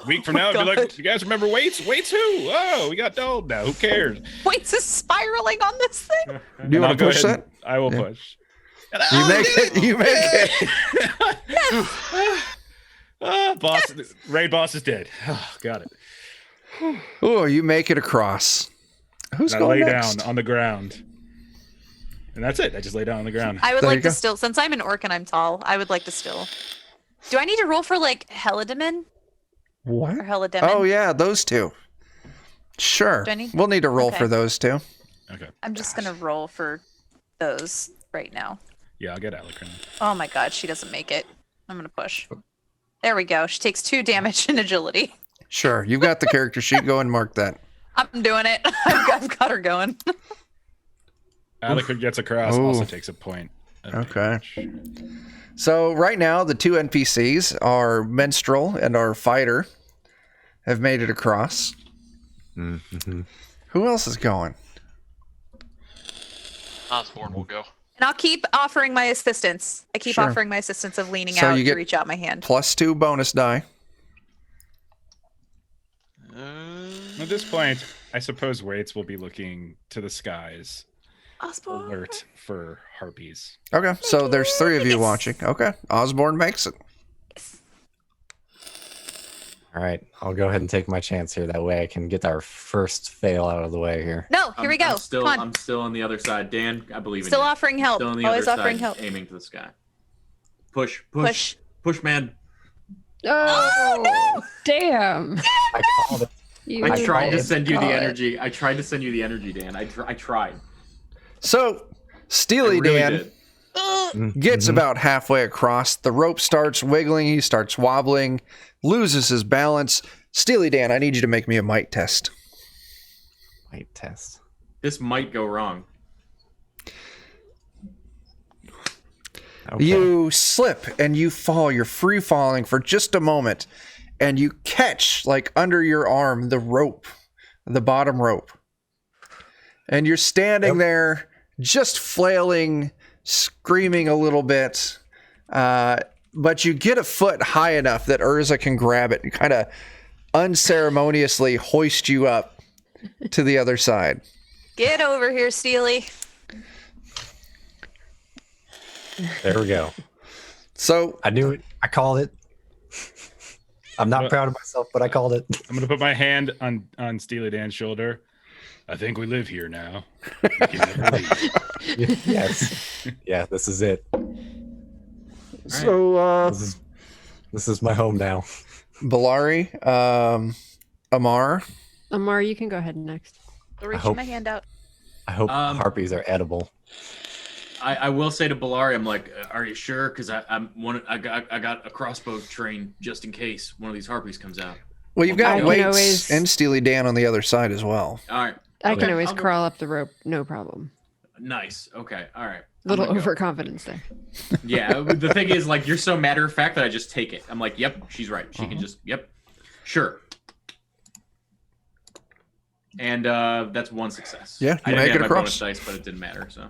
Speaker 3: A week from now, it'd be like, you guys remember Waits? Waits who? Oh, we got Dole now. Who cares?
Speaker 7: Waits is spiraling on this thing.
Speaker 1: Do you
Speaker 3: And I'll
Speaker 1: want to
Speaker 3: go
Speaker 1: push
Speaker 3: ahead
Speaker 1: that?
Speaker 3: and I will
Speaker 1: Yeah.
Speaker 3: push.
Speaker 1: You make it. You make it.
Speaker 3: Boss, Raid boss is dead. Oh, got it.
Speaker 1: Oh, you make it across. Who's
Speaker 3: And I
Speaker 1: going
Speaker 3: lay
Speaker 1: next?
Speaker 3: down on the ground. And that's it. I just lay down on the ground.
Speaker 7: I would
Speaker 1: There you
Speaker 7: like to
Speaker 1: go.
Speaker 7: still, since I'm an orc and I'm tall, I would like to still. Do I need to roll for like Helidaman
Speaker 1: What?
Speaker 7: or Helidemon?
Speaker 1: Oh yeah, those 2. Sure.
Speaker 7: Do I need-
Speaker 1: We'll need to roll
Speaker 7: Okay.
Speaker 1: for those 2.
Speaker 3: Okay.
Speaker 7: I'm just gonna roll for those right now.
Speaker 3: Yeah, I'll get Alucard.
Speaker 7: Oh my god, she doesn't make it. I'm gonna push. There we go. She takes 2 damage in agility.
Speaker 1: Sure. You've got the character sheet. Go and mark that.
Speaker 7: I'm doing it. I've got her going.
Speaker 3: Alucard gets across,
Speaker 1: Ooh.
Speaker 3: also takes a point. of
Speaker 1: Okay.
Speaker 3: damage.
Speaker 1: So right now, the 2 NPCs, our minstrel and our fighter, have made it across.
Speaker 5: Mm-hmm.
Speaker 1: Who else is going?
Speaker 6: Osborne will go.
Speaker 7: And I'll keep offering my assistance. I keep
Speaker 1: Sure.
Speaker 7: offering my assistance of leaning
Speaker 1: So
Speaker 7: out
Speaker 1: you
Speaker 7: to
Speaker 1: get-
Speaker 7: reach out my hand.
Speaker 1: +2 bonus die.
Speaker 3: At this point, I suppose Waits will be looking to the skies,
Speaker 7: Osborne.
Speaker 3: alert for harpies.
Speaker 1: Okay, so there's 3 of you
Speaker 7: Yes.
Speaker 1: watching. Okay, Osborne makes it.
Speaker 5: All right, I'll go ahead and take my chance here. That way I can get our first fail out of the way here.
Speaker 7: No, here we go.
Speaker 4: I'm
Speaker 7: Come on.
Speaker 4: I'm still on the other side. Dan, I believe in
Speaker 7: Still
Speaker 4: you.
Speaker 7: offering help.
Speaker 4: Still on the
Speaker 7: Always
Speaker 4: other
Speaker 7: offering
Speaker 4: side,
Speaker 7: help.
Speaker 4: aiming to the sky. Push,
Speaker 7: Push.
Speaker 4: push, man.
Speaker 2: Oh, damn.
Speaker 5: I called it.
Speaker 2: You
Speaker 4: I tried to
Speaker 5: called
Speaker 4: send you the
Speaker 2: God.
Speaker 4: energy. I tried to send you the energy, Dan. I tried.
Speaker 1: So,
Speaker 4: I
Speaker 1: Steely
Speaker 4: really
Speaker 1: Dan
Speaker 4: did.
Speaker 1: gets
Speaker 5: Mhm.
Speaker 1: about halfway across. The rope starts wiggling. He starts wobbling, loses his balance. Steely Dan, I need you to make me a might test.
Speaker 5: Might test.
Speaker 4: This might go wrong.
Speaker 5: Okay.
Speaker 1: You slip and you fall. You're free falling for just a moment, and you catch, like under your arm, the rope, the bottom rope. And you're standing there just flailing, screaming a little bit. But you get a foot high enough that Urza can grab it and kind of unceremoniously hoist you up to the other side.
Speaker 7: Get over here, Steely.
Speaker 5: There we go.
Speaker 1: So
Speaker 5: I knew it. I called it. I'm not proud of myself, but I called it.
Speaker 3: I'm gonna put my hand on Steely Dan's shoulder. I think we live here now. We can never leave.
Speaker 5: Yes. Yeah, this is it.
Speaker 1: So
Speaker 5: This is my home now.
Speaker 1: Balari, Amar.
Speaker 2: Amar, you can go ahead next.
Speaker 7: I'll reach
Speaker 5: hope-
Speaker 7: my hand out.
Speaker 5: I hope
Speaker 4: Um,
Speaker 5: harpies are edible.
Speaker 4: I will say to Balari, I'm like, are you sure? Because I got a crossbow train just in case one of these harpies comes out.
Speaker 1: Well, you've
Speaker 7: I
Speaker 1: got
Speaker 7: can
Speaker 1: Waits
Speaker 2: always-
Speaker 1: and Steely Dan on the other side as well.
Speaker 4: All right.
Speaker 2: I
Speaker 4: Okay,
Speaker 2: can always
Speaker 4: I'll go-
Speaker 2: crawl up the rope, no problem.
Speaker 4: Nice. Okay. All right.
Speaker 2: Little
Speaker 4: I'm gonna go.
Speaker 2: overconfidence there.
Speaker 4: Yeah. The thing is, like, you're so matter of fact that I just take it. I'm like, yep, she's right. She
Speaker 1: Uh-huh.
Speaker 4: can just, yep, sure. And that's one success.
Speaker 1: Yeah,
Speaker 4: I
Speaker 1: you
Speaker 4: didn't
Speaker 1: make
Speaker 4: have
Speaker 1: it
Speaker 4: my
Speaker 1: across.
Speaker 4: bonus dice, but it didn't matter. So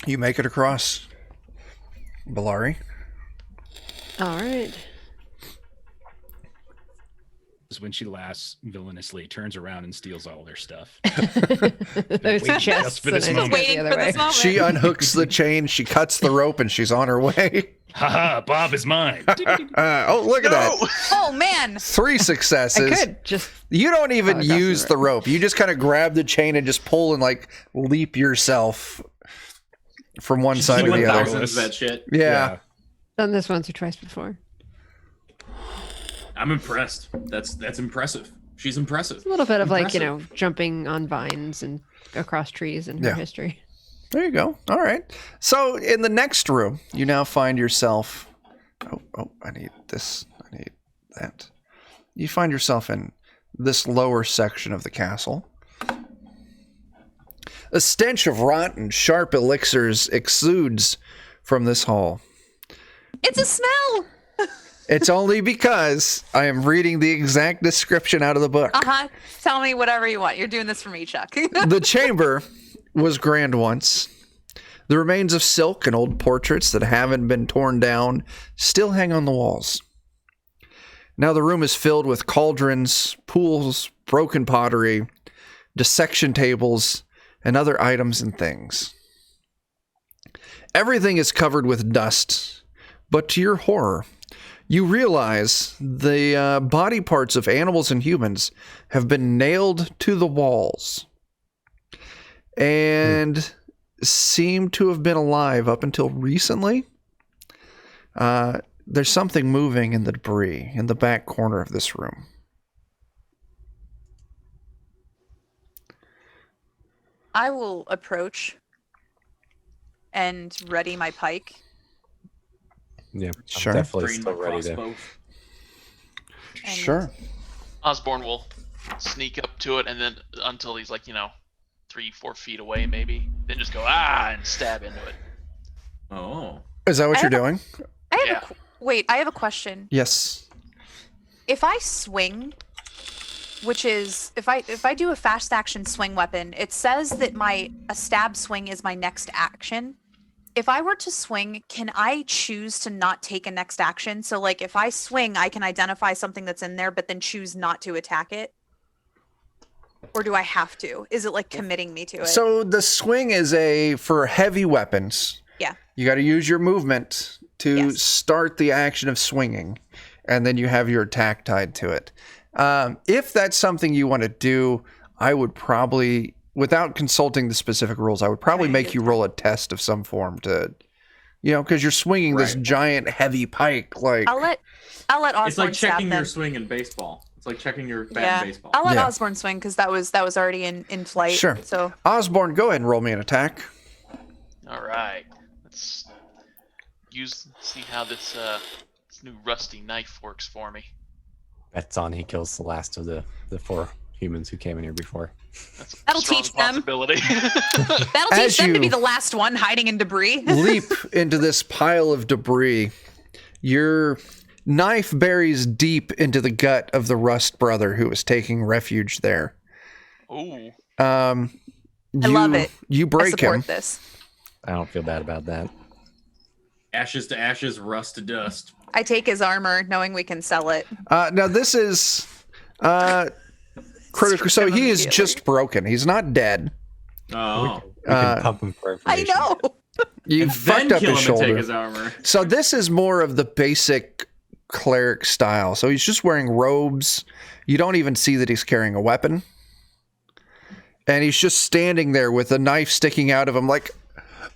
Speaker 1: You make it across. Balari.
Speaker 2: All right.
Speaker 3: Is when she laughs villainously, turns around and steals all their stuff.
Speaker 2: Those
Speaker 3: waiting
Speaker 2: chests.
Speaker 3: just for this
Speaker 2: and I
Speaker 3: moment.
Speaker 2: go the
Speaker 7: Waiting
Speaker 2: other
Speaker 7: for
Speaker 2: way.
Speaker 7: this moment.
Speaker 1: She unhooks the chain, she cuts the rope, and she's on her way.
Speaker 3: Haha, Bob is mine.
Speaker 1: Oh, look at that.
Speaker 7: Oh man.
Speaker 1: 3
Speaker 2: I
Speaker 1: successes.
Speaker 2: could just
Speaker 1: You don't even
Speaker 2: across the
Speaker 1: use the rope. You just kind of grab the chain and just pull and like leap yourself from one side
Speaker 4: She
Speaker 1: to
Speaker 4: went
Speaker 1: the other.
Speaker 4: thousands of that shit.
Speaker 1: Yeah.
Speaker 2: Done this once or twice before.
Speaker 4: I'm impressed. That's impressive. She's impressive.
Speaker 2: A little bit of like,
Speaker 4: Impressive.
Speaker 2: jumping on vines and across trees in her
Speaker 1: Yeah.
Speaker 2: history.
Speaker 1: There you go. All right. So in the next room, you now find yourself. Oh, I need this. I need that. You find yourself in this lower section of the castle. A stench of rotten, sharp elixirs exudes from this hall.
Speaker 7: It's a smell.
Speaker 1: It's only because I am reading the exact description out of the book.
Speaker 7: Tell me whatever you want. You're doing this for me, Chuck.
Speaker 1: The chamber was grand once. The remains of silk and old portraits that haven't been torn down still hang on the walls. Now the room is filled with cauldrons, pools, broken pottery, dissection tables, and other items and things. Everything is covered with dust, but to your horror, you realize the body parts of animals and humans have been nailed to the walls and seem to have been alive up until recently. There's something moving in the debris in the back corner of this room.
Speaker 7: I will approach and ready my pike.
Speaker 5: Yeah,
Speaker 1: Sure.
Speaker 5: I'm definitely
Speaker 4: Drain
Speaker 5: still
Speaker 4: my
Speaker 5: ready to.
Speaker 4: crossbow.
Speaker 7: And
Speaker 1: Sure.
Speaker 6: Osborne will sneak up to it and then until he's like, 3-4 feet away maybe. Then just go and stab into it.
Speaker 4: Oh.
Speaker 1: Is that what
Speaker 7: I
Speaker 1: you're
Speaker 7: have
Speaker 1: doing?
Speaker 7: Wait, I have a question.
Speaker 1: Yes.
Speaker 7: If I swing, which is if I do a fast action swing weapon, it says that a stab swing is my next action. If I were to swing, can I choose to not take a next action? So like if I swing, I can identify something that's in there, but then choose not to attack it? Or do I have to? Is it like committing me to it?
Speaker 1: So the swing is for heavy weapons.
Speaker 7: Yeah.
Speaker 1: You got to use your movement to
Speaker 7: Yes.
Speaker 1: start the action of swinging, and then you have your attack tied to it. If that's something you want to do, I would probably, without consulting the specific rules, I would probably
Speaker 7: Okay,
Speaker 1: make
Speaker 7: good
Speaker 1: you
Speaker 7: time.
Speaker 1: roll a test of some form to, because you're swinging this
Speaker 4: Right.
Speaker 1: giant heavy pike. Like,
Speaker 7: I'll let Osborne
Speaker 4: It's like
Speaker 7: stab
Speaker 4: checking
Speaker 7: them.
Speaker 4: your swing in baseball. It's like checking your bat
Speaker 7: Yeah,
Speaker 4: in baseball.
Speaker 7: I'll let
Speaker 1: Yeah.
Speaker 7: Osborne swing because that was already in flight.
Speaker 1: Sure.
Speaker 7: So
Speaker 1: Osborne, go ahead and roll me an attack.
Speaker 6: All right. Let's see how this new rusty knife works for me.
Speaker 5: Bets on he kills the last of the 4 humans who came in here before.
Speaker 6: That's a
Speaker 7: That'll
Speaker 6: strong
Speaker 7: teach them.
Speaker 6: possibility.
Speaker 7: that'll
Speaker 1: As
Speaker 7: teach them to be
Speaker 1: you-
Speaker 7: the last one hiding in debris.
Speaker 1: Leap into this pile of debris. Your knife buries deep into the gut of the Rust brother who was taking refuge there.
Speaker 6: Ooh.
Speaker 7: I love it.
Speaker 1: You
Speaker 7: I
Speaker 1: break
Speaker 7: support
Speaker 1: him.
Speaker 7: this.
Speaker 5: I don't feel bad about that.
Speaker 4: Ashes to ashes, rust to dust.
Speaker 7: I take his armor, knowing we can sell it.
Speaker 1: Now this is critical. So he is
Speaker 7: Immediately.
Speaker 1: just broken. He's not dead.
Speaker 4: Oh.
Speaker 5: We can pump him for
Speaker 7: I
Speaker 5: information.
Speaker 7: know.
Speaker 1: You
Speaker 4: And
Speaker 1: fucked
Speaker 4: then
Speaker 1: up
Speaker 4: kill
Speaker 1: his
Speaker 4: him and take
Speaker 1: shoulder.
Speaker 4: his armor.
Speaker 1: So this is more of the basic cleric style. So he's just wearing robes. You don't even see that he's carrying a weapon. And he's just standing there with a knife sticking out of him like,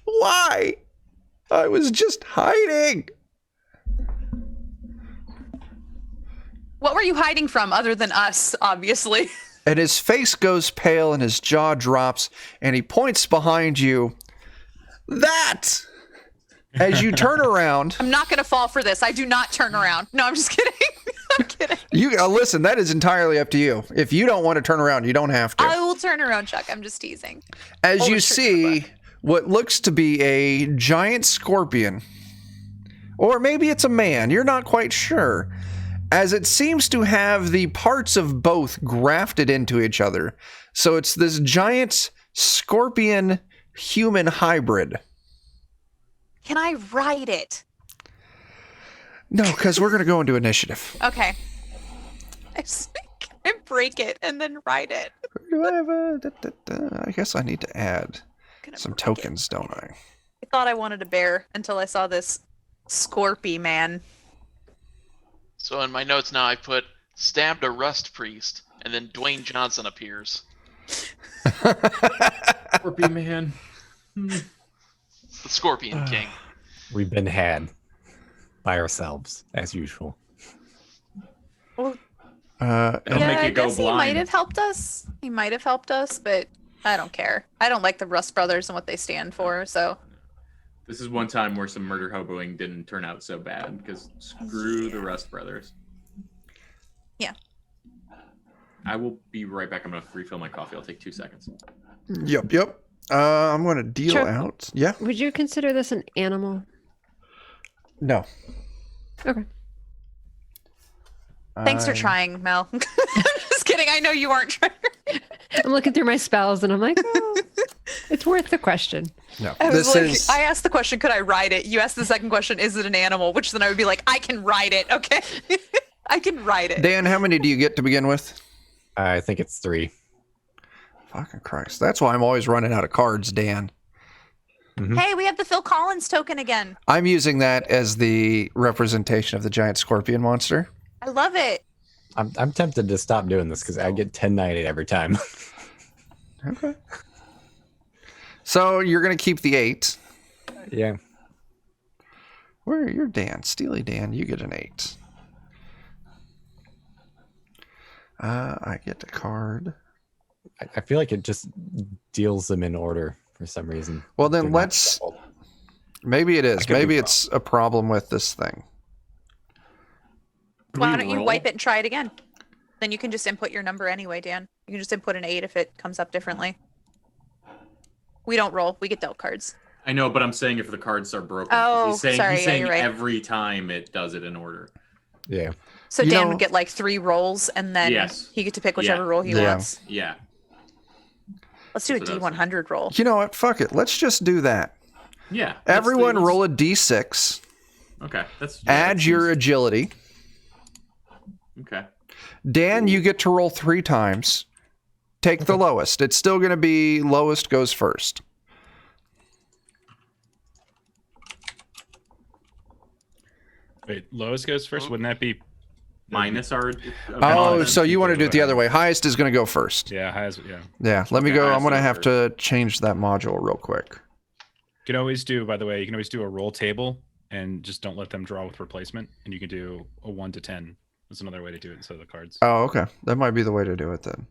Speaker 1: why? I was just hiding.
Speaker 7: What were you hiding from other than us, obviously?
Speaker 1: And his face goes pale and his jaw drops and he points behind you. That! As you turn around,
Speaker 7: I'm not going to fall for this. I do not turn around. No, I'm just kidding. I'm kidding.
Speaker 1: you listen, that is entirely up to you. If you don't want to turn around, you don't have to.
Speaker 7: I will turn around, Chuck. I'm just teasing.
Speaker 1: As
Speaker 7: Pull
Speaker 1: you
Speaker 7: the trigger in the
Speaker 1: see what looks to be a giant scorpion, or maybe it's a man, you're not quite sure, as it seems to have the parts of both grafted into each other. So it's this giant scorpion human hybrid.
Speaker 7: Can I ride it?
Speaker 1: No, because we're going to go into initiative.
Speaker 7: Okay. I break it and then ride it.
Speaker 1: Do I have I guess I need to add
Speaker 7: Gonna
Speaker 1: some
Speaker 7: break it.
Speaker 1: tokens, don't I?
Speaker 7: I thought I wanted a bear until I saw this Scorpy man.
Speaker 6: So in my notes now, I put stabbed a rust priest, and then Dwayne Johnson appears.
Speaker 4: Scorpion man.
Speaker 6: the Scorpion King.
Speaker 5: We've been had by ourselves, as usual.
Speaker 7: Well,
Speaker 4: It'll
Speaker 7: yeah,
Speaker 4: make
Speaker 7: I
Speaker 4: you go
Speaker 7: guess he might
Speaker 4: blind.
Speaker 7: have helped us. He might have helped us, but I don't care. I don't like the Rust Brothers and what they stand for, so.
Speaker 4: This is one time where some murder hoboing didn't turn out so bad because screw the Rust Brothers.
Speaker 7: Yeah.
Speaker 4: I will be right back. I'm gonna refill my coffee. I'll take 2 seconds.
Speaker 1: Yep. I'm going to deal
Speaker 2: Sure.
Speaker 1: out. Yeah.
Speaker 2: Would you consider this an animal?
Speaker 1: No.
Speaker 2: Okay.
Speaker 7: Thanks for trying, Mel. I'm just kidding. I know you aren't trying.
Speaker 2: I'm looking through my spells and I'm like, oh, it's worth the question.
Speaker 1: No.
Speaker 7: I was
Speaker 1: This
Speaker 7: like,
Speaker 1: is.
Speaker 7: I asked the question, could I ride it? You asked the second question, is it an animal? Which then I would be like, I can ride it, okay? I can ride it.
Speaker 1: Dan, how many do you get to begin with?
Speaker 5: I think it's 3.
Speaker 1: Fucking Christ. That's why I'm always running out of cards, Dan.
Speaker 7: Hey, we have the Phil Collins token again.
Speaker 1: I'm using that as the representation of the giant scorpion monster.
Speaker 7: I love it.
Speaker 5: I'm tempted to stop doing this because I get 1098 every time.
Speaker 1: Okay. So you're going to keep the 8.
Speaker 5: Yeah.
Speaker 1: Where you're Dan, Steely Dan, you get an 8. I get a card.
Speaker 5: I feel like it just deals them in order for some reason.
Speaker 1: Well, then
Speaker 5: They're not
Speaker 1: let's.
Speaker 5: shuffled.
Speaker 1: Maybe it
Speaker 5: I
Speaker 1: is.
Speaker 5: could be
Speaker 1: Maybe
Speaker 5: wrong.
Speaker 1: it's a problem with this thing.
Speaker 7: Why don't you wipe it and try it again? Then you can just input your number anyway, Dan. You can just input an 8 if it comes up differently. We don't roll. We get dealt cards.
Speaker 4: I know, but I'm saying if the cards are broken.
Speaker 7: Oh,
Speaker 4: he's saying,
Speaker 7: sorry,
Speaker 4: He's
Speaker 7: yeah,
Speaker 4: saying
Speaker 7: you're right.
Speaker 4: every time it does it in order.
Speaker 5: Yeah.
Speaker 7: So
Speaker 1: You
Speaker 7: Dan
Speaker 1: know-
Speaker 7: would get like 3 rolls, and then
Speaker 4: Yes.
Speaker 7: he gets to pick whichever
Speaker 4: Yeah.
Speaker 7: roll he
Speaker 1: Yeah.
Speaker 7: wants.
Speaker 4: Yeah.
Speaker 7: Let's do a
Speaker 4: So that's-
Speaker 7: D100 roll.
Speaker 1: You know what? Fuck it. Let's just do that.
Speaker 4: Yeah.
Speaker 1: Everyone
Speaker 4: let's-
Speaker 1: roll a d6.
Speaker 4: Okay. That's
Speaker 1: Add
Speaker 4: that
Speaker 1: your
Speaker 4: seems-
Speaker 1: agility.
Speaker 4: Okay.
Speaker 1: Dan, you get to roll 3 times. Take the lowest. It's still going to be lowest goes first.
Speaker 3: Wait, lowest goes first. Wouldn't that be?
Speaker 4: Minus our.
Speaker 1: Oh, so you want to do it the other way. Highest is going to go first.
Speaker 3: Yeah, highest. Yeah.
Speaker 1: Yeah, let me
Speaker 4: Okay,
Speaker 1: go. I'm
Speaker 4: highest
Speaker 1: going to
Speaker 4: goes
Speaker 1: have
Speaker 4: first.
Speaker 1: to change that module real quick.
Speaker 3: You can always do. By the way, you can always do a roll table and just don't let them draw with replacement. And you can do a 1 to 10. That's another way to do it instead of the cards.
Speaker 1: Oh, okay. That might be the way to do it then.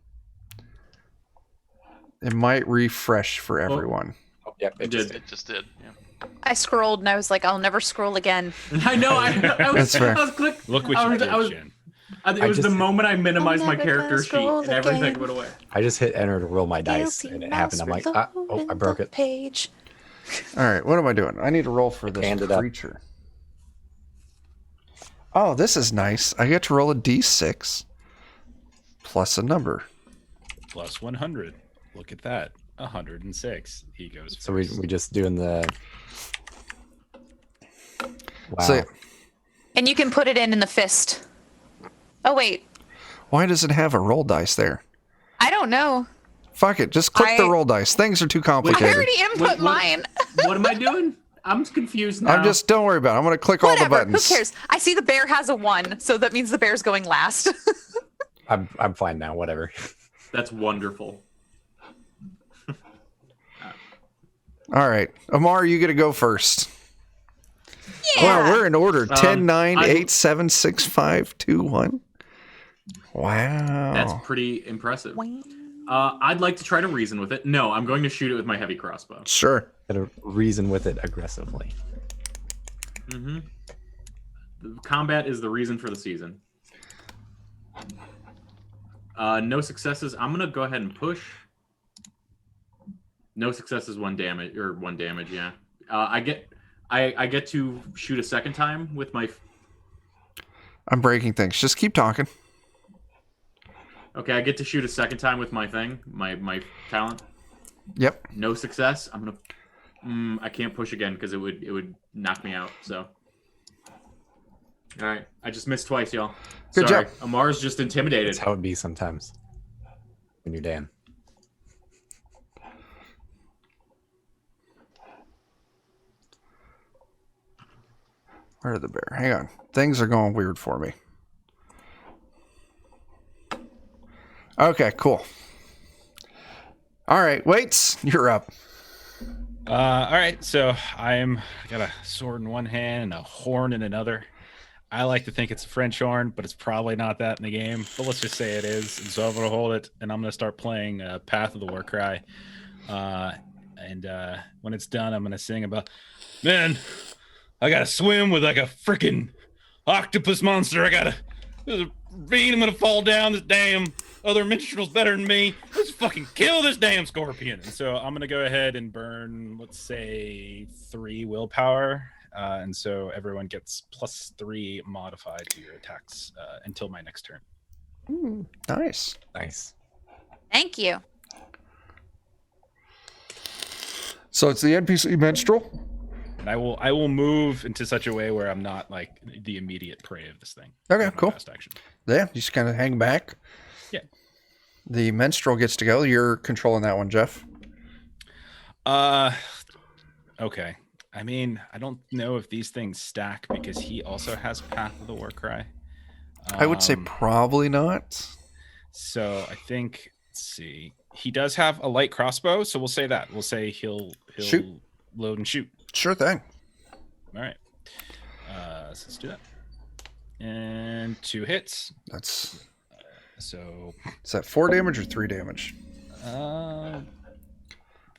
Speaker 1: It might refresh for everyone.
Speaker 5: Oh, yep. It just
Speaker 4: did.
Speaker 6: It just did. Yeah.
Speaker 7: I scrolled and I was like, I'll never scroll again.
Speaker 4: I know. I was.
Speaker 1: That's fair.
Speaker 4: I was click.
Speaker 3: Look what
Speaker 4: I
Speaker 3: you
Speaker 4: was,
Speaker 3: did,
Speaker 4: I was,
Speaker 3: Jen.
Speaker 4: It
Speaker 5: I
Speaker 4: was the
Speaker 5: just-
Speaker 4: moment I minimized my
Speaker 7: never
Speaker 4: character
Speaker 7: gonna
Speaker 4: sheet
Speaker 7: scroll
Speaker 4: and everything
Speaker 7: again.
Speaker 4: went away.
Speaker 5: I just hit enter to roll my dice
Speaker 7: Guilty
Speaker 5: and it
Speaker 7: mouse
Speaker 5: happened. I'm like,
Speaker 7: reloading
Speaker 5: I broke
Speaker 7: the
Speaker 5: it.
Speaker 7: Page.
Speaker 1: All right, what am I doing? I need to roll for this
Speaker 5: Hand it up.
Speaker 1: creature. Oh, this is nice. I get to roll a d6 plus a number.
Speaker 3: Plus 100. Look at that. 106. He goes
Speaker 5: So we just doing the. Wow.
Speaker 1: So,
Speaker 7: And you can put it in the fist. Oh, wait.
Speaker 1: why does it have a roll dice there?
Speaker 7: I don't know.
Speaker 1: Fuck it, just click the
Speaker 7: I-
Speaker 1: roll dice. Things are too
Speaker 7: I
Speaker 1: complicated.
Speaker 7: already input
Speaker 4: What-
Speaker 7: mine.
Speaker 4: What am I doing? I'm confused now.
Speaker 1: Don't worry about it. I'm going to click all the
Speaker 7: Whatever. Who
Speaker 1: buttons.
Speaker 7: cares? I see the bear has a 1, so that means the bear's going last.
Speaker 5: I'm fine now. Whatever.
Speaker 4: That's wonderful.
Speaker 1: All right. Amar, you get to go first.
Speaker 7: Yeah.
Speaker 1: Wow, we're in order. 10, 9,
Speaker 4: I-
Speaker 1: 8, 7, 6, 5, 2, 1. Wow.
Speaker 4: That's pretty impressive. I'd like to try to reason with it. No, I'm going to shoot it with my heavy crossbow.
Speaker 1: Sure.
Speaker 5: Gotta reason with it aggressively.
Speaker 4: Mm-hmm. The combat is the reason for the season. No successes. I'm gonna go ahead and push. No successes, 1 damage or 1 damage. Yeah. I get to shoot a second time with my.
Speaker 1: I'm breaking things. Just keep talking.
Speaker 4: Okay, I get to shoot a second time with my thing, my talent.
Speaker 1: Yep.
Speaker 4: No success. I'm gonna. I can't push again because it would knock me out. So. All right, I just missed twice, y'all.
Speaker 1: Good
Speaker 4: Sorry.
Speaker 1: job.
Speaker 4: Amar's just intimidated.
Speaker 5: That's how it be sometimes when you're Dan.
Speaker 1: Where's the bear? Hang on. Things are going weird for me. Okay, cool. All right, Waits, you're up.
Speaker 3: All right, so I got a sword in one hand and a horn in another. I like to think it's a French horn, but it's probably not that in the game. But let's just say it is. And so I'm gonna hold it, and I'm gonna start playing Path of the Warcry. And when it's done, I'm gonna sing about, man, I gotta swim with like a freaking octopus monster. There's a ravine. I'm gonna fall down. This damn other minstrel's better than me. Let's fucking kill this damn scorpion. And so I'm gonna go ahead and burn, let's say, 3 willpower. And so everyone gets +3 modified to your attacks until my next turn.
Speaker 2: Ooh.
Speaker 1: Nice.
Speaker 5: Nice.
Speaker 7: Thank you.
Speaker 1: So it's the NPC minstrel.
Speaker 3: And I will move into such a way where I'm not like the immediate prey of this thing.
Speaker 1: Okay,
Speaker 3: With my
Speaker 1: cool.
Speaker 3: fast action.
Speaker 1: Yeah, you just kind of hang back.
Speaker 3: Yeah.
Speaker 1: The minstrel gets to go. You're controlling that one, Jeff.
Speaker 3: Okay. I mean, I don't know if these things stack because he also has Path of the Warcry.
Speaker 1: I would say probably not.
Speaker 3: So I think, let's see. He does have a light crossbow, so we'll say that. We'll say he'll
Speaker 1: Shoot.
Speaker 3: load and shoot.
Speaker 1: Sure thing.
Speaker 3: All right. So let's do that. And 2 hits.
Speaker 1: That's
Speaker 3: So
Speaker 1: is that 4 damage or 3 damage?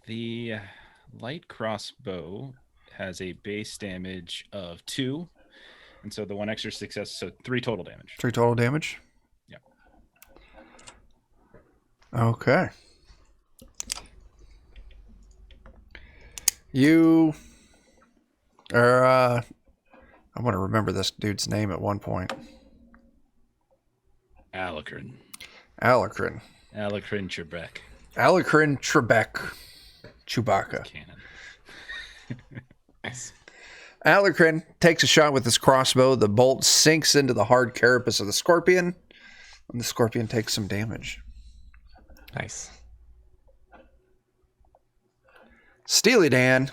Speaker 3: the light crossbow has a base damage of 2, and so the 1 extra success, so 3 total damage.
Speaker 1: 3 total damage.
Speaker 3: Yeah.
Speaker 1: Okay. You are. I want to remember this dude's name at one point.
Speaker 3: Alacrin
Speaker 1: Alacrin.
Speaker 3: Trebek.
Speaker 1: Alacrin Trebek. Chewbacca.
Speaker 3: Cannon.
Speaker 5: Nice.
Speaker 1: Alacrin takes a shot with his crossbow. The bolt sinks into the hard carapace of the scorpion, and the scorpion takes some damage.
Speaker 5: Nice.
Speaker 1: Steely Dan.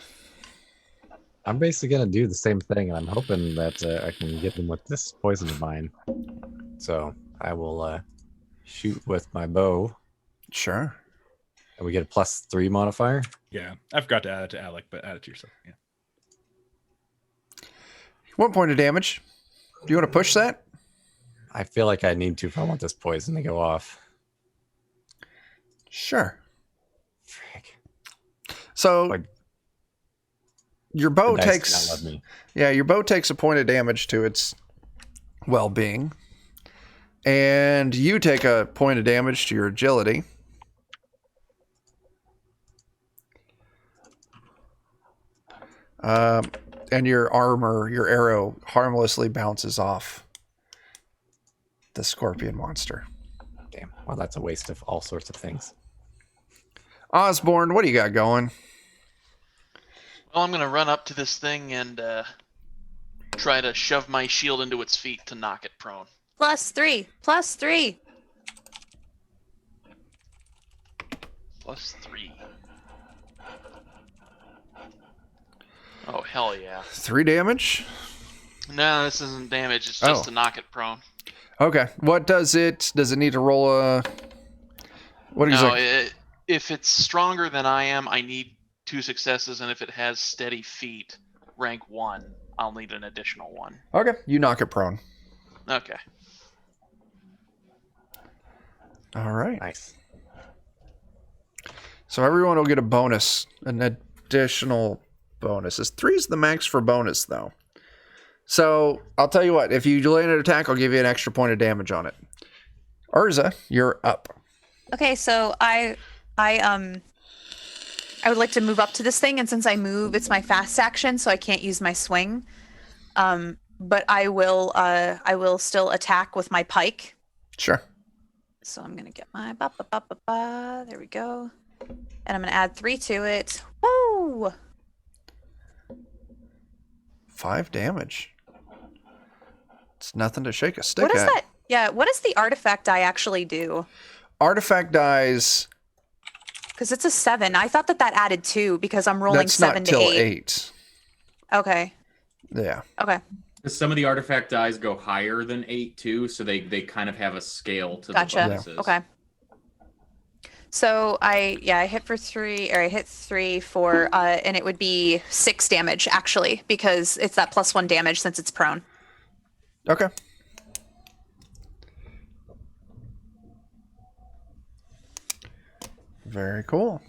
Speaker 5: I'm basically gonna do the same thing, and I'm hoping that I can get them with this poison of mine. So I will shoot with my bow,
Speaker 1: Sure.
Speaker 5: and we get a +3 modifier.
Speaker 3: Yeah, I forgot to add it to Alec, but add it to yourself. Yeah.
Speaker 1: 1 point of damage. Do you want to push that?
Speaker 5: I feel like I need to if I want this poison to go off.
Speaker 1: Sure.
Speaker 5: Frick.
Speaker 1: So
Speaker 5: Like,
Speaker 1: your bow
Speaker 5: the dice
Speaker 1: takes.
Speaker 5: do not love me.
Speaker 1: Yeah, your bow takes a point of damage to its well-being, and you take a point of damage to your agility. And your armor, your arrow, harmlessly bounces off the scorpion monster.
Speaker 5: Damn. Well, that's a waste of all sorts of things.
Speaker 1: Osborne, what do you got going?
Speaker 6: Well, I'm gonna run up to this thing and try to shove my shield into its feet to knock it prone.
Speaker 7: +3. +3.
Speaker 6: +3. Oh, hell yeah.
Speaker 1: 3 damage?
Speaker 6: No, this isn't damage. It's just
Speaker 1: Oh.
Speaker 6: to knock it prone.
Speaker 1: Okay. What does it need to roll a... What is
Speaker 6: No,
Speaker 1: it?
Speaker 6: if it's stronger than I am, I need 2 successes, and if it has steady feet, rank 1, I'll need an additional 1.
Speaker 1: Okay. You knock it prone.
Speaker 6: Okay.
Speaker 1: All right.
Speaker 5: Nice.
Speaker 1: So everyone will get a bonus, an additional bonus. 3 is the max for bonus, though. So I'll tell you what. If you land an attack, I'll give you an extra point of damage on it. Urza, you're up.
Speaker 7: Okay, so I would like to move up to this thing, and since I move, it's my fast action, so I can't use my swing. But I will still attack with my pike.
Speaker 1: Sure.
Speaker 7: So I'm gonna get my there we go, and I'm gonna add 3 to it. Woo!
Speaker 1: 5 damage. It's nothing to shake a stick
Speaker 7: What does
Speaker 1: at.
Speaker 7: that? Yeah, what does the artifact die actually do?
Speaker 1: Artifact dies.
Speaker 7: Because it's a 7. I thought that added 2 because I'm rolling
Speaker 1: That's
Speaker 7: 7
Speaker 1: not
Speaker 7: to
Speaker 1: till
Speaker 7: 8.
Speaker 1: 8.
Speaker 7: Okay.
Speaker 1: Yeah.
Speaker 7: Okay.
Speaker 4: Some of the artifact dies go higher than 8 too, so they kind of have a scale to
Speaker 7: Gotcha.
Speaker 4: the bonuses.
Speaker 7: Okay. So I hit for 3, or I hit 3 for, and it would be 6 damage actually, because it's that +1 damage since it's prone.
Speaker 1: Okay. Very cool.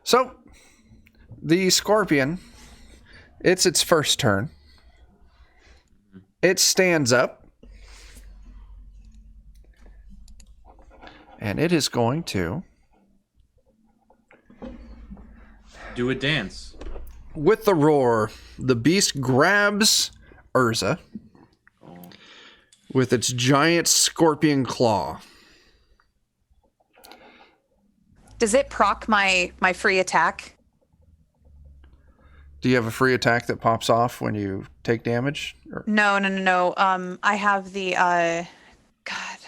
Speaker 1: So, the scorpion, it's its first turn. It stands up. And it is going to...
Speaker 4: Do a dance.
Speaker 1: With the roar, the beast grabs Urza with its giant scorpion claw.
Speaker 7: Does it proc my free attack?
Speaker 1: Do you have a free attack that pops off when you take damage? Or...
Speaker 7: No. I have the God.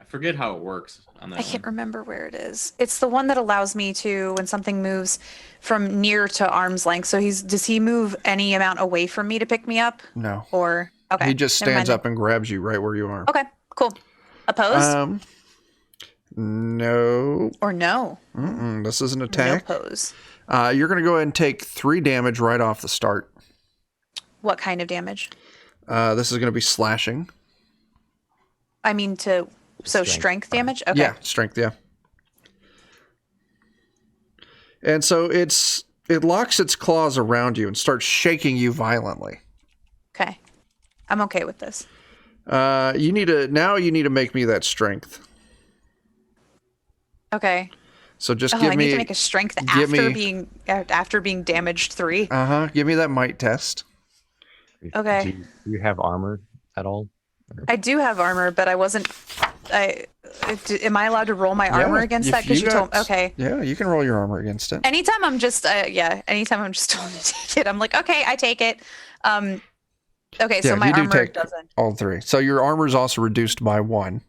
Speaker 4: I forget how it works on that
Speaker 7: I can't
Speaker 4: one.
Speaker 7: remember where it is. It's the one that allows me to, when something moves from near to arm's length. So does he move any amount away from me to pick me up?
Speaker 1: No.
Speaker 7: Or okay.
Speaker 1: He just
Speaker 7: never
Speaker 1: stands
Speaker 7: mind
Speaker 1: up and grabs you right where you are.
Speaker 7: then. Okay, cool. Opposed?
Speaker 1: No.
Speaker 7: Or no?
Speaker 1: This is an attack.
Speaker 7: No pose.
Speaker 1: You're going to go ahead and take 3 damage right off the start.
Speaker 7: What kind of damage?
Speaker 1: This is going to be slashing.
Speaker 7: I mean strength damage? Okay.
Speaker 1: Yeah, strength, yeah. And so it locks its claws around you and starts shaking you violently.
Speaker 7: Okay. I'm okay with this.
Speaker 1: You need to make me that strength.
Speaker 7: Okay.
Speaker 1: So just
Speaker 7: I need to make a strength after being damaged 3.
Speaker 1: Give me that might test.
Speaker 7: Okay.
Speaker 5: Do you have armor at all?
Speaker 7: I do have armor, but I wasn't. Am I allowed to roll my armor against that? Because you told. Okay.
Speaker 1: Yeah, you can roll your armor against it.
Speaker 7: Anytime I'm just told to take it, I'm like, okay, I take it. Okay, so my armor doesn't.
Speaker 1: All 3. So your armor is also reduced by 1.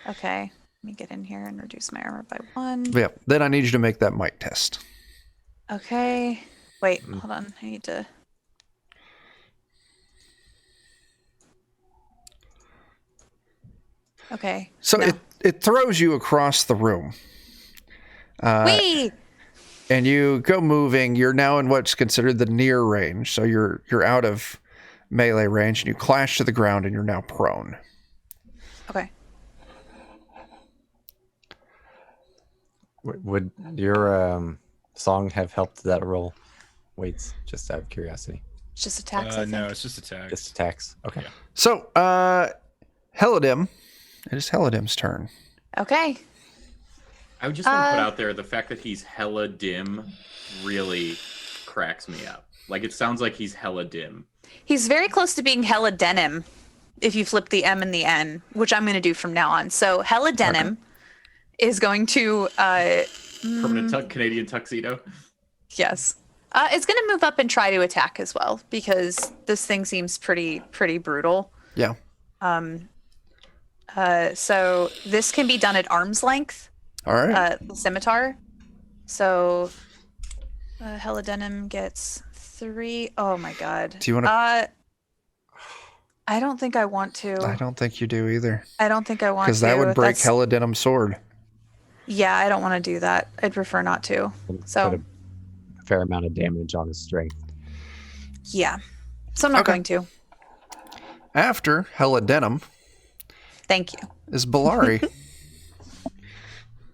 Speaker 7: Okay, let me get in here and reduce my armor by 1.
Speaker 1: Yeah. Then I need you to make that might test.
Speaker 7: Okay. Wait, hold on. I need to. Okay.
Speaker 1: So
Speaker 7: no.
Speaker 1: it throws you across the room.
Speaker 7: Whee!
Speaker 1: And you go moving. You're now in what's considered the near range. So you're out of melee range, and you clash to the ground, and you're now prone.
Speaker 7: Okay.
Speaker 5: Would your song have helped that roll? Weights, just out of curiosity.
Speaker 7: It's just attacks. I think.
Speaker 3: No, it's just attacks.
Speaker 5: Just attacks. Okay.
Speaker 1: Yeah. So, Heladim. It is Heladim's turn.
Speaker 7: Okay.
Speaker 4: I would just want to put out there the fact that he's hella dim really cracks me up. Like, it sounds like he's hella dim.
Speaker 7: He's very close to being hella denim if you flip the M and the N, which I'm going to do from now on. So hella denim is going to...
Speaker 4: Permanent Canadian tuxedo?
Speaker 7: Yes. It's going to move up and try to attack as well, because this thing seems pretty brutal.
Speaker 1: Yeah.
Speaker 7: So this can be done at arm's length.
Speaker 1: All right.
Speaker 7: The scimitar. So Heladenim gets 3. Oh my god.
Speaker 1: Do you want to?
Speaker 7: I don't think I want to.
Speaker 1: I don't think you do either.
Speaker 7: I don't think I want to.
Speaker 1: Because that would break Heladinum's sword.
Speaker 7: Yeah, I don't want to do that. I'd prefer not to. So
Speaker 5: put a fair amount of damage on his strength.
Speaker 7: Yeah. So I'm not going to.
Speaker 1: After Heladenum.
Speaker 7: Thank you.
Speaker 1: Is Bellari.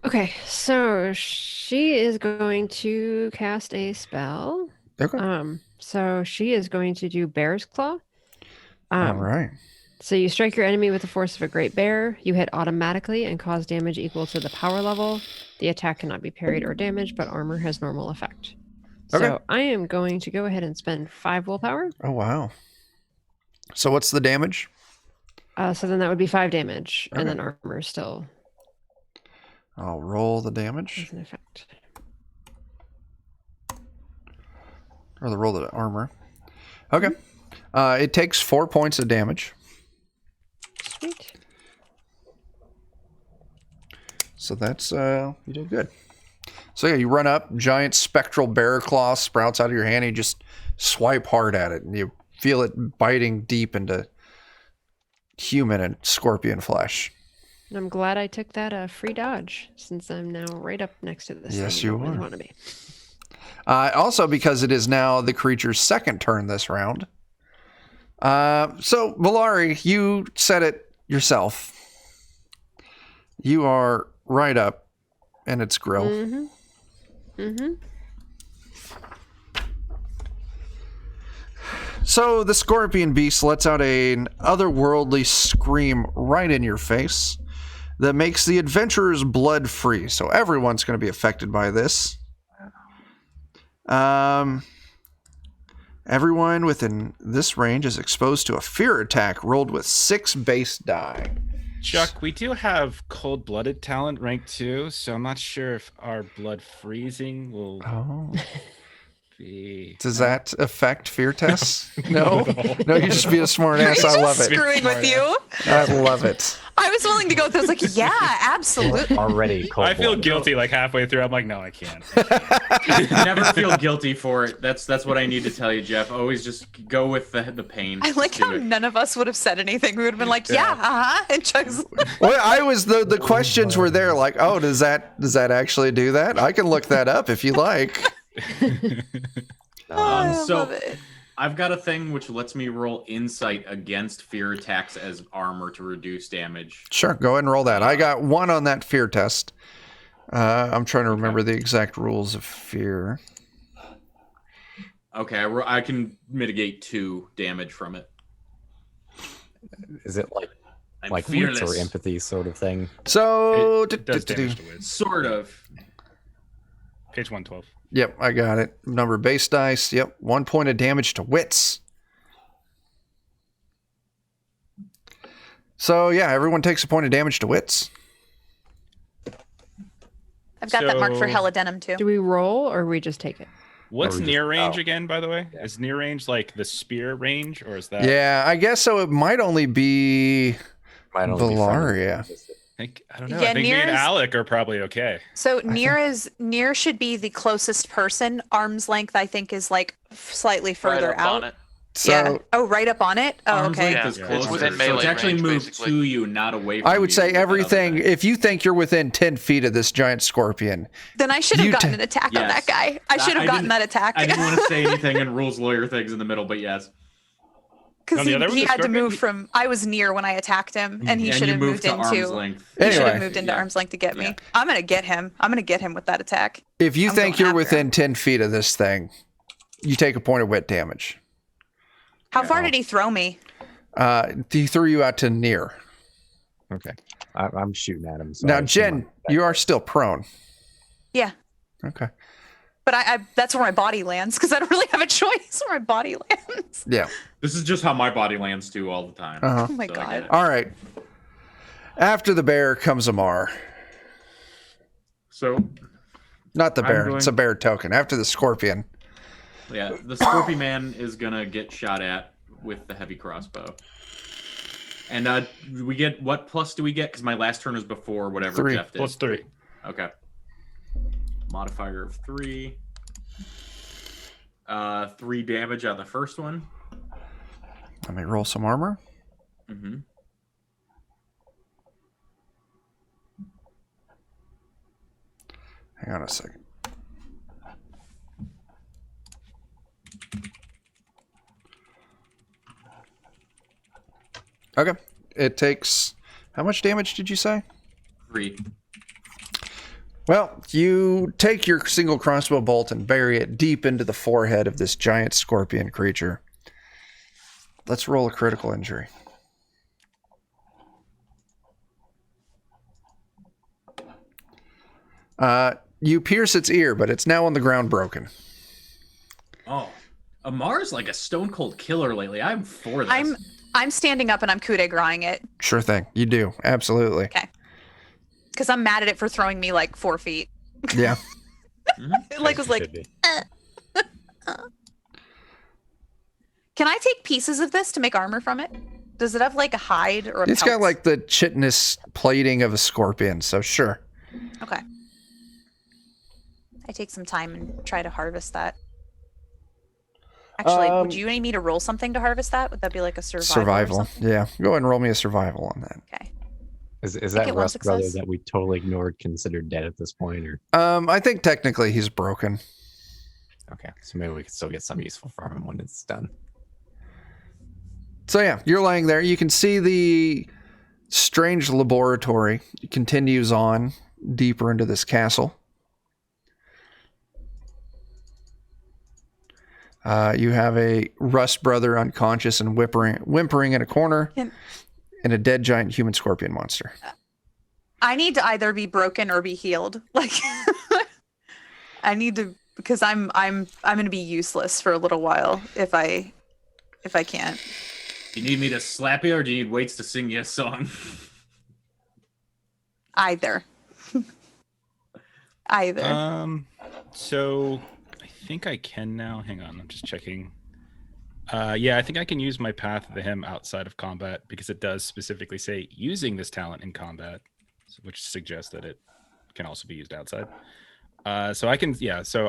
Speaker 2: Okay, so she is going to cast a spell.
Speaker 1: Okay.
Speaker 2: So she is going to do Bear's Claw.
Speaker 1: All right.
Speaker 2: So you strike your enemy with the force of a great bear. You hit automatically and cause damage equal to the power level. The attack cannot be parried or damaged, but armor has normal effect.
Speaker 1: Okay.
Speaker 2: So I am going to go ahead and spend 5 willpower.
Speaker 1: Oh, wow. So what's the damage?
Speaker 2: So then that would be 5 damage,
Speaker 1: Okay.
Speaker 2: and then armor still
Speaker 1: I'll roll the damage.
Speaker 2: has an effect.
Speaker 1: Or roll the armor. Okay. It takes 4 points of damage.
Speaker 2: Sweet.
Speaker 1: So that's, you did good. So yeah, you run up, giant spectral bear claw sprouts out of your hand, and you just swipe hard at it, and you feel it biting deep into human and scorpion flesh.
Speaker 2: I'm glad I took that free dodge since I'm now right up next to this.
Speaker 1: Yes,
Speaker 2: thing
Speaker 1: you
Speaker 2: I always
Speaker 1: are.
Speaker 2: want to be.
Speaker 1: Also, because it is now the creature's second turn this round. So, Valari, you said it yourself. You are right up in its grill.
Speaker 2: Mm-hmm. Mm-hmm.
Speaker 1: So the scorpion beast lets out an otherworldly scream right in your face that makes the adventurer's blood freeze. So everyone's going to be affected by this. Everyone within this range is exposed to a fear attack rolled with 6 base die.
Speaker 3: Chuck, we do have cold-blooded talent rank 2, so I'm not sure if our blood freezing will be.
Speaker 1: Does that affect fear tests? No? No, you just be a smart ass. I love it.
Speaker 7: Screwing with you.
Speaker 1: I love it.
Speaker 7: I was willing to go with this. Like, yeah, absolutely.
Speaker 5: Already cold.
Speaker 3: I feel guilty like halfway through. I'm like, no, I can't.
Speaker 4: Never feel guilty for it. That's what I need to tell you, Jeff. Always just go with the pain.
Speaker 7: I like
Speaker 4: Do
Speaker 7: how
Speaker 4: it.
Speaker 7: none of us would have said anything. We would have been like, yeah, uh-huh. And Chuck's
Speaker 1: Well, I was the questions were there like, oh, does that actually do that? I can look that up if you like.
Speaker 7: I
Speaker 4: So
Speaker 7: love it.
Speaker 4: I've got a thing which lets me roll insight against fear attacks as armor to reduce damage.
Speaker 1: Sure, go ahead and roll that. I got 1 on that fear test. I'm trying to remember the exact rules of fear.
Speaker 4: Okay, I can mitigate 2 damage from it.
Speaker 5: Is it
Speaker 4: I'm
Speaker 5: like wits
Speaker 4: fearless.
Speaker 5: or empathy sort of thing?
Speaker 1: So,
Speaker 3: It does damage to wits.
Speaker 4: Sort of.
Speaker 3: Page 112.
Speaker 1: Yep, I got it. Number of base dice. Yep, 1 point of damage to wits. So yeah, everyone takes a point of damage to wits.
Speaker 7: I've got that marked for
Speaker 3: So-
Speaker 7: Helidenum too.
Speaker 2: Do we roll or we just take it?
Speaker 3: What's
Speaker 5: Or we
Speaker 3: near
Speaker 5: just-
Speaker 3: range
Speaker 5: oh.
Speaker 3: again, by the way? Is near range like the spear range, or is that?
Speaker 1: Yeah, I guess so. It might only be
Speaker 5: Might only be
Speaker 1: Valaria.
Speaker 3: I don't know.
Speaker 7: Yeah,
Speaker 3: I think me
Speaker 7: near
Speaker 3: and
Speaker 7: is-
Speaker 3: Alec are probably okay.
Speaker 7: So near should be the closest person. Arm's length, I think, is like slightly
Speaker 6: Right
Speaker 7: further
Speaker 6: up
Speaker 7: out.
Speaker 6: on it.
Speaker 1: So
Speaker 7: Yeah. Oh, right up on it. Oh,
Speaker 4: Arm's
Speaker 7: okay.
Speaker 4: length
Speaker 6: Yeah,
Speaker 4: is
Speaker 6: it's
Speaker 4: closer,
Speaker 6: within
Speaker 4: so
Speaker 6: melee
Speaker 4: it's actually
Speaker 6: range,
Speaker 4: moved
Speaker 6: basically.
Speaker 4: to you, not away from you.
Speaker 1: I would say
Speaker 4: with that other
Speaker 1: everything.
Speaker 4: guy.
Speaker 1: If you think you're within 10 feet of this giant scorpion,
Speaker 7: Then I should have
Speaker 1: You
Speaker 7: gotten
Speaker 1: ta-
Speaker 7: an attack on
Speaker 4: Yes.
Speaker 7: that guy. I should
Speaker 4: I
Speaker 7: have gotten
Speaker 4: didn't-
Speaker 7: that attack.
Speaker 4: I didn't want to say anything and rules lawyer things in the middle, but yes.
Speaker 7: Because
Speaker 3: On the other one,
Speaker 7: he
Speaker 3: the
Speaker 7: had to
Speaker 3: scorpion?
Speaker 7: move from. I was near when I attacked him, and he
Speaker 4: And
Speaker 7: should
Speaker 4: you
Speaker 7: have
Speaker 4: moved
Speaker 7: moved
Speaker 4: to arm's
Speaker 7: into.
Speaker 4: length.
Speaker 7: He should
Speaker 1: Anyway.
Speaker 7: have moved into
Speaker 4: Yeah.
Speaker 7: arm's length to get me.
Speaker 4: Yeah.
Speaker 7: I'm gonna get him. I'm gonna get him with that attack.
Speaker 1: if you
Speaker 7: I'm
Speaker 1: think
Speaker 7: going
Speaker 1: you're
Speaker 7: after him.
Speaker 1: within 10 feet of this thing, you take a point of wit damage.
Speaker 7: How far did he throw me?
Speaker 1: He threw you out to near.
Speaker 5: Okay. I'm shooting at him. So
Speaker 1: Now,
Speaker 5: I assume
Speaker 1: Jen,
Speaker 5: I'm-
Speaker 1: you are still prone.
Speaker 7: Yeah,
Speaker 1: Okay.
Speaker 7: but I that's where my body lands because I don't really have a choice where my body lands.
Speaker 1: Yeah.
Speaker 4: This is just how my body lands too all the time.
Speaker 1: Uh-huh.
Speaker 7: Oh my
Speaker 4: So I
Speaker 7: god.
Speaker 4: get it.
Speaker 1: All right. After the bear comes Amar.
Speaker 8: So
Speaker 1: Not the
Speaker 8: I'm
Speaker 1: bear.
Speaker 8: going-
Speaker 1: It's a bear token. After the scorpion.
Speaker 4: Yeah, the Scorpion Man is gonna get shot at with the heavy crossbow. And we get what plus do we get? Because my last turn was before whatever
Speaker 1: 3.
Speaker 4: Jeff did.
Speaker 3: Plus 3.
Speaker 4: Okay. Modifier of 3. 3 damage on the first one.
Speaker 1: Let me roll some armor.
Speaker 4: Mm-hmm.
Speaker 1: Hang on a second. Okay. It takes. How much damage did you say?
Speaker 4: 3.
Speaker 1: Well, you take your single crossbow bolt and bury it deep into the forehead of this giant scorpion creature. Let's roll a critical injury. You pierce its ear, but it's now on the ground broken.
Speaker 4: Oh. Amar's like a stone cold killer lately. I'm for this.
Speaker 7: I'm standing up and I'm coup de grace-ing it
Speaker 1: Sure thing. You do. Absolutely.
Speaker 7: because I'm mad at it for throwing me like 4 feet.
Speaker 1: Yeah.
Speaker 7: It like was like,
Speaker 5: Should be.
Speaker 7: can I take pieces of this to make armor from it? Does it have like a hide or a
Speaker 1: It's got
Speaker 7: pelt?
Speaker 1: like the chitinous plating of a scorpion, so sure.
Speaker 7: Okay. I take some time and try to harvest that. Actually, would you need me to roll something to harvest that? Would that be like a survival?
Speaker 1: Survival.
Speaker 7: Or something?
Speaker 1: Yeah. Go ahead and roll me a survival on that.
Speaker 7: Okay.
Speaker 5: Is
Speaker 7: Make
Speaker 5: that
Speaker 7: it one
Speaker 5: Rust brother
Speaker 7: success.
Speaker 5: that we totally ignored considered dead at this point, or
Speaker 1: I think technically he's broken.
Speaker 5: okay? So maybe we can still get some useful from him when it's done.
Speaker 1: So yeah, you're laying there. You can see the strange laboratory continues on deeper into this castle. You have a Rust brother unconscious and whimpering in a corner, and a dead giant human scorpion monster.
Speaker 7: I need to either be broken or be healed. Like, I need to, because I'm going to be useless for a little while if I can't.
Speaker 4: Do you need me to slap you, or do you need weights to sing you a song?
Speaker 7: Either.
Speaker 3: So I think I can now. Hang on, I'm just checking. Yeah, I think I can use my Path of the Hymn outside of combat because it does specifically say using this talent in combat, which suggests that it can also be used outside. So I can, yeah. So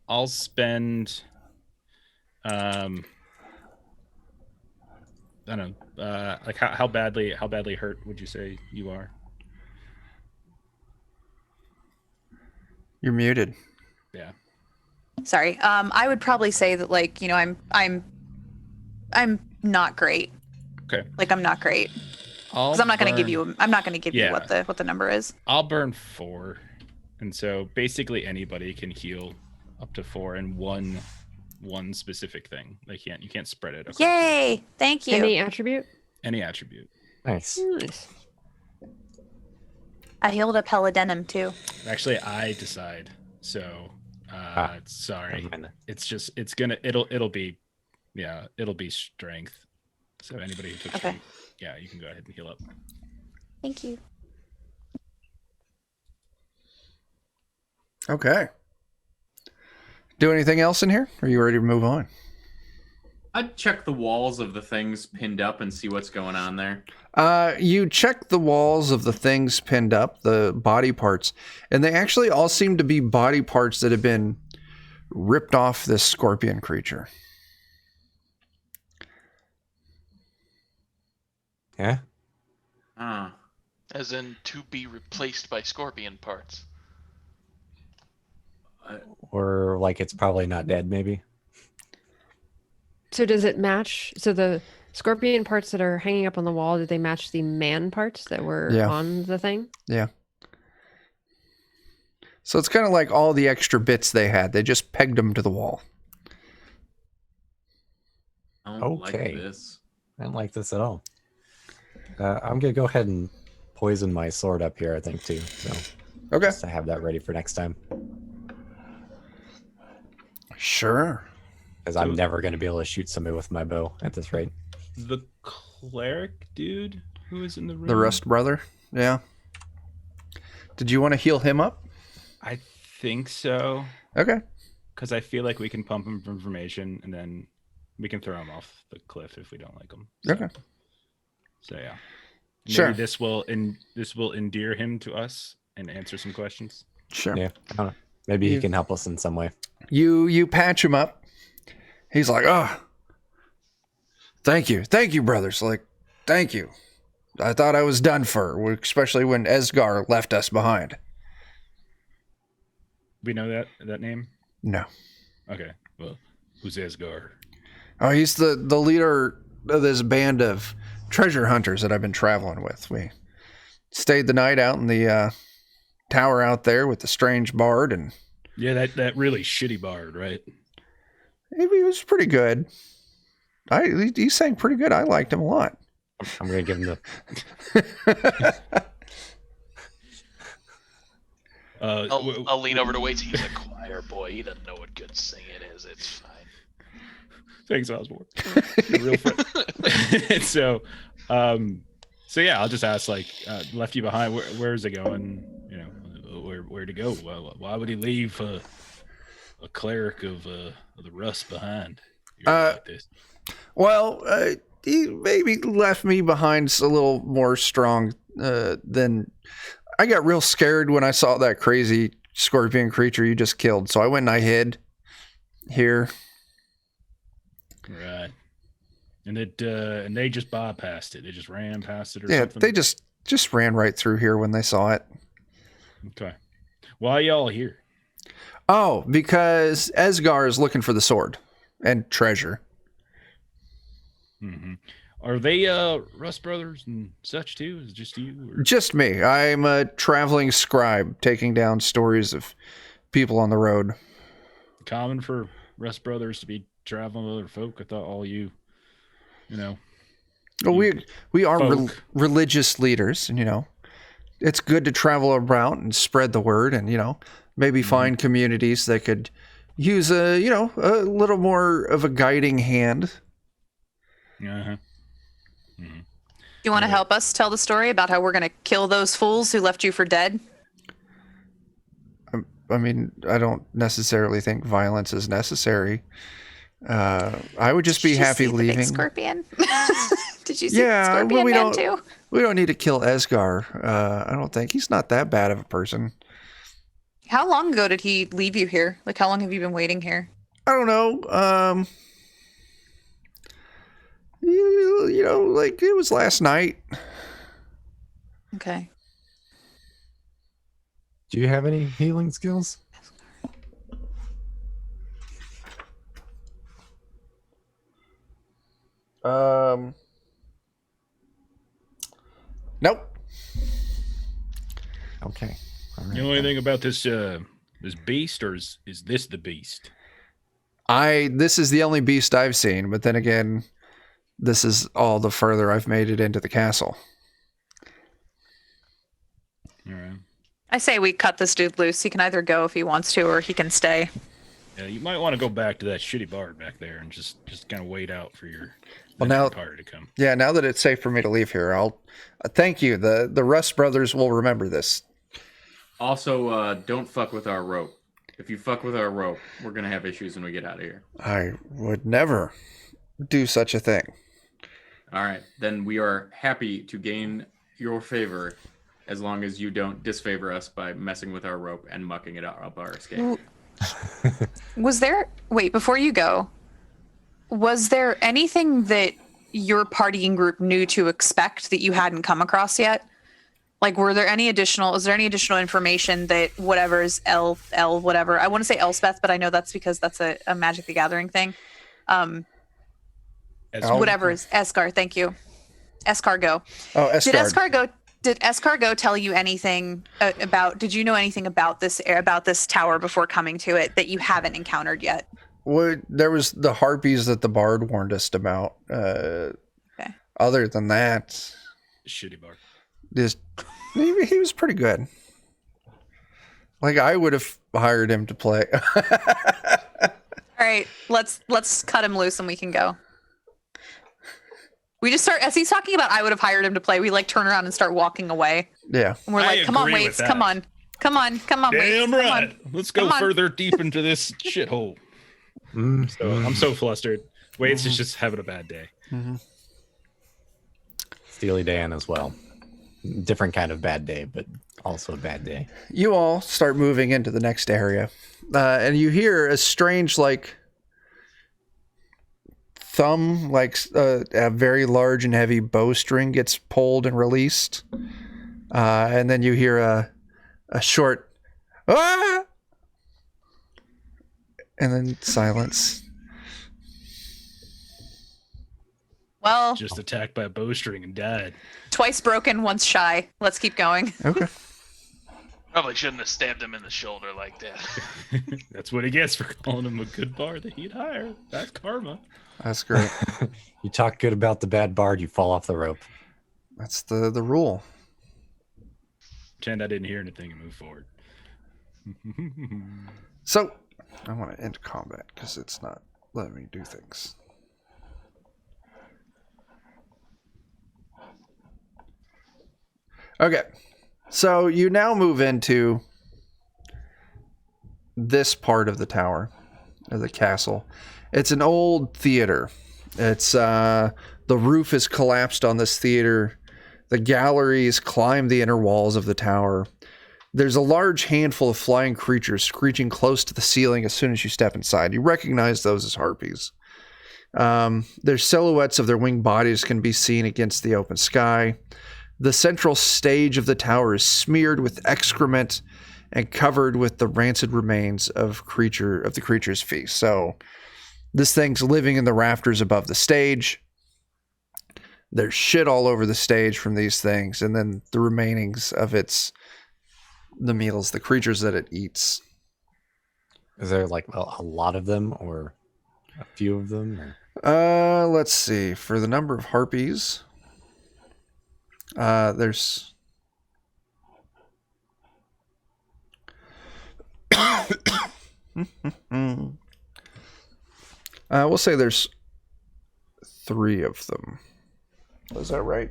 Speaker 3: I'll spend. I don't know. Like how badly hurt would you say you are?
Speaker 1: You're muted.
Speaker 3: Yeah.
Speaker 7: Sorry. I would probably say that, like, you know, I'm not great.
Speaker 3: Okay.
Speaker 7: Like, I'm not great. Because I'm not going to give you. I'm not going to give you what the number is.
Speaker 3: I'll burn 4, and so basically anybody can heal up to 4 in one specific thing. You can't spread it across.
Speaker 7: Yay! Thank you.
Speaker 2: Any attribute?
Speaker 3: Any attribute.
Speaker 5: Nice.
Speaker 2: Nice.
Speaker 7: I healed up Helidenum too.
Speaker 3: Actually, I decide. So, sorry. It'll be strength. So anybody who took strength, yeah, you can go ahead and heal up.
Speaker 7: Thank you.
Speaker 1: Okay. Do anything else in here? Or are you ready to move on?
Speaker 4: I'd check the walls of the things pinned up and see what's going on there.
Speaker 1: You check the walls of the things pinned up, the body parts, and they actually all seem to be body parts that have been ripped off this scorpion creature.
Speaker 5: Yeah.
Speaker 6: As in to be replaced by scorpion parts.
Speaker 5: Or like it's probably not dead, maybe.
Speaker 2: So does it match? So the scorpion parts that are hanging up on the wall, did they match the man parts that were on the thing?
Speaker 1: Yeah. So it's kind of like all the extra bits they had. They just pegged them to the wall.
Speaker 4: I don't
Speaker 5: Okay.
Speaker 4: like this.
Speaker 5: I don't like this at all. I'm gonna go ahead and poison my sword up here, I think, too. So
Speaker 1: Okay.
Speaker 5: just to have that ready for next time.
Speaker 1: Sure.
Speaker 5: Because I'm never going to be able to shoot somebody with my bow at this rate.
Speaker 3: The cleric dude who is in the room.
Speaker 1: The Rust brother. Yeah. Did you want to heal him up?
Speaker 3: I think so.
Speaker 1: Okay.
Speaker 3: Because I feel like we can pump him for information, and then we can throw him off the cliff if we don't like him. So,
Speaker 1: Okay.
Speaker 3: So yeah.
Speaker 1: Sure.
Speaker 3: This will endear him to us and answer some questions.
Speaker 1: Sure.
Speaker 5: Yeah. I don't know. Maybe he can help us in some way.
Speaker 1: You patch him up. He's like, oh, thank you, brothers. Like, thank you. I thought I was done for, especially when Esgar left us behind.
Speaker 3: We know that name?
Speaker 1: No.
Speaker 3: Okay. Well, who's Esgar?
Speaker 1: Oh, he's the leader of this band of treasure hunters that I've been traveling with. We stayed the night out in the tower out there with the strange bard, and
Speaker 3: yeah, that really shitty bard, right?
Speaker 1: he was pretty good. He sang pretty good. I liked him a lot.
Speaker 5: I'm going to give him the...
Speaker 6: I'll lean over to Waits. He's a choir boy. He doesn't know what good singing is. It's fine.
Speaker 3: Thanks, Osborne. You're a real friend. So yeah, I'll just ask, like, left you behind. Where is it going? You know, where to go? Why would he leave a cleric of the Rust behind? Like this?
Speaker 1: Well, he maybe left me behind a little more strong than. I got real scared when I saw that crazy scorpion creature you just killed, so I went and I hid here.
Speaker 3: Right. And they just bypassed it. They just ran past it or
Speaker 1: Yeah,
Speaker 3: something.
Speaker 1: they just ran right through here when they saw it.
Speaker 3: Okay. Why are y'all here?
Speaker 1: Oh, because Esgar is looking for the sword and treasure.
Speaker 3: Mm-hmm. Are they Rust Brothers and such too? Is it just you? Or?
Speaker 1: Just me. I'm a traveling scribe taking down stories of people on the road.
Speaker 3: Common for Rust Brothers to be traveling with other folk. I thought all you know.
Speaker 1: Well, we are
Speaker 3: folk.
Speaker 1: religious leaders, and it's good to travel around and spread the word, and maybe find communities that could use a little more of a guiding hand.
Speaker 3: Uh-huh.
Speaker 7: Do you want to help us tell the story about how we're going to kill those fools who left you for dead?
Speaker 1: I mean, I don't necessarily think violence is necessary. I would just be happy
Speaker 7: Did you see
Speaker 1: leaving.
Speaker 7: The big scorpion? Did you see the
Speaker 1: Yeah,
Speaker 7: scorpion
Speaker 1: well,
Speaker 7: man too?
Speaker 1: we don't need to kill Esgar. I don't think he's not that bad of a person.
Speaker 7: How long ago did he leave you here? Like, how long have you been waiting here?
Speaker 1: I don't know. Like it was last night.
Speaker 7: Okay.
Speaker 5: Do you have any healing skills?
Speaker 1: Nope.
Speaker 5: Okay. All right.
Speaker 3: You know anything about this this beast, or is this the beast?
Speaker 1: This is the only beast I've seen, but then again, this is all the further I've made it into the castle.
Speaker 3: All right.
Speaker 7: I say we cut this dude loose. He can either go if he wants to, or he can stay.
Speaker 3: Yeah, you might want to go back to that shitty bar back there and just kind of wait out for your party to come.
Speaker 1: Yeah, now that it's safe for me to leave here, I'll thank you. The Rust brothers will remember this.
Speaker 4: Also, don't fuck with our rope. If you fuck with our rope, we're gonna have issues when we get out of here.
Speaker 1: I would never do such a thing.
Speaker 4: All right, then we are happy to gain your favor as long as you don't disfavor us by messing with our rope and mucking it up our escape.
Speaker 7: Wait, before you go, was there anything that your partying group knew to expect that you hadn't come across yet? Like, is there any additional information that whatever's whatever, I want to say Elspeth, but I know that's because that's a Magic the Gathering thing. Whatever is Escar, thank you. Escargo.
Speaker 1: Oh, Escar.
Speaker 7: Did Escargo tell you anything did you know anything about this tower before coming to it that you haven't encountered yet?
Speaker 1: Well, there was the harpies that the bard warned us about. Okay. Other than that,
Speaker 3: shitty bard.
Speaker 1: He was pretty good. Like, I would have hired him to play.
Speaker 7: All right, let's cut him loose and we can go. We just start, as he's talking about I would have hired him to play, we like turn around and start walking away.
Speaker 1: Yeah.
Speaker 7: And we're like, come on, Waits, come on, Waits.
Speaker 3: Damn right. Let's go
Speaker 7: Come on.
Speaker 3: further deep into this shithole. So I'm so flustered. Waits is just having a bad day.
Speaker 1: Mm-hmm.
Speaker 5: Steely Dan as well. Different kind of bad day, but also a bad day.
Speaker 1: You all start moving into the next area, and you hear a strange, like, thumb, like a very large and heavy bowstring gets pulled and released, and then you hear a short "ah!" and then silence.
Speaker 7: Well,
Speaker 3: Just attacked by a bowstring and died.
Speaker 7: twice broken, once shy. Let's keep going.
Speaker 1: Okay.
Speaker 6: Probably shouldn't have stabbed him in the shoulder like that.
Speaker 3: That's what he gets for calling him a good bard that he'd hire. That's karma.
Speaker 1: That's great.
Speaker 5: You talk good about the bad bard, you fall off the rope.
Speaker 1: That's the rule.
Speaker 3: Pretend I didn't hear anything and move forward.
Speaker 1: So, I want to end combat because it's not letting me do things. Okay, so you now move into this part of the tower, of the castle. It's an old theater. It's the roof is collapsed on this theater. The galleries climb the inner walls of the tower. There's a large handful of flying creatures screeching close to the ceiling as soon as you step inside. You recognize those as harpies. Their silhouettes of their winged bodies can be seen against the open sky. The central stage of the tower is smeared with excrement and covered with the rancid remains of the creature's feast. So this thing's living in the rafters above the stage. There's shit all over the stage from these things, and then the remainings of the meals, the creatures that it eats.
Speaker 5: Is there like a lot of them or a few of them? Or?
Speaker 1: Let's see. For the number of harpies, there's we'll say there's 3 of them. Is that right?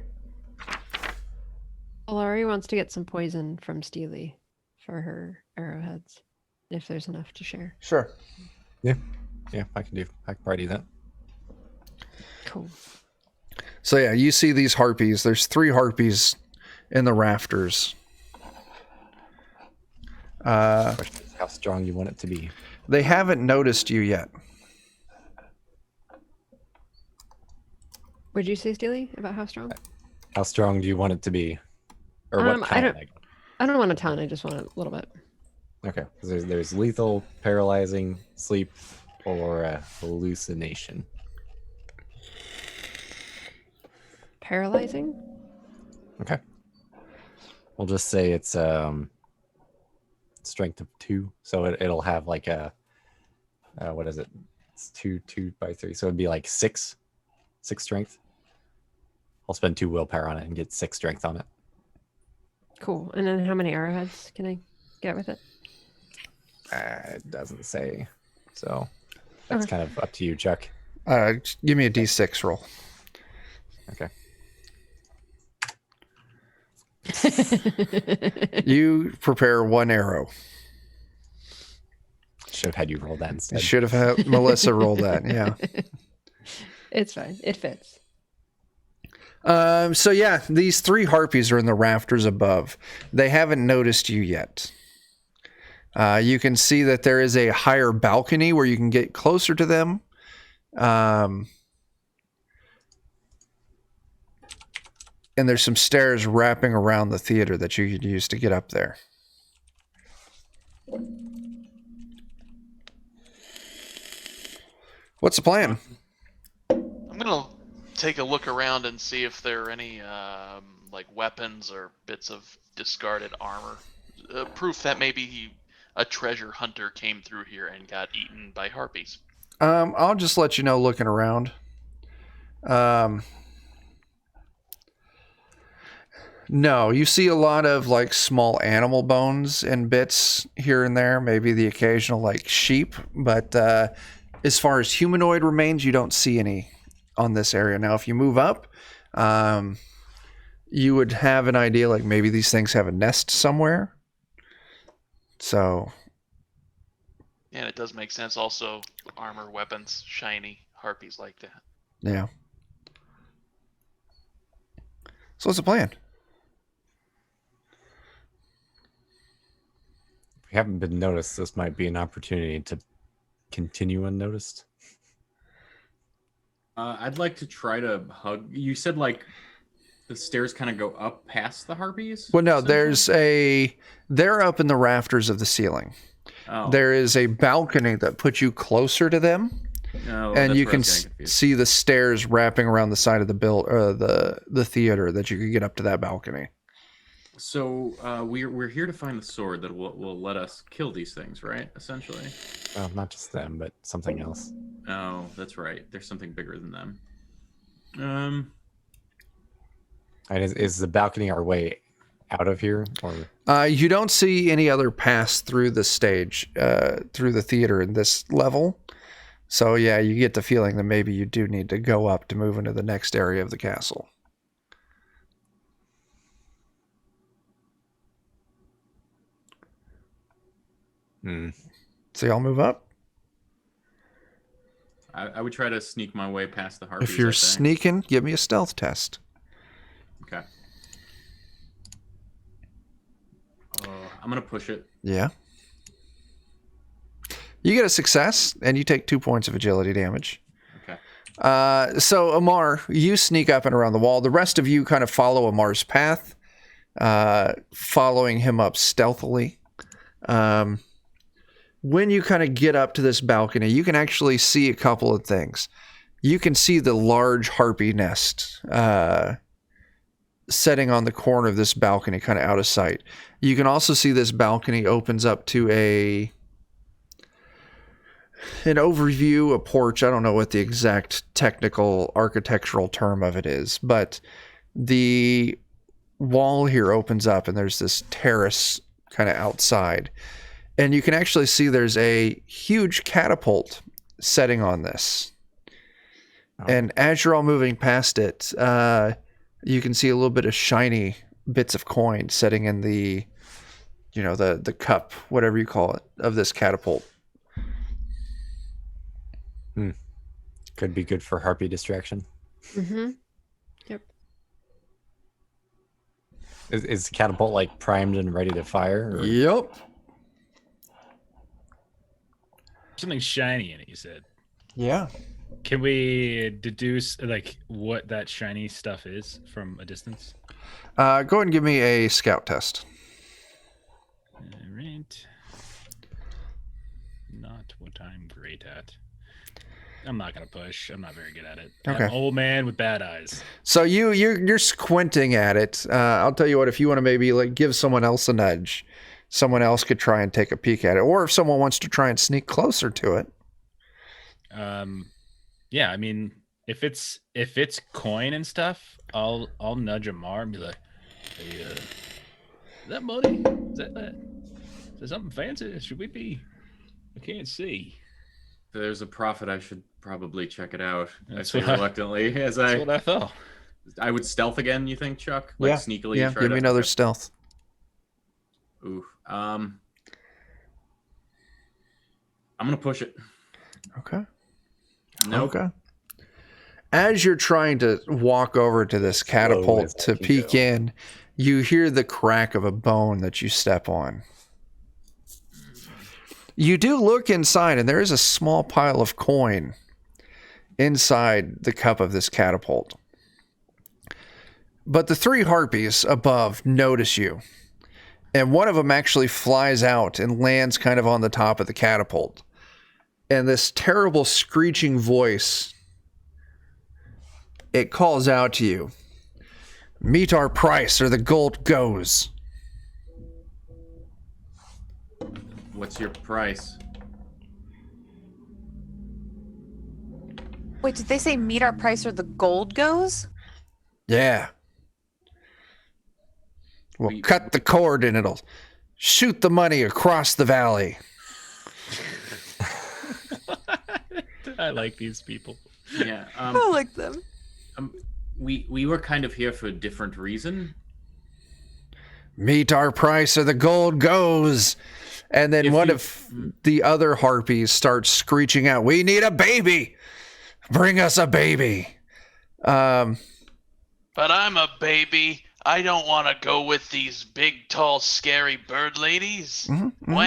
Speaker 2: Laurie wants to get some poison from Steely for her arrowheads, if there's enough to share.
Speaker 1: Sure.
Speaker 5: Yeah, I can probably do that.
Speaker 2: Cool.
Speaker 1: So yeah, you see these harpies. There's 3 harpies in the rafters.
Speaker 5: Question is how strong you want it to be.
Speaker 1: They haven't noticed you yet.
Speaker 2: Would you say, Steely, about how strong?
Speaker 5: How strong do you want it to be? Or what kind?
Speaker 2: I don't want a ton. I just want a little bit.
Speaker 5: Okay. There's lethal, paralyzing, sleep, or hallucination.
Speaker 2: Paralyzing?
Speaker 5: Okay. We'll just say it's strength of 2, so it'll have like a what is it? It's 2 by 3, so it'd be like 6 strength. I'll spend 2 willpower on it and get 6 strength on it.
Speaker 2: Cool. And then how many arrowheads can I get with it?
Speaker 5: It doesn't say, so that's kind of up to you, Chuck.
Speaker 1: Give me a D6 roll.
Speaker 5: Okay.
Speaker 1: You prepare 1 arrow.
Speaker 5: Should have had you roll that instead.
Speaker 1: Should have had Melissa roll that. Yeah.
Speaker 2: It's fine. It fits.
Speaker 1: So yeah, these 3 harpies are in the rafters above. They haven't noticed you yet. You can see that there is a higher balcony where you can get closer to them. And there's some stairs wrapping around the theater that you could use to get up there. What's the plan?
Speaker 6: I'm gonna take a look around and see if there are any like weapons or bits of discarded armor. Proof that maybe a treasure hunter came through here and got eaten by harpies.
Speaker 1: I'll just let you know looking around. No, you see a lot of like small animal bones and bits here and there, maybe the occasional like sheep, but as far as humanoid remains, you don't see any on this area. Now, if you move up, you would have an idea like maybe these things have a nest somewhere. So.
Speaker 6: And it does make sense also, armor, weapons, shiny, harpies like that.
Speaker 1: Yeah. So what's the plan?
Speaker 5: If we haven't been noticed, this might be an opportunity to continue unnoticed.
Speaker 4: I'd like to try to hug. You said like the stairs kind of go up past the harpies?
Speaker 1: Well, no, they're up in the rafters of the ceiling.
Speaker 4: Oh.
Speaker 1: There is a balcony that puts you closer to them.
Speaker 4: Oh,
Speaker 1: and you can
Speaker 4: see
Speaker 1: see the stairs wrapping around the side of the theater that you could get up to that balcony.
Speaker 4: So we're here to find the sword that will let us kill these things, right? Essentially.
Speaker 5: Well, not just them, but something else.
Speaker 4: Oh, that's right. There's something bigger than them.
Speaker 5: And is the balcony our way out of here, or?
Speaker 1: You don't see any other pass through the stage, through the theater in this level. So yeah, you get the feeling that maybe you do need to go up to move into the next area of the castle. So y'all move up?
Speaker 4: I would try to sneak my way past the harpies.
Speaker 1: If you're sneaking, give me a stealth test.
Speaker 4: Okay. I'm going to push it.
Speaker 1: Yeah. You get a success, and you take 2 points of agility damage.
Speaker 4: Okay.
Speaker 1: So Amar, you sneak up and around the wall. The rest of you kind of follow Amar's path, following him up stealthily. When you kind of get up to this balcony, you can actually see a couple of things. You can see the large harpy nest setting on the corner of this balcony, kind of out of sight. You can also see this balcony opens up to an overview, a porch. I don't know what the exact technical architectural term of it is, but the wall here opens up and there's this terrace kind of outside. And you can actually see there's a huge catapult setting on this. Oh. And as you're all moving past it, you can see a little bit of shiny bits of coin setting in the cup, whatever you call it, of this catapult.
Speaker 5: Could be good for harpy distraction.
Speaker 2: Mm-hmm. Yep.
Speaker 5: Is the catapult like primed and ready to fire? Or?
Speaker 1: Yep.
Speaker 3: Something shiny in it, you said.
Speaker 1: Yeah.
Speaker 3: Can we deduce like what that shiny stuff is from a distance?
Speaker 1: Go ahead and give me a scout test.
Speaker 3: All right. Not what I'm great at. I'm not gonna push. I'm not very good at it.
Speaker 1: Okay.
Speaker 3: I'm an old man with bad eyes.
Speaker 1: So you're squinting at it. I'll tell you what. If you want to maybe like give someone else a nudge, someone else could try and take a peek at it, or if someone wants to try and sneak closer to it.
Speaker 3: Yeah. I mean, if it's coin and stuff, I'll nudge Amar and be like, "Hey, is that money? Is that something fancy? Should we be? I can't see."
Speaker 4: If there's a profit, I should probably check it out.
Speaker 3: That's
Speaker 4: I say reluctantly,
Speaker 3: that's what I thought.
Speaker 4: I would stealth again. You think, Chuck? Like sneakily?
Speaker 1: Yeah.
Speaker 4: Try
Speaker 1: Give
Speaker 4: to...
Speaker 1: me another stealth.
Speaker 4: Ooh. I'm gonna push it.
Speaker 1: Okay.
Speaker 4: Nope.
Speaker 1: Okay. As you're trying to walk over to this catapult to peek in, you hear the crack of a bone that you step on. You do look inside, and there is a small pile of coin inside the cup of this catapult. But the three harpies above notice you, and one of them actually flies out and lands kind of on the top of the catapult. And this terrible screeching voice, it calls out to you, "Meet our price or the gold goes."
Speaker 4: What's your price?
Speaker 7: Wait, did they say meet our price or the gold goes?
Speaker 1: Yeah. We'll cut the cord and it'll shoot the money across the valley.
Speaker 3: I like these people.
Speaker 4: Yeah.
Speaker 7: I like them.
Speaker 4: We were kind of here for a different reason.
Speaker 1: Meet our price or the gold goes. And then one of the other harpies starts screeching out, "We need a baby! Bring us a baby!"
Speaker 6: But I'm a baby. I don't want to go with these big, tall, scary bird ladies. Wah.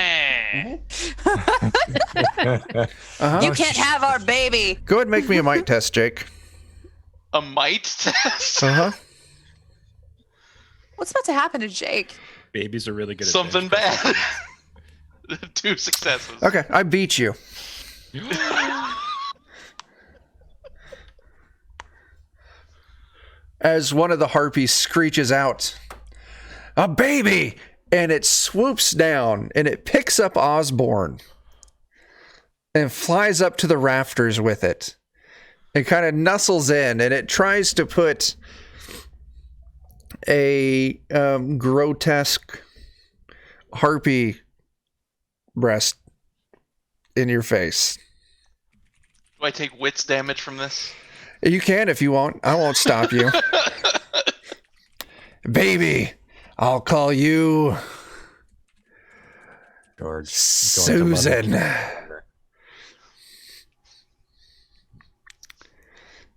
Speaker 7: You can't have our baby.
Speaker 1: Go ahead and make me a might test, Jake.
Speaker 6: A might test?
Speaker 1: Uh-huh.
Speaker 7: What's about to happen to Jake?
Speaker 3: Babies are really good at
Speaker 6: Something bad. 2 successes.
Speaker 1: Okay, I beat you. As one of the harpies screeches out, "A baby!" And it swoops down and it picks up Osborne and flies up to the rafters with it. It kind of nuzzles in and it tries to put a grotesque harpy breast in your face.
Speaker 6: Do I take wits damage from this?
Speaker 1: You can if you want. I won't stop you. "Baby, I'll call you
Speaker 5: George.
Speaker 1: Susan."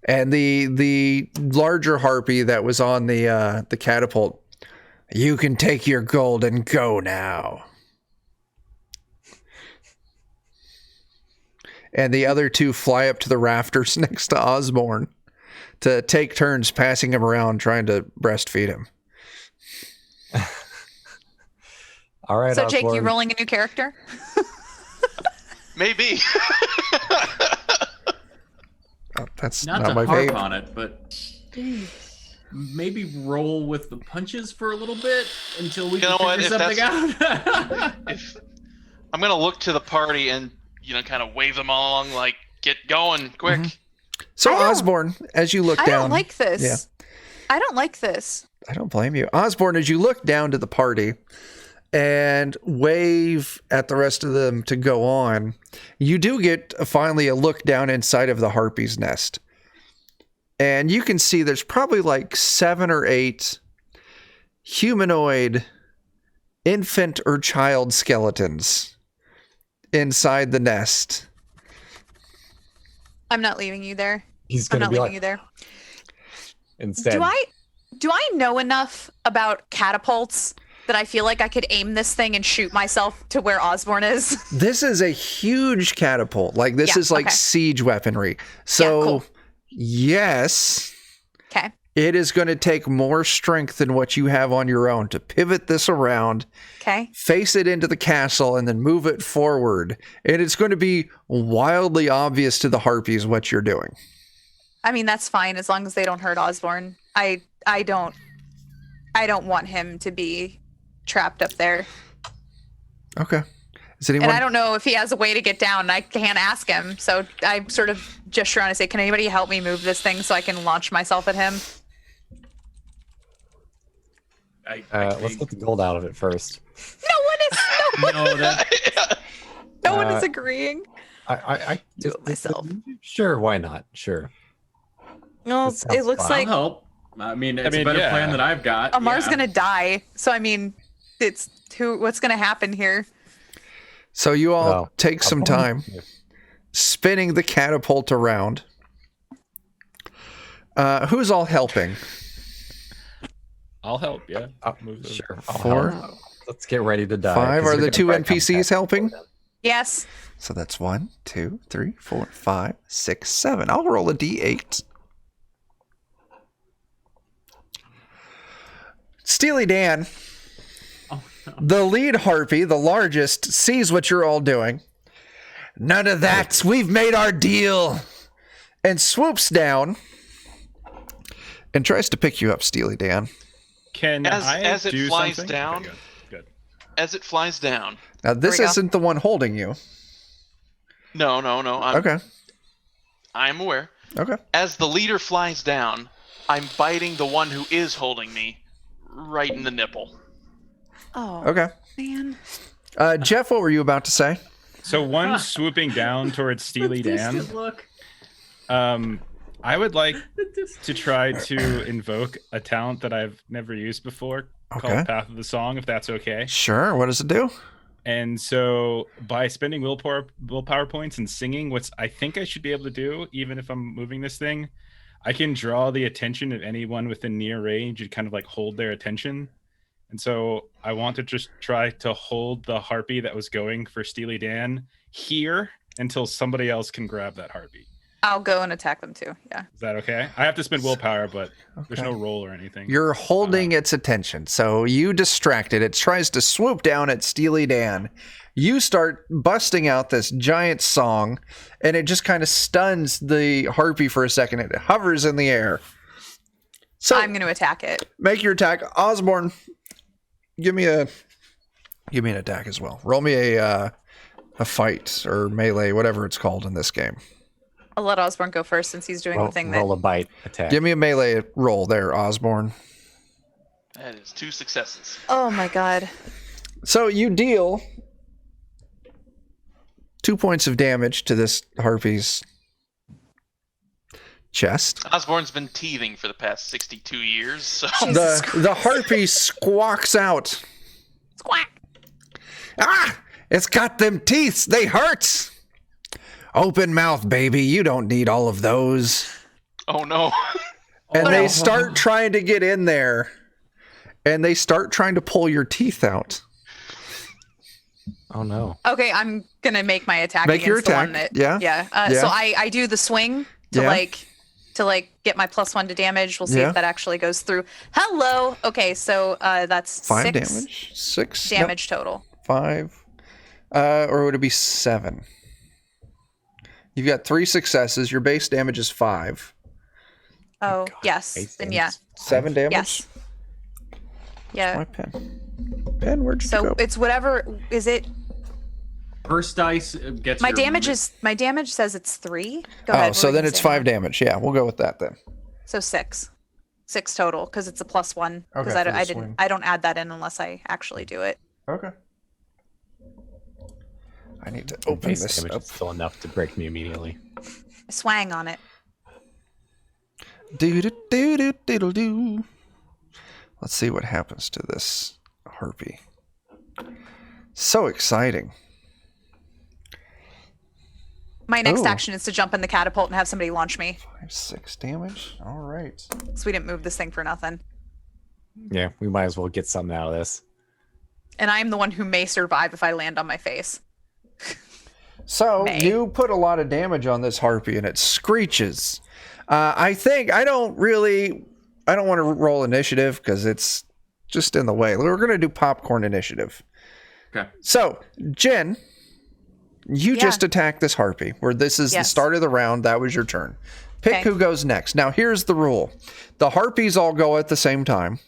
Speaker 1: And the larger harpy that was on the catapult, "You can take your gold and go now." and the other two fly up to the rafters next to Osborne to take turns passing him around trying to breastfeed him.
Speaker 5: All right,
Speaker 7: So, Jake, you
Speaker 5: Osborne.
Speaker 7: rolling a new character?
Speaker 6: Maybe.
Speaker 1: Oh, that's
Speaker 4: Not
Speaker 1: not
Speaker 4: to
Speaker 1: my
Speaker 4: harp
Speaker 1: vape.
Speaker 4: on it, but maybe roll with the punches for a little bit until we
Speaker 6: You know
Speaker 4: can
Speaker 6: what,
Speaker 4: figure
Speaker 6: if
Speaker 4: something out.
Speaker 6: if I'm gonna look to the party and kind of wave them along, like, get going quick.
Speaker 1: So
Speaker 7: I don't-
Speaker 1: Osborne, as you look
Speaker 7: I
Speaker 1: down,
Speaker 7: don't like this.
Speaker 1: Yeah.
Speaker 7: I don't like this.
Speaker 1: I don't blame you. Osborne, as you look down to the party and wave at the rest of them to go on, you do get finally a look down inside of the harpy's nest. And you can see there's probably like 7 or 8 humanoid infant or child skeletons inside the nest.
Speaker 7: I'm not leaving you there.
Speaker 5: He's
Speaker 7: I'm
Speaker 5: gonna
Speaker 7: not
Speaker 5: be
Speaker 7: leaving
Speaker 5: like
Speaker 7: you there.
Speaker 5: instead.
Speaker 7: Do I know enough about catapults that I feel like I could aim this thing and shoot myself to where Osborne is?
Speaker 1: This is a huge catapult. Like, this
Speaker 7: Yeah,
Speaker 1: is like
Speaker 7: okay.
Speaker 1: siege weaponry. So,
Speaker 7: cool.
Speaker 1: yes,
Speaker 7: Okay.
Speaker 1: it is going to take more strength than what you have on your own to pivot this around,
Speaker 7: Okay.
Speaker 1: face it into the castle, and then move it forward. And it's going to be wildly obvious to the harpies what you're doing.
Speaker 7: I mean, that's fine as long as they don't hurt Osborne. I don't want him to be trapped up there.
Speaker 1: Okay. Is anyone?
Speaker 7: And I don't know if he has a way to get down. I can't ask him. So I sort of gesture around and say, can anybody help me move this thing so I can launch myself at him?
Speaker 5: Let's get the gold out of it first.
Speaker 7: No one is agreeing.
Speaker 5: I
Speaker 7: Do it myself.
Speaker 5: Sure, why not? Sure.
Speaker 7: No,
Speaker 5: That sounds
Speaker 7: it looks
Speaker 5: fine.
Speaker 7: like
Speaker 4: I'll help. I mean, it's a better
Speaker 3: yeah.
Speaker 4: plan than I've got.
Speaker 7: Amar's
Speaker 4: yeah.
Speaker 7: gonna die. So I mean, what's gonna happen here?
Speaker 1: So you all
Speaker 5: Well,
Speaker 1: take some time spinning the catapult around. Who's all helping?
Speaker 3: I'll help. Yeah. Move the-
Speaker 5: Sure. I'll
Speaker 1: 4,
Speaker 5: help. Let's get ready to die.
Speaker 1: 5.
Speaker 5: 'cause
Speaker 1: Are
Speaker 5: you're
Speaker 1: the
Speaker 5: gonna
Speaker 1: 2
Speaker 5: break up
Speaker 1: NPCs
Speaker 5: that-
Speaker 1: helping?
Speaker 7: Yes.
Speaker 1: So that's 1, 2, 3, 4, 5, 6, 7. I'll roll a d8. Steely Dan, the lead harpy, the largest, sees what you're all doing. None of that. We've made our deal. And swoops down and tries to pick you up, Steely Dan.
Speaker 3: Can I
Speaker 6: as it
Speaker 3: do
Speaker 6: flies
Speaker 3: something?
Speaker 6: down-
Speaker 3: Okay, good.
Speaker 6: As it flies down.
Speaker 1: Now, this
Speaker 7: we go.
Speaker 1: isn't the one holding you.
Speaker 6: No.
Speaker 1: Okay.
Speaker 6: I'm aware.
Speaker 1: Okay.
Speaker 6: As the leader flies down, I'm biting the one who is holding me right in the nipple.
Speaker 7: Oh
Speaker 1: Okay.
Speaker 7: man.
Speaker 1: Jeff, what were you about to say?
Speaker 3: So one swooping down towards Steely Dan.
Speaker 4: Look.
Speaker 3: I would like to try to invoke a talent that I've never used before
Speaker 1: Okay.
Speaker 3: called Path of the Song, if that's okay.
Speaker 1: Sure. What does it do?
Speaker 3: And so by spending willpower points and singing, what's I think I should be able to do, even if I'm moving this thing, I can draw the attention of anyone within near range and kind of like hold their attention. And so I want to just try to hold the harpy that was going for Steely Dan here until somebody else can grab that harpy.
Speaker 7: I'll go and attack them too. Yeah.
Speaker 3: Is that okay? I have to spend willpower, but there's
Speaker 1: Okay.
Speaker 3: no roll or anything.
Speaker 1: You're holding its attention. So you distract it. It tries to swoop down at Steely Dan. You start busting out this giant song, and it just kind of stuns the harpy for a second. It hovers in the air. So
Speaker 7: I'm going to attack it.
Speaker 1: make your attack. Osborne, give me an attack as well. Roll me a fight or melee, whatever it's called in this game.
Speaker 7: I'll let Osborne go first since he's doing the thing that.
Speaker 5: roll a bite attack.
Speaker 1: Give me a melee roll there, Osborne.
Speaker 6: That is 2 successes.
Speaker 7: Oh my god.
Speaker 1: So you deal 2 points of damage to this harpy's chest.
Speaker 6: Osborne's been teething for the past 62 years, so
Speaker 7: Jesus
Speaker 1: The harpy squawks out.
Speaker 7: Squawk.
Speaker 1: Ah! It's got them teeth. They hurt. Open mouth, baby. You don't need all of those.
Speaker 6: oh no.
Speaker 1: And they start trying to get in there. And they start trying to pull your teeth out.
Speaker 5: Oh no.
Speaker 7: Okay, I'm gonna make my attack
Speaker 1: Make your
Speaker 7: against the one
Speaker 1: attack,
Speaker 7: that.
Speaker 1: yeah.
Speaker 7: Yeah.
Speaker 1: Yeah.
Speaker 7: So I do the swing to
Speaker 1: Yeah.
Speaker 7: like get my +1 to damage. We'll see
Speaker 1: Yeah.
Speaker 7: if that actually goes through. Hello. Okay, so that's
Speaker 1: 5
Speaker 7: 6
Speaker 1: damage. 6 no,
Speaker 7: damage total.
Speaker 1: 5. Or would it be 7? You've got 3 successes. Your base damage is 5.
Speaker 7: Oh,
Speaker 5: God,
Speaker 7: yes.
Speaker 5: eight
Speaker 7: Then
Speaker 5: damage
Speaker 7: yeah.
Speaker 5: is
Speaker 1: 7 damage.
Speaker 7: Yes. Yeah.
Speaker 1: My pen. Pen, where'd you
Speaker 7: So
Speaker 1: go?
Speaker 7: it's whatever. Is it?
Speaker 4: First dice gets
Speaker 7: My
Speaker 4: your
Speaker 7: damage
Speaker 4: mi-
Speaker 7: is my damage says it's 3. Go
Speaker 1: Oh,
Speaker 7: ahead. what
Speaker 1: so
Speaker 7: were you
Speaker 1: then
Speaker 7: gonna
Speaker 1: it's
Speaker 7: say,
Speaker 1: 5
Speaker 7: Emma?
Speaker 1: damage. Yeah, we'll go with that then.
Speaker 7: So 6. 6 total because it's a +1. Because
Speaker 1: Okay, for the
Speaker 7: I
Speaker 1: swing.
Speaker 7: didn't. I don't add that in unless I actually do it.
Speaker 1: Okay. I need to
Speaker 5: And
Speaker 1: open
Speaker 5: base
Speaker 1: this
Speaker 5: damage
Speaker 1: up.
Speaker 5: is still enough to break me immediately.
Speaker 7: I swang on it.
Speaker 1: Do. Let's see what happens to this harpy. So exciting.
Speaker 7: My next
Speaker 1: Oh.
Speaker 7: action is to jump in the catapult and have somebody launch me.
Speaker 1: 5, 6 damage. All right.
Speaker 7: So we didn't move this thing for nothing.
Speaker 5: Yeah, we might as well get something out of this.
Speaker 7: And I am the one who may survive if I land on my face.
Speaker 1: So
Speaker 7: May.
Speaker 1: you put a lot of damage on this harpy and it screeches. I think I don't want to roll initiative because it's just in the way. We're going to do popcorn initiative.
Speaker 4: Okay.
Speaker 1: So Jen, you
Speaker 7: Yeah.
Speaker 1: just attacked this harpy where this is the
Speaker 7: Yes.
Speaker 1: start of the round. That was your turn. Pick
Speaker 7: Okay.
Speaker 1: who goes next. Now here's the rule. The harpies all go at the same time.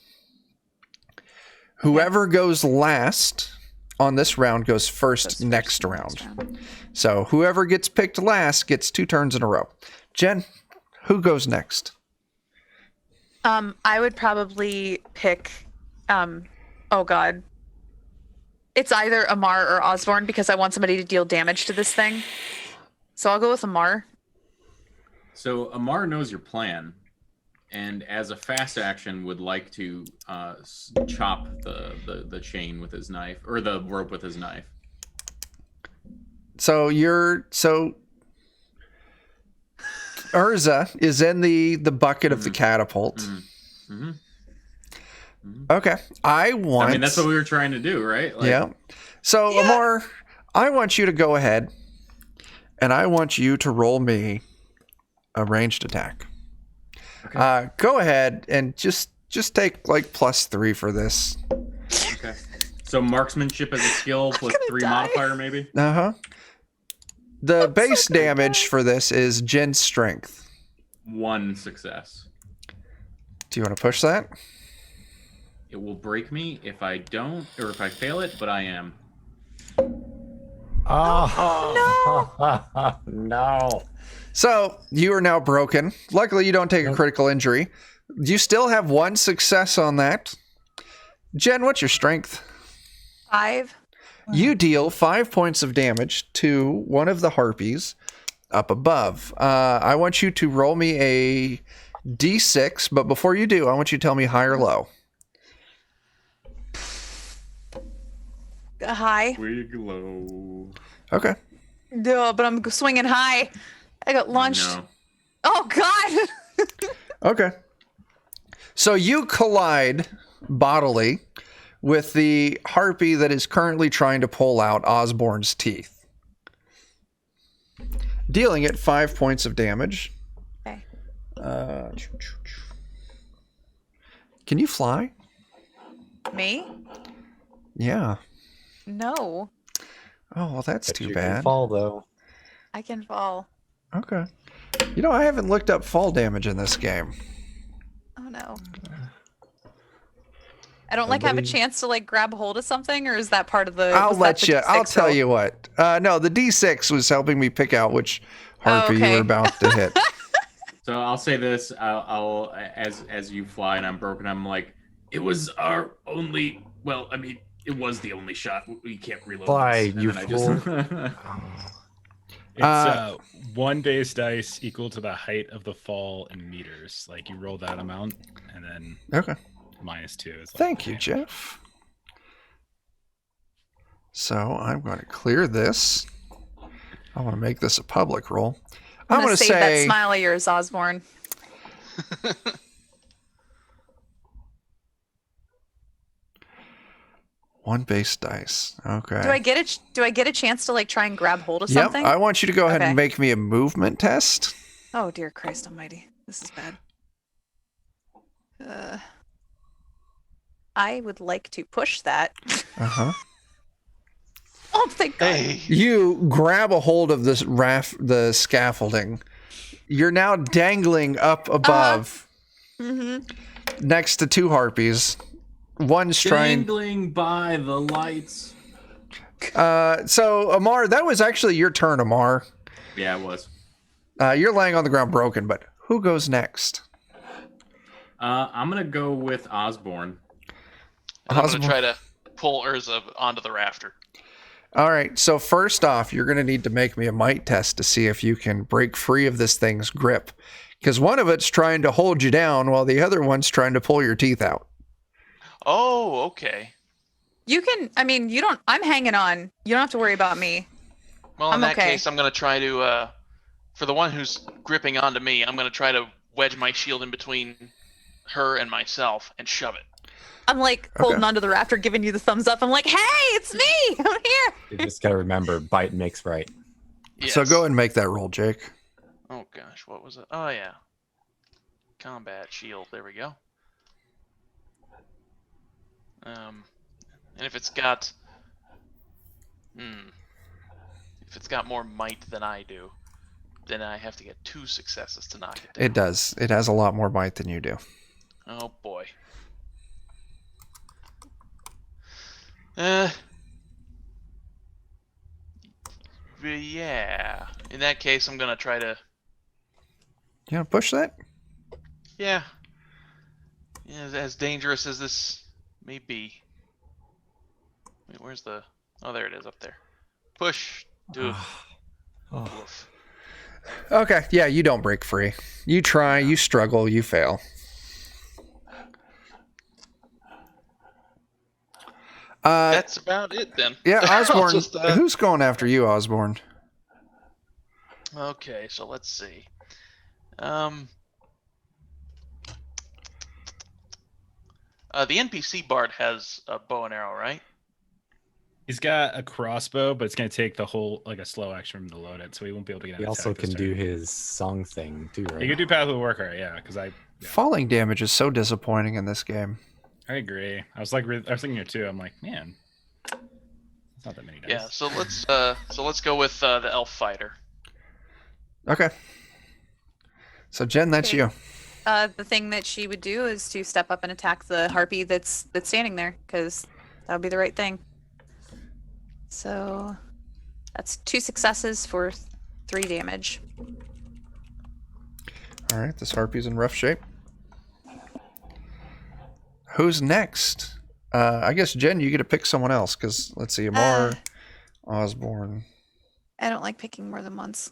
Speaker 1: Whoever goes last on this round goes first next round. So whoever gets picked last gets 2 turns in a row. Jen, who goes next?
Speaker 7: I would probably pick oh god. It's either Amar or Osborne because I want somebody to deal damage to this thing. So I'll go with Amar.
Speaker 4: So Amar knows your plan, and as a fast action, would like to chop the chain with his knife or the rope with his knife.
Speaker 1: So Urza is in the bucket of the catapult.
Speaker 4: Mm-hmm.
Speaker 1: Okay. I want
Speaker 4: I mean, that's what we were trying to do, right? Like,
Speaker 1: yeah. So Amar, I want you to go ahead and I want you to roll me a ranged attack.
Speaker 4: Okay.
Speaker 1: Go ahead and just take like +3 for this.
Speaker 4: Okay. So marksmanship as a skill plus
Speaker 7: gonna
Speaker 4: 3
Speaker 7: die.
Speaker 4: modifier, maybe.
Speaker 1: Uh-huh. The base damage for this is Jen's strength.
Speaker 4: 1 success.
Speaker 1: Do you want to push that?
Speaker 4: It will break me if I don't, or if I fail it, but I am.
Speaker 5: Oh no!
Speaker 1: So you are now broken. Luckily, you don't take a critical injury. You still have 1 success on that. Jen, what's your strength?
Speaker 7: 5.
Speaker 1: You deal 5 points of damage to one of the harpies up above. I want you to roll me a D6, but before you do, I want you to tell me high or low.
Speaker 7: High.
Speaker 4: Wiglow.
Speaker 1: Okay.
Speaker 7: No, but I'm swinging high. I got launched.
Speaker 4: No.
Speaker 7: Oh god.
Speaker 1: Okay. So you collide bodily with the harpy that is currently trying to pull out Osborne's teeth, dealing it 5 points of damage.
Speaker 7: Okay.
Speaker 1: Can you fly?
Speaker 7: Me?
Speaker 1: Yeah.
Speaker 7: No.
Speaker 1: Oh, well, that's
Speaker 5: Bet
Speaker 1: too
Speaker 5: you can
Speaker 1: bad.
Speaker 5: fall though.
Speaker 7: I can fall.
Speaker 1: Okay. You know, I haven't looked up fall damage in this game.
Speaker 7: Oh no. I don't like have a
Speaker 5: Nobody-
Speaker 7: chance to like grab hold of something, or is that part of the?
Speaker 1: I'll
Speaker 7: was that
Speaker 1: let
Speaker 7: the
Speaker 1: you. I'll
Speaker 7: D6
Speaker 1: tell
Speaker 7: roll?
Speaker 1: you what. No, the D6 was helping me pick out which harpy you
Speaker 7: okay.
Speaker 1: were about to hit.
Speaker 4: So I'll say this: I'll as you fly and I'm broken, I'm like, it was our only. Well, I mean, it was the only shot. We can't reload.
Speaker 5: Fly,
Speaker 4: this. And
Speaker 5: you
Speaker 4: then I
Speaker 5: fool.
Speaker 3: It's 1 base dice equal to the height of the fall in meters. Like you roll that amount, and then
Speaker 1: Okay.
Speaker 3: -2 is. Like
Speaker 1: Thank you, Jeff. So I'm going to clear this. I want to make this a public roll. I'm going to
Speaker 7: save that
Speaker 1: say
Speaker 7: smile of yours, Osborne.
Speaker 1: 1 base dice. Okay.
Speaker 7: Do I get a chance to like try and grab hold of
Speaker 1: Yep.
Speaker 7: something?
Speaker 1: I want you to go ahead
Speaker 7: Okay.
Speaker 1: and make me a movement test.
Speaker 7: Oh dear Christ Almighty, this is bad. I would like to push that.
Speaker 1: Uh-huh.
Speaker 7: Oh, thank God.
Speaker 6: Hey.
Speaker 1: You grab a hold of this the scaffolding. You're now dangling up above next to 2 harpies. One's trying.
Speaker 4: Dangling by the lights.
Speaker 1: So Amar, that was actually your turn, Amar.
Speaker 4: Yeah, it was.
Speaker 1: You're laying on the ground broken, but who goes next?
Speaker 4: I'm gonna go with Osborne.
Speaker 6: And I'm going to try to pull Urza onto the rafter.
Speaker 1: All right. So first off, you're going to need to make me a might test to see if you can break free of this thing's grip, because one of it's trying to hold you down while the other one's trying to pull your teeth out.
Speaker 6: Oh, okay.
Speaker 7: You can. I mean, you don't. I'm hanging on. You don't have to worry about me.
Speaker 6: Well, in
Speaker 7: I'm
Speaker 6: that
Speaker 7: okay.
Speaker 6: case, I'm going to try to, for the one who's gripping onto me, I'm going to try to wedge my shield in between her and myself and shove it.
Speaker 7: I'm like holding onto the rafter, giving you the thumbs up. I'm like, hey, it's me. I'm here.
Speaker 5: You just gotta remember, bite makes right.
Speaker 6: Yes.
Speaker 1: So go ahead and make that roll, Jake.
Speaker 6: Oh, gosh. What was it? Oh, yeah. Combat shield. There we go. And if it's got... If it's got more might than I do, then I have to get 2 successes to knock it down.
Speaker 1: It does. It has a lot more might than you do.
Speaker 6: Oh, boy. Yeah. In that case, I'm gonna try to...
Speaker 1: You want to push that?
Speaker 6: Yeah. As dangerous as this may be. Wait, where's the... Oh, there it is, up there. Push. Dude. Woof.
Speaker 1: Okay. Yeah, you don't break free. You try, you struggle, you fail.
Speaker 6: That's about it, then.
Speaker 1: Yeah, Osborne.
Speaker 6: Just,
Speaker 1: Who's going after you, Osborne?
Speaker 6: Okay, so let's see. The NPC bard has a bow and arrow, right?
Speaker 3: He's got a crossbow, but it's going to take the whole, like a slow action from the load it, so he won't be able to get an
Speaker 5: He
Speaker 3: attack
Speaker 5: also
Speaker 3: this
Speaker 5: can
Speaker 3: turn.
Speaker 5: do his song thing too, right?
Speaker 3: He can do Path of the Worker, yeah, because I
Speaker 1: Falling damage is so disappointing in this game.
Speaker 3: agree. I was thinking it too. I'm like, man, it's not that many dice.
Speaker 6: Yeah, so let's go with the elf fighter.
Speaker 1: Okay. So Jen, that's
Speaker 7: Okay.
Speaker 1: you.
Speaker 7: The thing that she would do is to step up and attack the harpy that's standing there, because that would be the right thing. So that's 2 successes for 3 damage.
Speaker 1: All right, this harpy's in rough shape. Who's next? I guess Jen, you get to pick someone else because let's see, Amar, Osborne,
Speaker 7: I don't like picking more than once.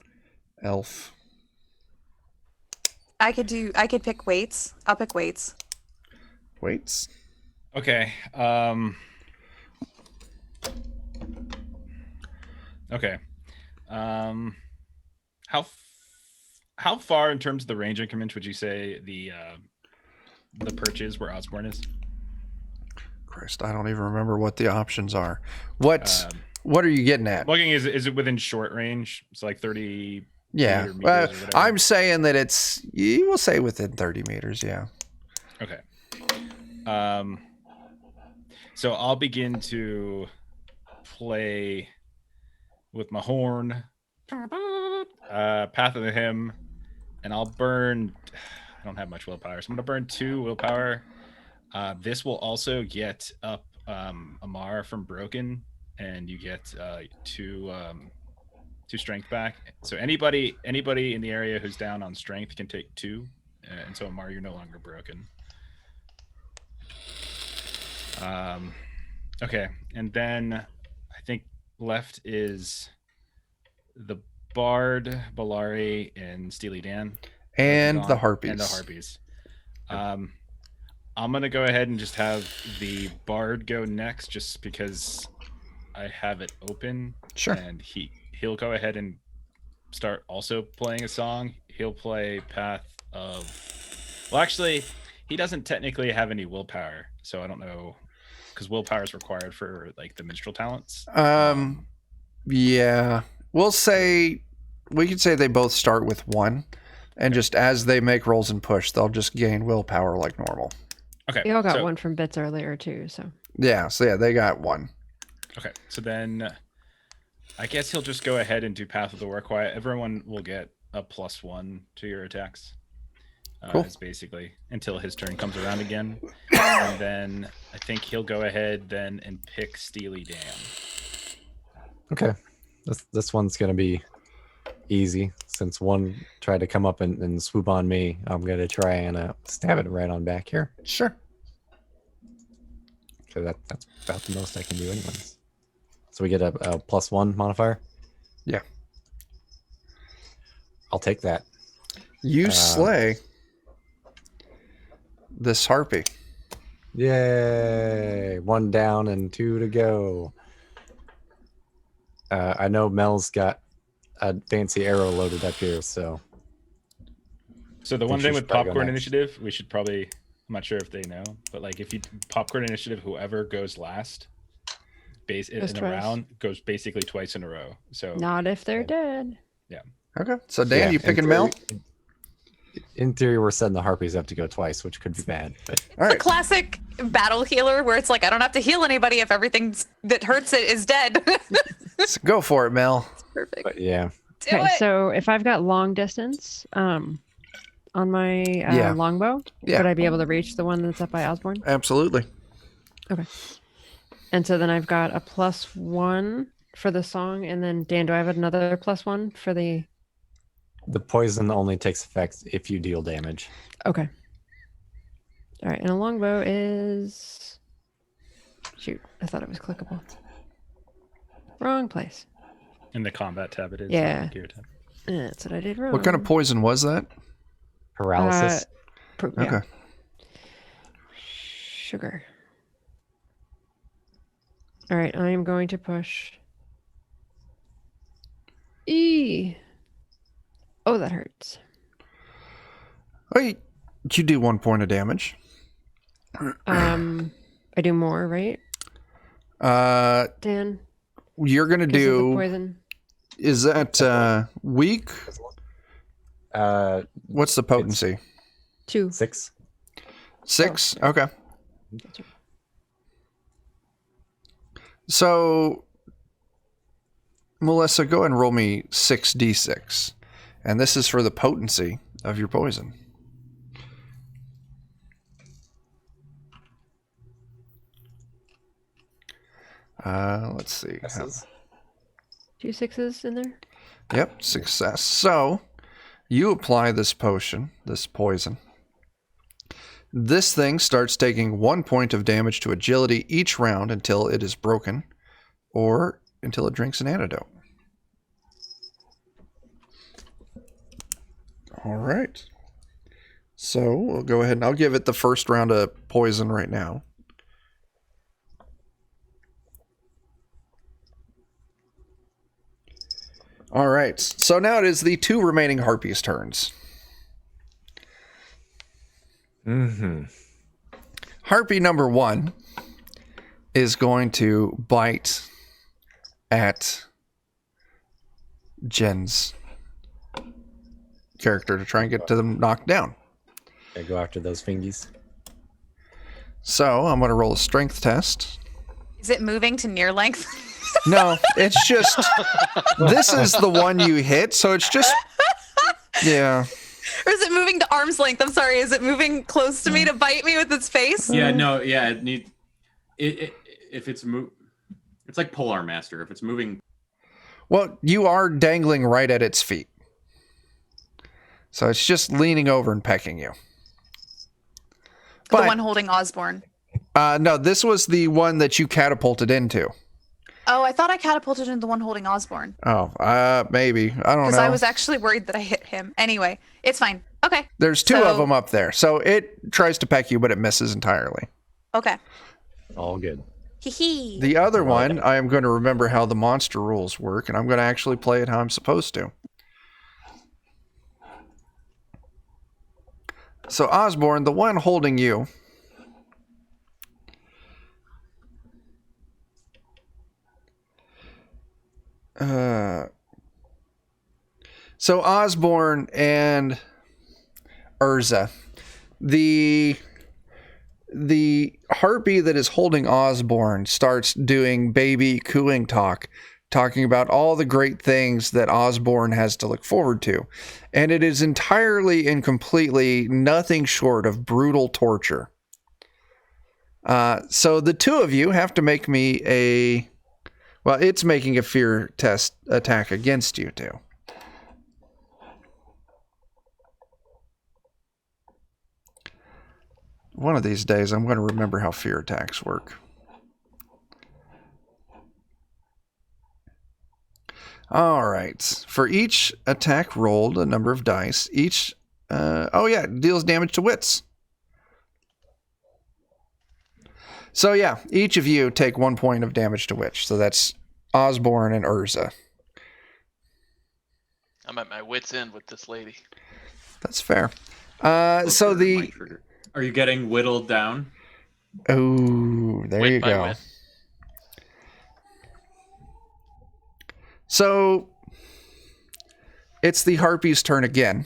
Speaker 1: Elf.
Speaker 7: I could pick weights. I'll pick weights.
Speaker 1: Waits.
Speaker 3: Okay. Okay. How far in terms of the range increments would you say the perch is where Osborne is?
Speaker 1: Christ, I don't even remember what the options are. What are you getting at?
Speaker 3: Looking, is it within short range? It's like 30.
Speaker 1: Yeah,
Speaker 3: meters or whatever.
Speaker 1: I'm saying that it's, you will say within 30 meters. Yeah.
Speaker 3: Okay. So I'll begin to play with my horn, Path of the Hymn, and I'll burn. I don't have much willpower, so I'm gonna burn 2 willpower. This will also get up Amar from broken, and you get 2 strength back. So anybody in the area who's down on strength can take 2, and so Amar, you're no longer broken. Okay, and then I think left is the Bard, Balari, and Steely Dan,
Speaker 1: And the harpies.
Speaker 3: And the harpies. I'm gonna go ahead and just have the Bard go next, just because I have it open.
Speaker 1: Sure.
Speaker 3: And he'll go ahead and start also playing a song. He'll play Path of... Well, actually, he doesn't technically have any willpower, so I don't know because willpower is required for like the minstrel talents.
Speaker 1: Yeah. We could say they both start with 1, and just as they make rolls and push, they'll just gain willpower like normal.
Speaker 3: Okay.
Speaker 2: We all got
Speaker 3: so,
Speaker 2: 1 from bits earlier too, so.
Speaker 1: Yeah, so yeah, they got 1.
Speaker 3: Okay, so then I guess he'll just go ahead and do Path of the War Quiet. Everyone will get a +1 to your attacks.
Speaker 1: Cool.
Speaker 3: It's basically until his turn comes around again. And then I think he'll go ahead then and pick Steely Dan.
Speaker 5: Okay. This one's going to be easy. Since one tried to come up and swoop on me, I'm going to try and stab it right on back here.
Speaker 1: Sure.
Speaker 5: So that's about the most I can do anyways. So we get a +1 modifier?
Speaker 1: Yeah.
Speaker 5: I'll take that.
Speaker 1: You slay this harpy.
Speaker 5: Yay! 1 down and 2 to go. I know Mel's got a fancy arrow loaded up here, so.
Speaker 3: So the
Speaker 5: I
Speaker 3: one
Speaker 5: think
Speaker 3: thing
Speaker 5: she
Speaker 3: with
Speaker 5: should probably go
Speaker 3: Popcorn
Speaker 5: next.
Speaker 3: Initiative, we should probably, I'm not sure if they know, but like if you Popcorn Initiative, whoever goes last in
Speaker 2: Goes
Speaker 3: a
Speaker 2: twice.
Speaker 3: round goes basically twice in a row. So
Speaker 2: Not if they're dead.
Speaker 1: Okay. So Dan,
Speaker 5: Yeah,
Speaker 1: you picking Mel?
Speaker 5: In theory, we're setting the harpies up to go twice, which could be bad. But
Speaker 1: All
Speaker 7: The
Speaker 1: right.
Speaker 7: classic battle healer where it's like, I don't have to heal anybody if everything that hurts it is dead.
Speaker 1: So go for it, Mel.
Speaker 7: Perfect.
Speaker 5: but yeah,
Speaker 7: Do
Speaker 2: Okay,
Speaker 7: it.
Speaker 2: so if I've got long distance on my
Speaker 1: Yeah.
Speaker 2: longbow,
Speaker 1: Yeah.
Speaker 2: would I be able to reach the one that's up by Osborne?
Speaker 1: Absolutely.
Speaker 2: And so then I've got a +1 for the song, and then Dan, do I have another +1 for the?
Speaker 5: the poison only takes effect if you deal damage.
Speaker 2: Okay. All right, and a longbow is. Shoot, I thought it was clickable. Wrong place.
Speaker 3: in the combat tab it is.
Speaker 2: Yeah.
Speaker 3: not the gear tab.
Speaker 2: That's what I did wrong.
Speaker 1: What kind of poison was that?
Speaker 5: Paralysis.
Speaker 2: Yeah.
Speaker 1: Okay.
Speaker 2: Sugar. All right, I am going to push. Oh, that hurts.
Speaker 1: Wait, you do 1 point of damage.
Speaker 2: I do more, right, Dan?
Speaker 1: You're gonna
Speaker 2: 'Cause of the
Speaker 1: do.
Speaker 2: poison.
Speaker 1: Is that weak? What's the potency?
Speaker 2: 2.
Speaker 5: 6.
Speaker 1: 6.
Speaker 2: Oh.
Speaker 1: Okay.
Speaker 2: That's right.
Speaker 1: So, Melissa, go ahead and roll me 6d6, and this is for the potency of your poison. Let's see.
Speaker 5: Misses.
Speaker 2: 2 6s in there.
Speaker 1: Yep, success. So, you apply this potion, this poison. This thing starts taking 1 point of damage to agility each round until it is broken, or until it drinks an antidote. All right. So, we'll go ahead and I'll give it the first round of poison right now. All right. So now it is the 2 remaining harpies' turns.
Speaker 5: Mm-hmm.
Speaker 1: Harpy number 1 is going to bite at Jen's character to try and get to them knocked down.
Speaker 5: Gotta go after those fingies.
Speaker 1: So I'm going to roll a strength test.
Speaker 7: Is it moving to near length?
Speaker 1: No, it's just, this is the one you hit, so it's just, yeah.
Speaker 7: Or is it moving to arm's length? I'm sorry. Is it moving close to me to bite me with its face?
Speaker 4: Yeah, no, yeah. If it's it's like Polar Master. If it's moving,
Speaker 1: Well, you are dangling right at its feet. So it's just leaning over and pecking you.
Speaker 7: The
Speaker 1: But,
Speaker 7: one holding Osborne.
Speaker 1: no, this was the one that you catapulted into.
Speaker 7: Oh, I thought I catapulted into the one holding Osborne.
Speaker 1: Oh, maybe. I don't
Speaker 7: Because
Speaker 1: know.
Speaker 7: I was actually worried that I hit him. Anyway, it's fine. Okay.
Speaker 1: There's 2 of
Speaker 7: So-
Speaker 1: them up there. So it tries to peck you, but it misses entirely.
Speaker 7: Okay.
Speaker 5: All good.
Speaker 7: Hee hee.
Speaker 1: The other one, I am going to remember how the monster rules work, and I'm going to actually play it how I'm supposed to. So Osborne, the one holding you, So Osborne and Urza, the harpy that is holding Osborne starts doing baby cooing talk, talking about all the great things that Osborne has to look forward to. And it is entirely and completely nothing short of brutal torture. So the two of you have to make me it's making a fear test attack against you two. One of these days, I'm going to remember how fear attacks work. All right. For each attack rolled, a number of dice. Each, deals damage to wits. So yeah, each of you take 1 point of damage to wits. So that's Osborne and Urza.
Speaker 6: I'm at my wit's end with this lady.
Speaker 1: That's fair.
Speaker 4: Are you getting whittled down?
Speaker 1: Oh, there
Speaker 6: Wit
Speaker 1: you
Speaker 6: by
Speaker 1: go.
Speaker 6: wit.
Speaker 1: So it's the Harpy's turn again.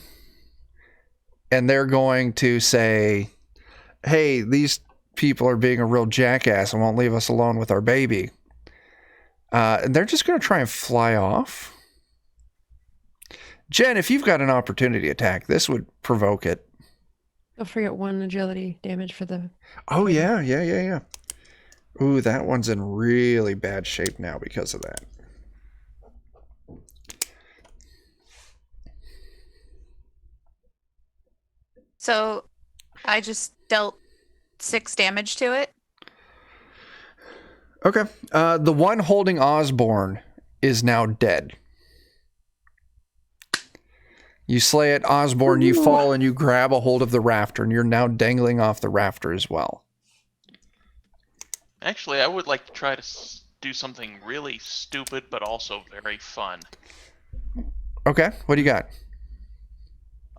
Speaker 1: And they're going to say, hey, these people are being a real jackass and won't leave us alone with our baby. And they're just going to try and fly off. Jen, if you've got an opportunity attack, this would provoke it.
Speaker 2: Don't forget 1 agility damage for the...
Speaker 1: Oh, yeah. Ooh, that one's in really bad shape now because of that.
Speaker 7: So I just dealt 6 damage to it.
Speaker 1: Okay. The one holding Osborne is now dead. You slay it, Osborne, you fall and you grab a hold of the rafter, and you're now dangling off the rafter as well.
Speaker 6: Actually, I would like to try to do something really stupid, but also very fun.
Speaker 1: Okay, what do you got?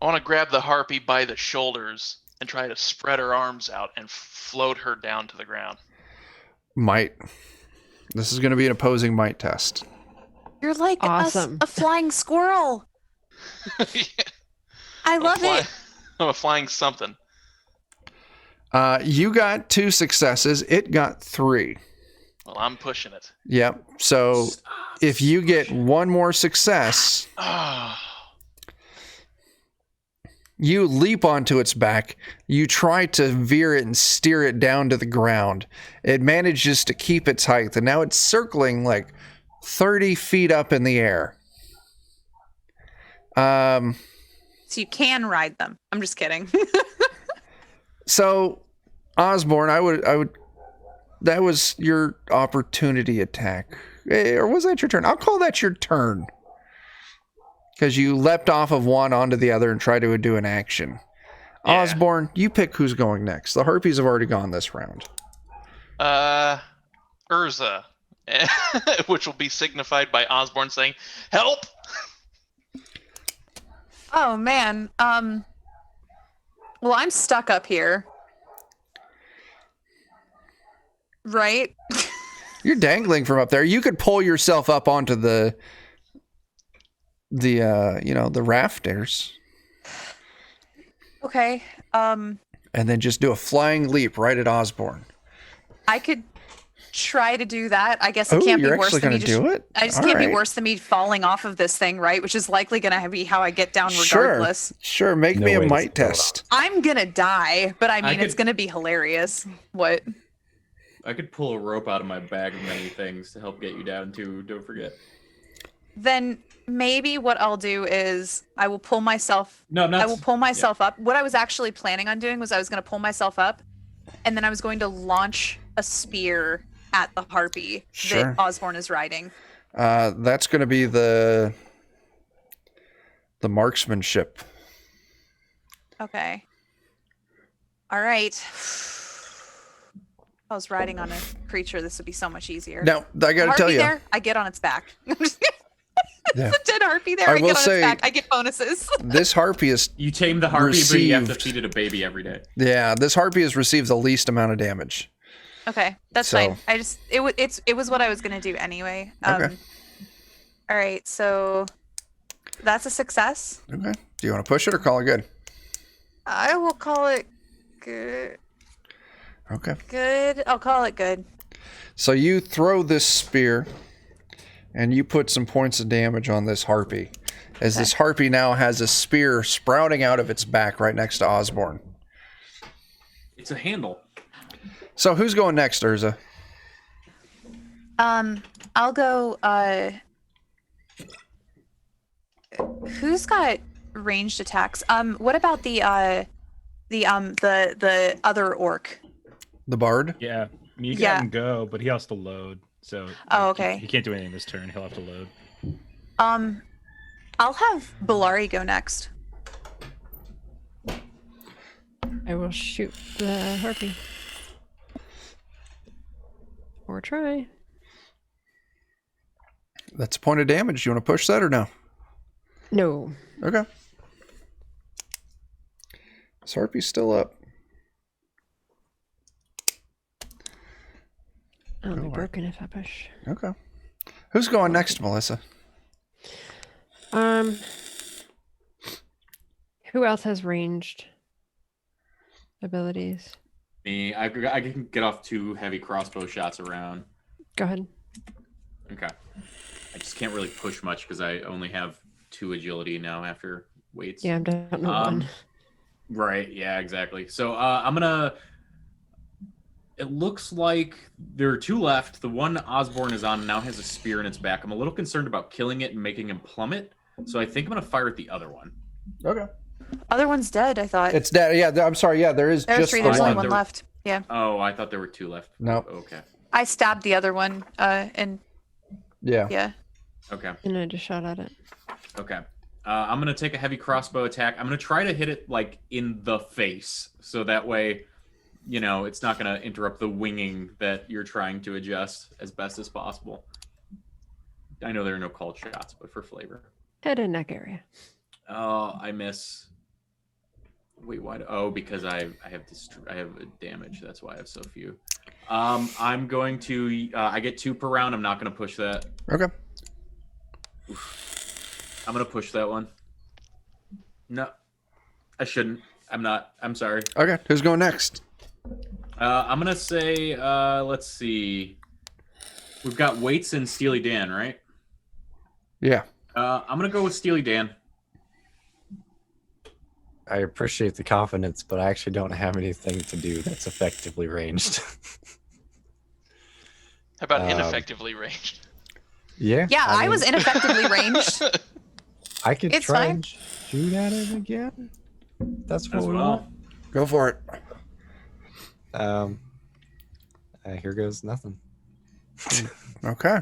Speaker 6: I want to grab the harpy by the shoulders and try to spread her arms out and float her down to the ground.
Speaker 1: Might. This is going to be an opposing might test.
Speaker 7: You're like
Speaker 2: Awesome.
Speaker 7: a flying squirrel.
Speaker 6: Yeah.
Speaker 7: I love it.
Speaker 6: I'm a flying something.
Speaker 1: You got 2 successes. It got 3.
Speaker 6: Well, I'm pushing it.
Speaker 1: Yep. So if you get 1 more success, you leap onto its back. You try to veer it and steer it down to the ground. It manages to keep its height, and now it's circling like 30 feet up in the air.
Speaker 7: So you can ride them. I'm just kidding.
Speaker 1: So, Osborne, I would. That was your opportunity attack, or was that your turn? I'll call that your turn, because you leapt off of one onto the other and tried to do an action. Yeah. Osborne, you pick who's going next. The Harpies have already gone this round.
Speaker 6: Urza, which will be signified by Osborne saying, "Help!"
Speaker 7: Oh man. Well, I'm stuck up here. Right?
Speaker 1: You're dangling from up there. You could pull yourself up onto the rafters.
Speaker 7: Okay.
Speaker 1: And then just do a flying leap right at Osborne.
Speaker 7: I could try to do that. I guess it can't be worse than me
Speaker 1: do it?
Speaker 7: I just can't be worse than me falling off of this thing, right? Which is likely going to be how I get down regardless.
Speaker 1: Sure. Make me a might test.
Speaker 7: I'm going to die, but I mean, it's going to be hilarious. What?
Speaker 4: I could pull a rope out of my bag of many things to help get you down too. Don't forget.
Speaker 7: Then maybe what I'll do is I will pull myself.
Speaker 4: No,
Speaker 7: I will pull myself up. What I was actually planning on doing was I was going to pull myself up, and then I was going to launch a spear at the harpy that Osborne is riding.
Speaker 1: That's going to be the marksmanship.
Speaker 7: Okay. All right. If I was riding on a creature, this would be so much easier.
Speaker 1: Now, I got to tell you.
Speaker 7: There, I get on its back.
Speaker 1: Yeah.
Speaker 7: The dead harpy there, I get on its back. I get bonuses.
Speaker 1: This harpy is
Speaker 4: You tame the harpy, but you have to feed it a baby every day.
Speaker 1: Yeah, this harpy has received the least amount of damage.
Speaker 7: Okay, that's fine. It was what I was gonna do anyway.
Speaker 1: Okay.
Speaker 7: All right, so That's a success.
Speaker 1: Okay. Do you want to push it or call it good?
Speaker 7: I will call it good.
Speaker 1: Okay.
Speaker 7: Good. I'll call it good.
Speaker 1: So you throw this spear, and you put some points of damage on this harpy, as this harpy now has a spear sprouting out of its back right next to Osborne.
Speaker 4: It's a handle.
Speaker 1: So who's going next, Urza?
Speaker 7: I'll go. Who's got ranged attacks? What about the other orc?
Speaker 1: The bard?
Speaker 3: Yeah, you can
Speaker 7: Yeah.
Speaker 3: have him go, but he has to load. So
Speaker 7: Oh,
Speaker 3: like,
Speaker 7: okay.
Speaker 3: He can't do anything this turn. He'll have to load.
Speaker 7: I'll have Bellari go next.
Speaker 2: I will shoot the harpy. Or try.
Speaker 1: That's a point of damage. You want to push that or no?
Speaker 2: No.
Speaker 1: Okay. This harpy's still up.
Speaker 2: I'll be broken if I push.
Speaker 1: Okay. Who's going next, Melissa?
Speaker 2: Who else has ranged abilities?
Speaker 4: Me, I can get off 2 heavy crossbow shots around.
Speaker 2: Go ahead.
Speaker 4: Okay. I just can't really push much because I only have 2 agility now after weights.
Speaker 2: Yeah, I'm down to one.
Speaker 4: Right. Yeah. Exactly. So I'm gonna. It looks like there are 2 left. The one Osborne is on now has a spear in its back. I'm a little concerned about killing it and making him plummet. So I think I'm gonna fire at the other one.
Speaker 1: Okay.
Speaker 7: Other one's dead. I thought.
Speaker 1: It's dead. Yeah, I'm sorry. Yeah, there is
Speaker 7: There's
Speaker 1: just
Speaker 7: 3.
Speaker 1: the
Speaker 7: There's only
Speaker 1: one.
Speaker 7: one left. Yeah.
Speaker 4: Oh, I thought there were 2 left.
Speaker 1: Nope.
Speaker 4: Okay.
Speaker 7: I stabbed the other one. And
Speaker 1: Yeah.
Speaker 7: yeah.
Speaker 4: Okay.
Speaker 2: And I just shot at it.
Speaker 4: Okay. I'm gonna take a heavy crossbow attack. I'm gonna try to hit it like in the face, so that way, you know, it's not gonna interrupt the winging that you're trying to adjust as best as possible. I know there are no called shots, but for flavor.
Speaker 2: Head and neck area.
Speaker 4: Oh, I miss. Wait, why? Because I have damage. That's why I have so few. I'm going to. I get 2 per round. I'm not gonna push that.
Speaker 1: Okay.
Speaker 4: I'm gonna push that one. No, I shouldn't. I'm not. I'm sorry.
Speaker 1: Okay. Who's going next?
Speaker 4: I'm gonna say. Let's see. We've got Waits and Steely Dan, right?
Speaker 1: Yeah.
Speaker 4: I'm gonna go with Steely Dan.
Speaker 5: I appreciate the confidence, but I actually don't have anything to do that's effectively ranged.
Speaker 6: How about ineffectively ranged?
Speaker 5: Yeah.
Speaker 7: Yeah, I
Speaker 5: mean,
Speaker 7: was ineffectively ranged.
Speaker 5: I could
Speaker 7: It's
Speaker 5: try
Speaker 7: fine.
Speaker 5: and shoot at it again. That's what
Speaker 4: As
Speaker 5: we
Speaker 4: well.
Speaker 1: Go for it.
Speaker 5: want. Here goes nothing.
Speaker 1: Okay.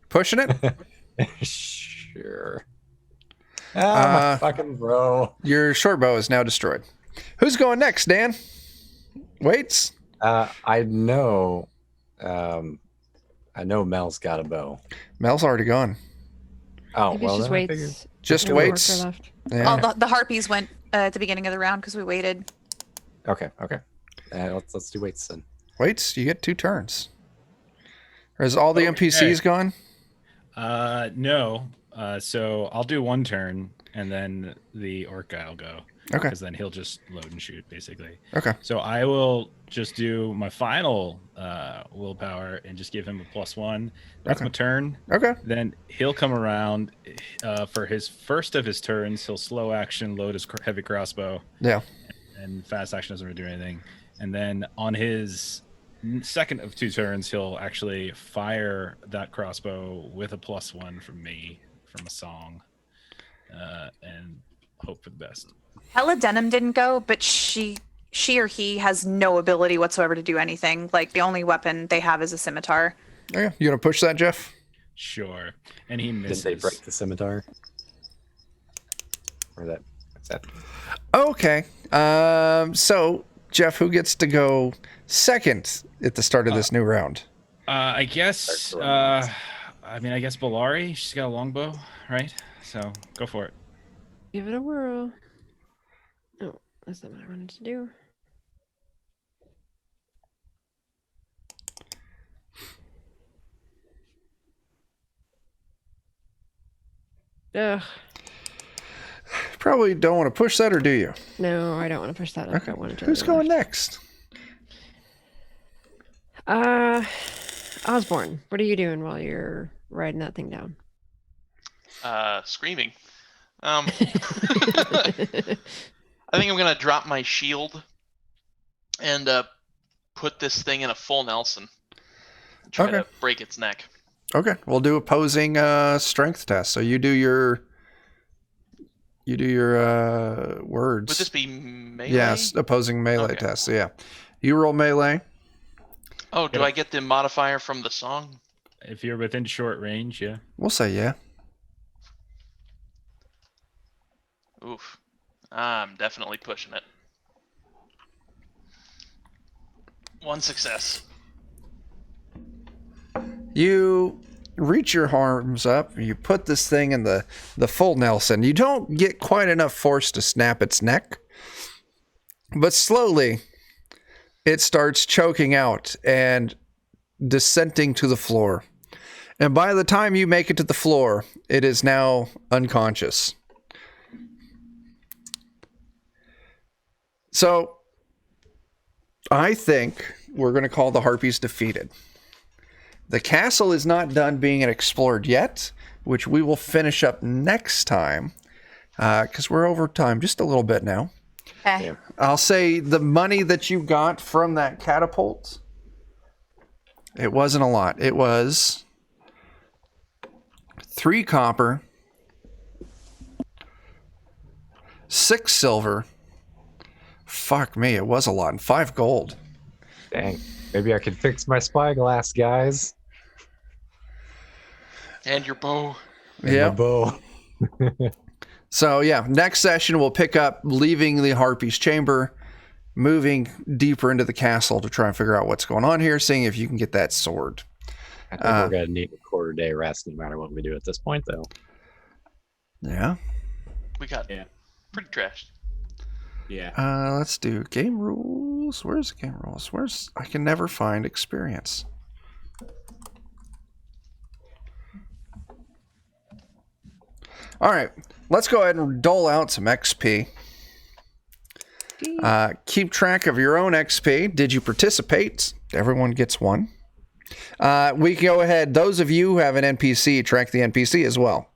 Speaker 1: Pushing it.
Speaker 5: Sure. My fucking bro.
Speaker 1: Your short bow is now destroyed. Who's going next, Dan? Waits.
Speaker 5: I know. I know Mel's got a bow.
Speaker 1: Mel's already gone.
Speaker 5: Oh
Speaker 2: Maybe
Speaker 5: well,
Speaker 2: it's just
Speaker 5: then I figured-
Speaker 2: waits.
Speaker 1: Just
Speaker 2: No orc
Speaker 1: waits.
Speaker 2: are left.
Speaker 1: Yeah.
Speaker 7: Oh, the harpies went at the beginning of the round because we waited.
Speaker 5: Okay. Let's do weights then.
Speaker 1: Waits. You get 2 turns. Or is all the NPCs gone?
Speaker 3: No. So I'll do 1 turn, and then the orc guy will go.
Speaker 1: Okay.
Speaker 3: Because then he'll just load and shoot, basically.
Speaker 1: Okay.
Speaker 3: So I will just do my final willpower and just give him a +1. That's
Speaker 1: Okay.
Speaker 3: my turn.
Speaker 1: Okay.
Speaker 3: Then he'll come around for his first of his turns. He'll slow action, load his heavy crossbow,
Speaker 1: Yeah.
Speaker 3: and fast action doesn't really do anything. And then on his second of 2 turns, he'll actually fire that crossbow with a +1 from me from a song, and hope for the best.
Speaker 7: Ella Denham didn't go, but she or he has no ability whatsoever to do anything. Like the only weapon they have is a scimitar.
Speaker 1: Okay. You want to push that, Jeff?
Speaker 3: Sure. And he
Speaker 5: Did
Speaker 3: misses.
Speaker 5: they break the scimitar? Or that? What's that?
Speaker 1: Okay. So Jeff, who gets to go second at the start of this new round?
Speaker 3: I guess. I guess Bellari. She's got a longbow, right? So go for it.
Speaker 2: Give it a whirl. Oh, that's not what I wanted to do. Ugh.
Speaker 1: Probably don't want to push that, or do you?
Speaker 2: No, I don't want to push that up.
Speaker 1: Okay.
Speaker 2: I want to
Speaker 1: Who's going next?
Speaker 2: Osborne, what are you doing while you're riding that thing down?
Speaker 6: Screaming. I think I'm gonna drop my shield and put this thing in a full Nelson. Try to break its neck.
Speaker 1: Okay, we'll do opposing strength test. So you do your words.
Speaker 6: Would this be melee?
Speaker 1: Yes, opposing melee test. So yeah, you roll melee.
Speaker 6: Oh, do I get the modifier from the song?
Speaker 3: If you're within short range, yeah.
Speaker 1: We'll say yeah.
Speaker 6: Oof. I'm definitely pushing it. 1 success.
Speaker 1: You reach your arms up. You put this thing in the full Nelson. You don't get quite enough force to snap its neck, but slowly it starts choking out and descending to the floor. And by the time you make it to the floor, it is now unconscious. So I think we're going to call the Harpies defeated. The castle is not done being explored yet, which we will finish up next time, because we're over time just a little bit now.
Speaker 7: Okay.
Speaker 1: I'll say the money that you got from that catapult, it wasn't a lot. It was 3 copper, 6 silver. Fuck me, it was a lot. And 5 gold.
Speaker 5: Dang. Maybe I could fix my spyglass, guys.
Speaker 6: And your bow.
Speaker 5: And my bow.
Speaker 1: So yeah, next session we'll pick up leaving the Harpy's chamber, moving deeper into the castle to try and figure out what's going on here, seeing if you can get that sword.
Speaker 5: I think we're going to need a quarter day rest no matter what we do at this point, though.
Speaker 1: Yeah.
Speaker 6: We got pretty trashed.
Speaker 4: Yeah.
Speaker 1: Let's do game rules. Where's game rules? I can never find experience. All right, let's go ahead and dole out some XP. Keep track of your own XP. Did you participate? Everyone gets 1. We can go ahead. Those of you who have an NPC, track the NPC as well.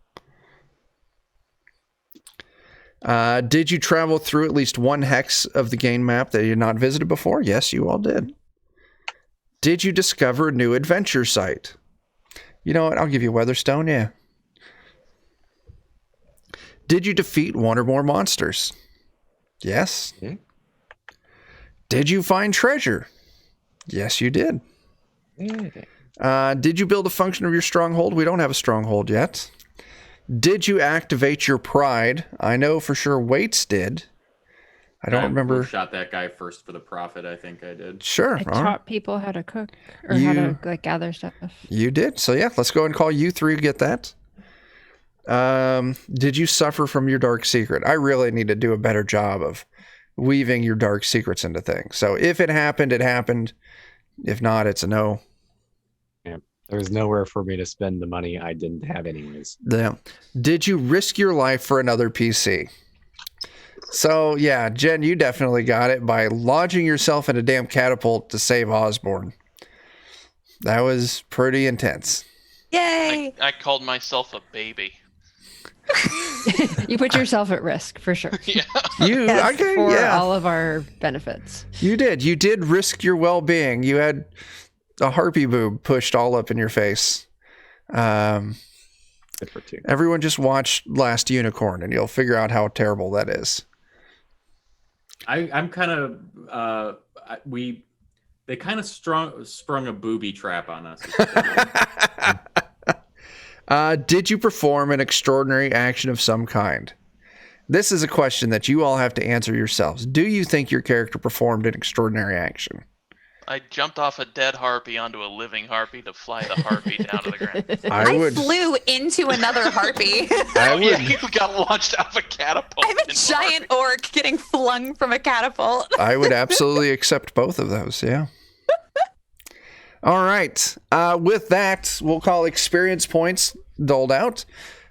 Speaker 1: Did you travel through at least 1 hex of the game map that you had not visited before? Yes, you all did. Did you discover a new adventure site? You know what? I'll give you Weatherstone, yeah. Did you defeat 1 or more monsters? Yes.
Speaker 5: Yeah.
Speaker 1: Did you find treasure? Yes, you did.
Speaker 5: Yeah.
Speaker 1: Did you build a function of your stronghold? We don't have a stronghold yet. Did you activate your pride? I know for sure Waits did. I don't remember.
Speaker 4: Shot that guy first for the profit. I think I did.
Speaker 1: Sure.
Speaker 2: I
Speaker 1: all right.
Speaker 2: taught people how to cook or how to gather stuff.
Speaker 1: You did. So yeah, let's go ahead and call you 3 to get that. Did you suffer from your dark secret? I really need to do a better job of weaving your dark secrets into things. So if it happened, it happened. If not, it's a no.
Speaker 5: Yeah. There was nowhere for me to spend the money I didn't have anyways.
Speaker 1: Yeah. Did you risk your life for another PC? So yeah, Jen, you definitely got it by lodging yourself in a damn catapult to save Osborne. That was pretty intense.
Speaker 7: Yay!
Speaker 6: I called myself a baby.
Speaker 2: You put yourself at risk for sure.
Speaker 6: Yeah.
Speaker 2: For all of our benefits.
Speaker 1: You did. You did risk your well-being. You had a harpy boob pushed all up in your face.
Speaker 5: Good for 2.
Speaker 1: Everyone just watch Last Unicorn and you'll figure out how terrible that is.
Speaker 4: I'm kind of they kind of sprung a booby trap on us.
Speaker 1: Did you perform an extraordinary action of some kind? This is a question that you all have to answer yourselves. Do you think your character performed an extraordinary action?
Speaker 6: I jumped off a dead harpy onto a living harpy to fly the harpy down to the ground.
Speaker 7: I flew into another harpy.
Speaker 6: Yeah, you got launched off a catapult.
Speaker 7: I'm a giant orc getting flung from a catapult.
Speaker 1: I would absolutely accept both of those, yeah. All right. With that, we'll call experience points doled out.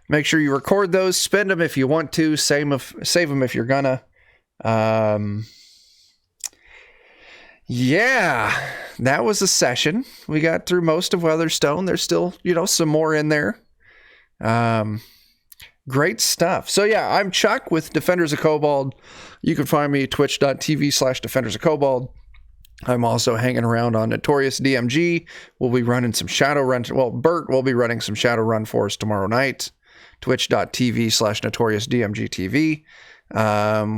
Speaker 1: Make sure you record those, spend them if you want to, save them if you're gonna. Yeah, that was a session. We got through most of Weatherstone. There's still, some more in there. Great stuff. So yeah, I'm Chuck with Defenders of Kobold. You can find me at twitch.tv/Defenders of Kobold. I'm also hanging around on Notorious DMG. We'll be running some Shadowrun. Well, Bert will be running some Shadowrun for us tomorrow night. Twitch.tv/Notorious DMG TV.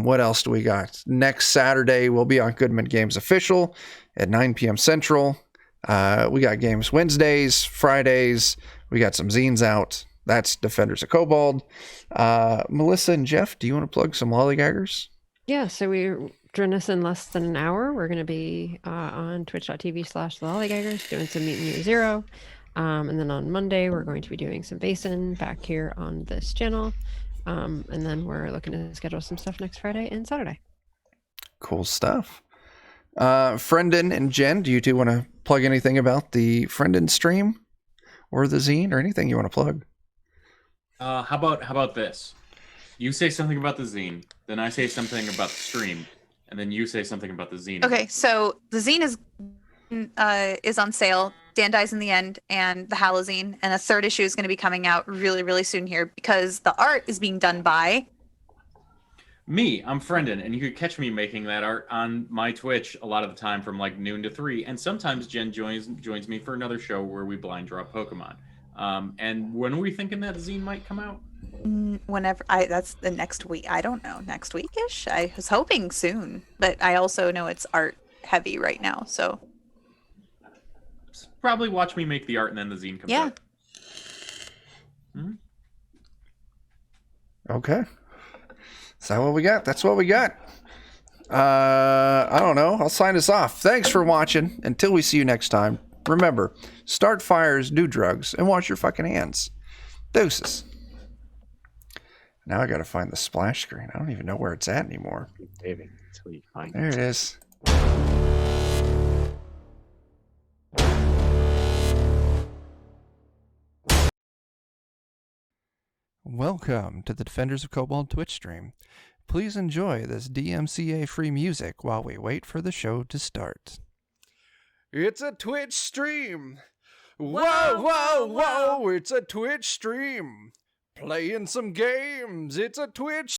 Speaker 1: What else do we got? Next Saturday, we'll be on Goodman Games Official at 9 p.m. Central. We got games Wednesdays, Fridays. We got some zines out. That's Defenders of Kobold. Melissa and Jeff, do you want to plug some lollygaggers?
Speaker 2: Yeah, so we join us in less than an hour. We're going to be on twitch.tv/lollygaggers doing some Mutant Year Zero. And then on Monday, we're going to be doing some Basin back here on this channel. And then we're looking to schedule some stuff next Friday and Saturday.
Speaker 1: Cool stuff. Friendin and Jen, do you two want to plug anything about the Friendin stream or the zine or anything you want to plug?
Speaker 4: How about this? You say something about the zine, then I say something about the stream, and then you say something about the zine.
Speaker 7: Okay, so the zine is on sale. Dan Dies in the End and the Halozine, and a third issue is going to be coming out really, really soon here because the art is being done by
Speaker 4: me. I'm Friendin, and you could catch me making that art on my Twitch a lot of the time from like noon to 3, and sometimes Jen joins me for another show where we blind draw Pokemon. And when are we thinking that zine might come out?
Speaker 7: Whenever that's the next week. I don't know, next weekish. I was hoping soon, but I also know it's art heavy right now, so
Speaker 4: probably watch me make the art and then the zine comes out.
Speaker 1: Mm-hmm. Okay. Is that what we got? That's what we got. I don't know. I'll sign us off. Thanks for watching. Until we see you next time, remember, start fires, do drugs, and wash your fucking hands. Deuces. Now I gotta find the splash screen. I don't even know where it's at anymore.
Speaker 5: Saving until you find
Speaker 1: There it is. Welcome to the Defenders of Kobold Twitch stream. Please enjoy this DMCA-free music while we wait for the show to start. It's a Twitch stream! Whoa, whoa, whoa! It's a Twitch stream! Playing some games! It's a Twitch